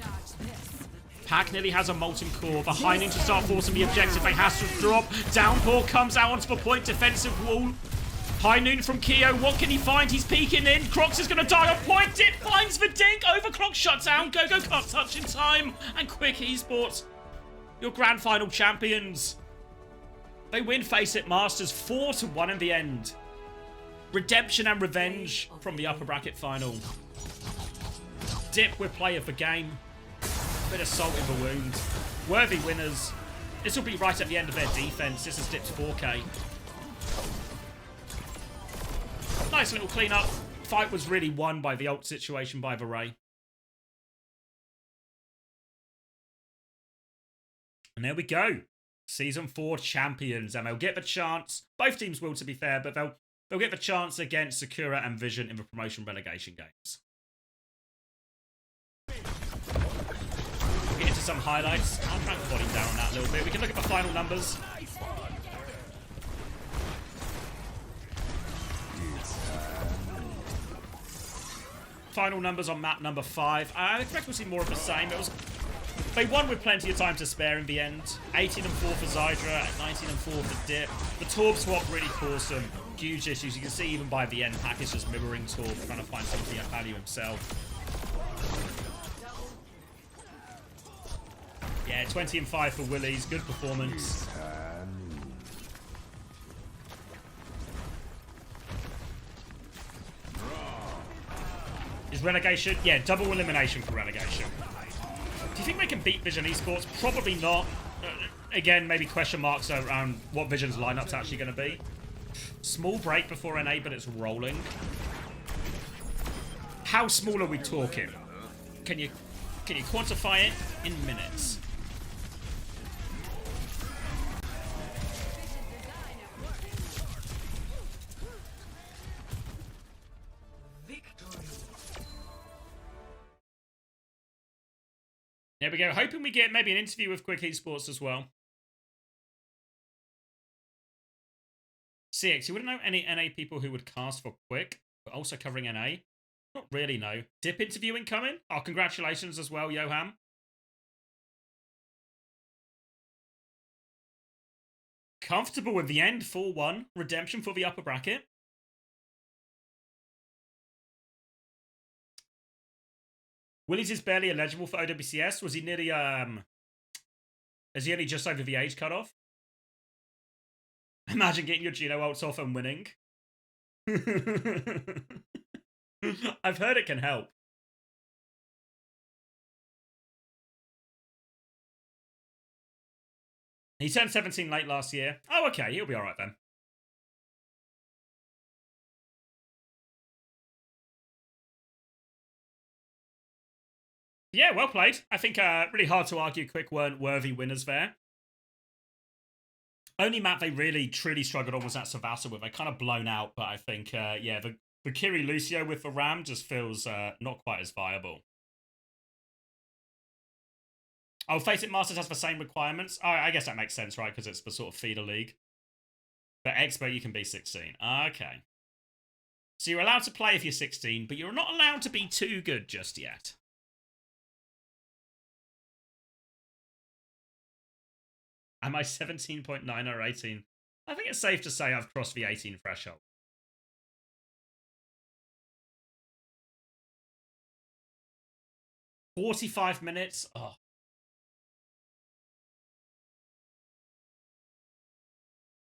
Pack nearly has a Molten Core. The High Noon to start forcing the objective. They have to drop. Downpour comes out onto the point. Defensive wall. High Noon from Kio. What can he find? He's peeking in. Crocs is going to die on point. Dip finds the dink. Overclock shuts down. Gogo can't touch in time. And Quick Esports, your grand final champions. They win FACEIT Masters 4-1 in the end. Redemption and revenge from the upper bracket final. Dip with play of the game. Bit of salt in the wound. Worthy winners. This will be right at the end of their defense. This is Dip's 4K. Nice little clean-up. Fight was really won by the ult situation by the Ray. And there we go. Season 4 champions, and they'll get the chance. Both teams will, to be fair, but they'll they'll get the chance against Sakura and Vision in the promotion relegation games. We'll get into some highlights. I'll try and body down on that a little bit. We can look at the final numbers. Final numbers on map number 5. I expect we'll see more of the same. They won with plenty of time to spare in the end. 18 and 4 for Zydra, 19 and 4 for Dip. The Torb swap really caused some huge issues. You can see even by the end, Pack is just mirroring Torb, trying to find some of the value himself. Yeah, 20 and 5 for Willies. Good performance. Is relegation? Yeah, double elimination for relegation. Do you think they can beat Vision Esports? Probably not. Again, maybe question marks around what Vision's lineup's actually going to be. Small break before NA, but it's rolling. How small are we talking? Can you quantify it in minutes? There we go. Hoping we get maybe an interview with Quick Esports as well. CX, you wouldn't know any NA people who would cast for Quick, but also covering NA? Not really, no. Dip interview incoming? Oh, congratulations as well, Yoham. Comfortable with the end, 4-1. Redemption for the upper bracket. Willies is barely eligible for OWCS. Was he nearly, is he only just over the age cutoff? Imagine getting your Geno ults off and winning. I've heard it can help. He turned 17 late last year. Oh, okay. He'll be all right then. Yeah, well played. I think really hard to argue Quick weren't worthy winners there. Only map they really, truly struggled on was that Savasa with. They kind of blown out, but I think, yeah, the Kiri Lucio with the Ram just feels not quite as viable. Oh, FACEIT Masters has the same requirements? Oh, I guess that makes sense, right? Because it's the sort of feeder league. But Expert, you can be 16. Okay. So you're allowed to play if you're 16, but you're not allowed to be too good just yet. Am I 17.9 or 18? I think it's safe to say I've crossed the 18 threshold. $45 minutes? Oh.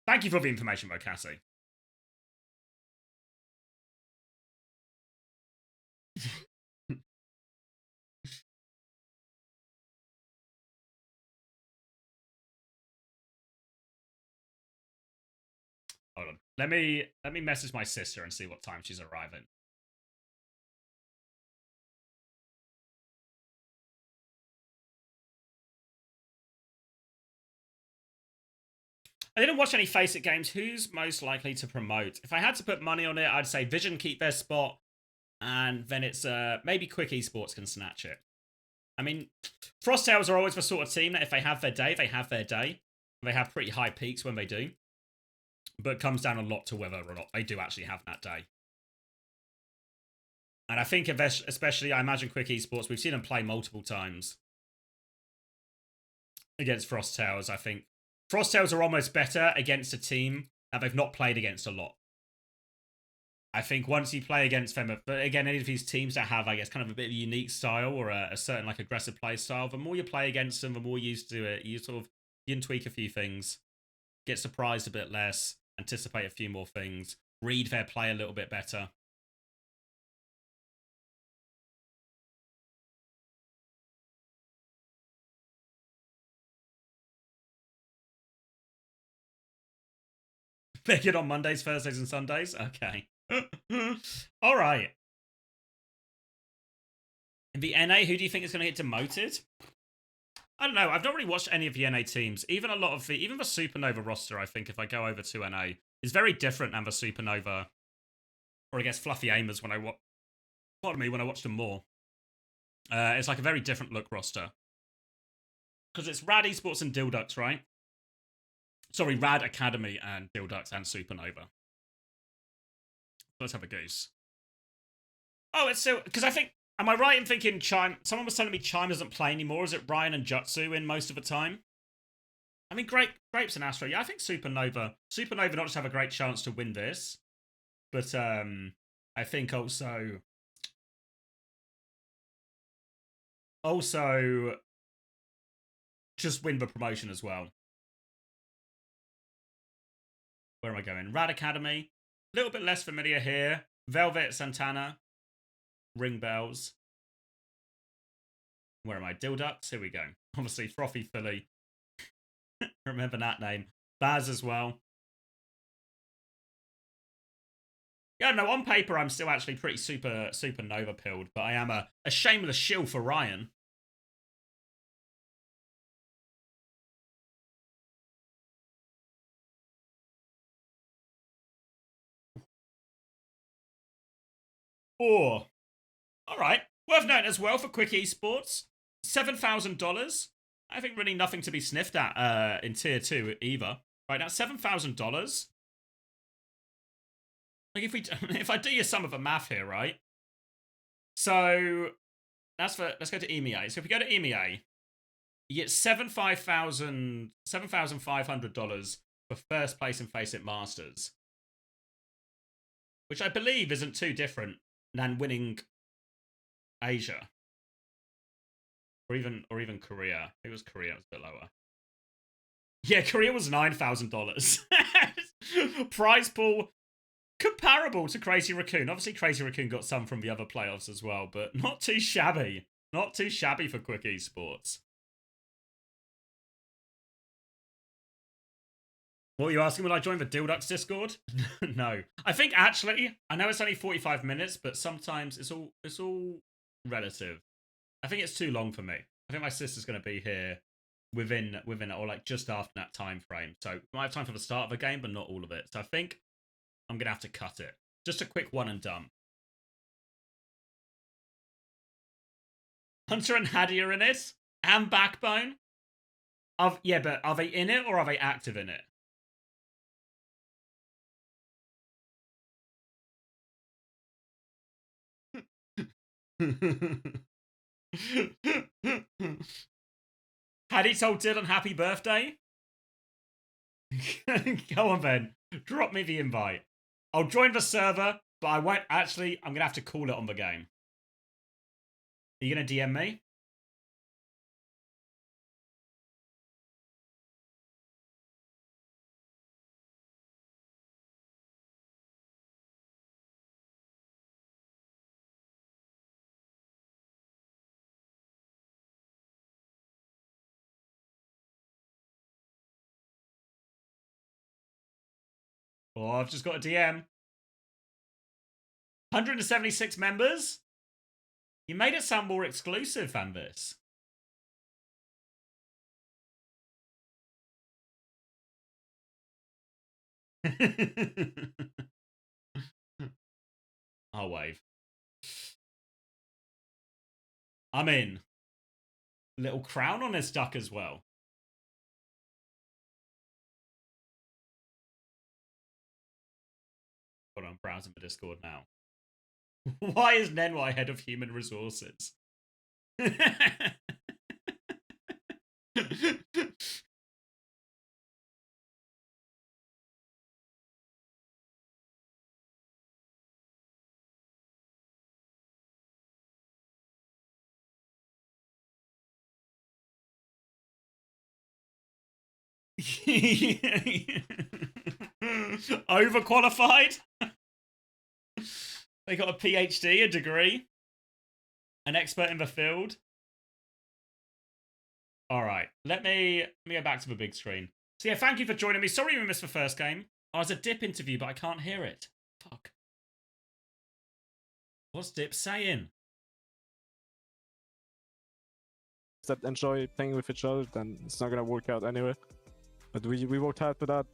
Thank you for the information, Mokassi. Hold on. Let me message my sister and see what time she's arriving. I didn't watch any FACEIT games. Who's most likely to promote? If I had to put money on it, I'd say Vision keep their spot, and then it's maybe Quick Esports can snatch it. I mean, Frost Tails are always the sort of team that if they have their day, they have their day. They have pretty high peaks when they do. But it comes down a lot to whether or not they do actually have that day. And I think especially, I imagine Quick Esports, we've seen them play multiple times against Frost Tails. I think Frost Tails are almost better against a team that they've not played against a lot. I think once you play against them, but again, any of these teams that have, I guess, kind of a bit of a unique style or a certain like aggressive play style, the more you play against them, the more used to it. You can tweak a few things, get surprised a bit less, anticipate a few more things, read their play a little bit better. Pick it on Mondays, Thursdays, and Sundays? Okay. All right. In the NA, who do you think is going to get demoted? I don't know. I've not really watched any of the NA teams. Even the Supernova roster, I think, if I go over to NA, is very different than the Supernova or against Fluffy Aimers when I watched them more. It's like a very different look roster. Because it's Rad Esports and Dilducks, right? Sorry, Rad Academy and Dilducks and Supernova. Let's have a goose. Oh, it's still... Because I think... Am I right in thinking Chime... Someone was telling me Chime doesn't play anymore. Is it Ryan and Jutsu in most of the time? I mean, Grapes and Astro. Yeah, I think Supernova not just have a great chance to win this, but I think also just win the promotion as well. Where am I going? Rad Academy. A little bit less familiar here. Velvet Santana. Ring Bells. Where am I? Dilducks. Here we go. Obviously, Frothy Philly. Remember that name. Baz as well. Yeah, no, on paper, I'm still actually pretty Supernova pilled, but I am a shameless shill for Ryan. Oh, all right. Worth noting as well for Quick Esports, $7,000. I think really nothing to be sniffed at in Tier 2 either. Right now, $7,000. Like if I do you some of the math here, right? So let's go to EMEA. So if we go to EMEA, you get $7,500 for first place in FACEIT Masters, which I believe isn't too different than winning Asia. Or even Korea. I think it was Korea, it was a bit lower. Yeah, Korea was $9,000. Prize pool comparable to Crazy Raccoon. Obviously, Crazy Raccoon got some from the other playoffs as well, but not too shabby. Not too shabby for Quick Esports. What were you asking? Will I join the Dilducks Discord? No. I think actually, I know it's only 45 minutes, but sometimes it's all relative. I think it's too long for me. I think my sister's going to be here within or like just after that time frame. So we might have time for the start of the game, but not all of it. So I think I'm going to have to cut it. Just a quick one and done. Hunter and Hattie are in it. And Backbone. Yeah, but are they in it or are they active in it? Hattie told Dylan happy birthday? Go on then. Drop me the invite. I'll join the server, but I won't actually. I'm going to have to call it on the game. Are you going to DM me? Oh, I've just got a DM. 176 members? You made it sound more exclusive than this. I'll wave. I'm in. Little crown on his duck as well. Hold on, I'm browsing the Discord now. Why is Nenwai head of human resources? Overqualified? They got a PhD, a degree, an expert in the field. All right, let me go back to the big screen. So yeah, thank you for joining me. Sorry we missed the first game. Oh, it's a Dip interview, but I can't hear it. Fuck. What's Dip saying? That enjoy playing with each other, then it's not gonna work out anyway. But we worked hard for that.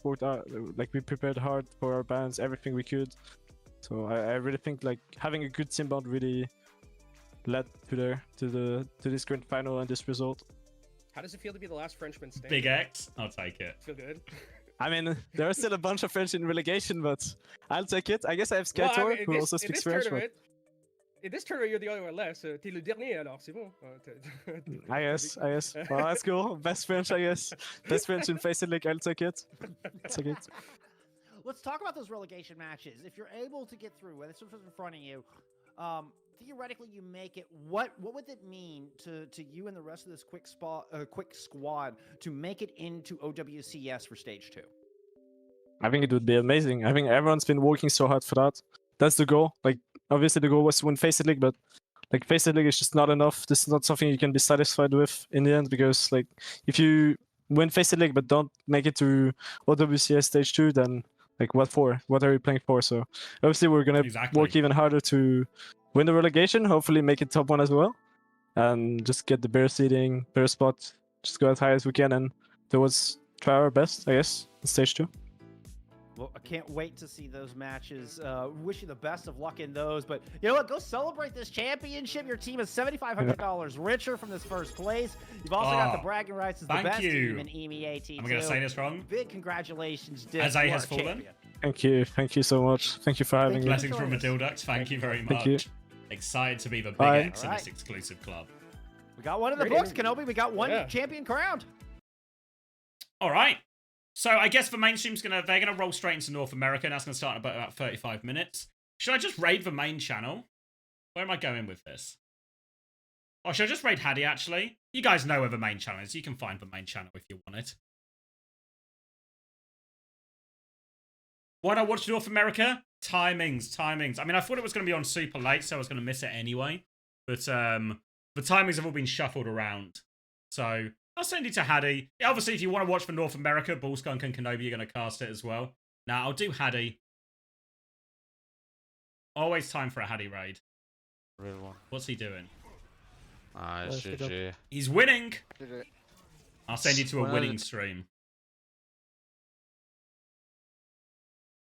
Like we prepared hard for our bands, everything we could. So I really think like having a good team bound really led to this grand final and this result. How does it feel to be the last Frenchman standing? Big X. I'll take it. Feel good? I mean, there are still a bunch of French in relegation, but I'll take it. I guess I have Skytor, who also speaks French. But... In this tournament, you're the only one left, so t'es le dernier alors, c'est bon. I guess. Well, that's cool. Best French, I guess. Best French in FACEIT League, I'll take it. Take it. Let's talk about those relegation matches. If you're able to get through, whether it's in front of you, theoretically you make it. What would it mean to you and the rest of this quick squad to make it into OWCS for stage 2? I think it would be amazing. I think everyone's been working so hard for that. That's the goal. Like, obviously the goal was to win FACEIT League, but like FACEIT League is just not enough. This is not something you can be satisfied with in the end, because like if you win FACEIT League but don't make it to OWCS stage 2, then like what for? What are you playing for? So obviously we're gonna work even harder to win the relegation, hopefully make it top 1 as well, and just get the better seeding, better spot, just go as high as we can, and towards try our best, I guess, in stage 2. Well, I can't wait to see those matches. Wish you the best of luck in those. But you know what? Go celebrate this championship. Your team is $7,500 richer from this first place. You've also got the bragging rights as the best team in EMEA T2. Am I going to say this wrong? Big congratulations, Dick. As A has fallen. Champion. Thank you. Thank you so much. Thank you for having me. Blessings from Madildux. Thank you very much. Thank you. Excited to be the Big Bye. X in this exclusive club. We got one in the books, Kenobi. We got one champion crowned. All right. So I guess the mainstream's they're gonna roll straight into North America, and that's gonna start in about 35 minutes. Should I just raid the main channel? Where am I going with this? Oh, should I just raid Haddy, actually? You guys know where the main channel is. You can find the main channel if you want it. Why not watch North America? Timings. I mean, I thought it was going to be on super late, so I was going to miss it anyway. But the timings have all been shuffled around. So I'll send you to Haddy. Yeah, obviously, if you want to watch for North America, Bullskunk and Kenobi are going to cast it as well. Now, I'll do Haddy. Always time for a Haddy raid. Real one. What's he doing? It's GG. He's winning! I'll send you to a winning stream.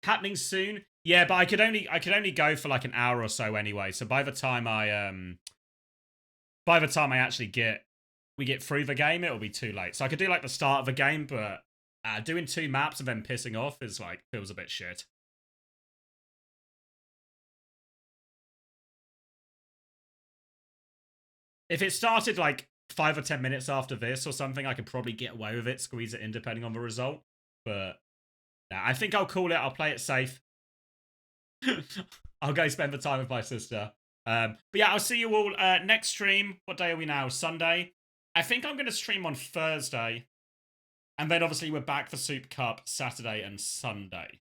Happening soon? Yeah, but I could only go for like an hour or so anyway. So by the time I actually we get through the game, it'll be too late. So I could do like the start of the game, but doing 2 maps and then pissing off is like feels a bit shit. If it started like 5 or 10 minutes after this or something, I could probably get away with it, squeeze it in depending on the result. But nah, I think I'll call it. I'll play it safe. I'll go spend the time with my sister. But yeah, I'll see you all next stream. What day are we now? Sunday. I think I'm going to stream on Thursday. And then obviously we're back for Soup Cup Saturday and Sunday.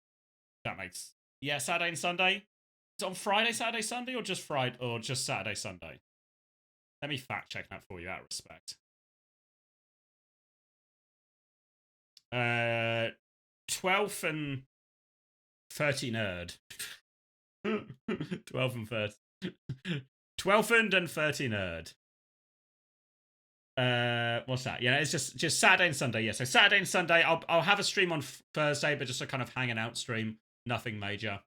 That makes... Yeah, Saturday and Sunday. Is it on Friday, Saturday, Sunday, or just Friday, or just Saturday, Sunday? Let me fact check that for you out of respect. 12th and 30 nerd. 12th and 30. 12th and 30 nerd. What's that? Yeah, it's just Saturday and Sunday. Yeah, so Saturday and Sunday. I'll have a stream on Thursday, but just a kind of hanging out stream. Nothing major.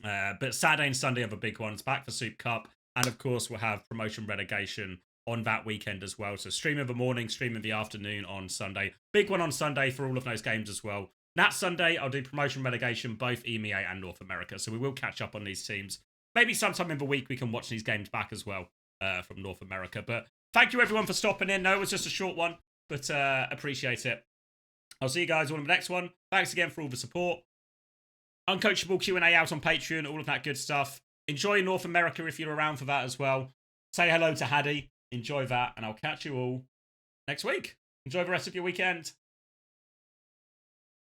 But Saturday and Sunday are the big ones. Back for Soup Cup. And of course, we'll have promotion relegation on that weekend as well. So stream in the morning, stream in the afternoon on Sunday. Big one on Sunday for all of those games as well. That Sunday, I'll do promotion relegation, both EMEA and North America. So we will catch up on these teams. Maybe sometime in the week we can watch these games back as well from North America. But thank you everyone for stopping in. No, it was just a short one, but appreciate it. I'll see you guys all in the next one. Thanks again for all the support. Uncoachable Q&A out on Patreon, all of that good stuff. Enjoy North America if you're around for that as well. Say hello to Haddy. Enjoy that, and I'll catch you all next week. Enjoy the rest of your weekend.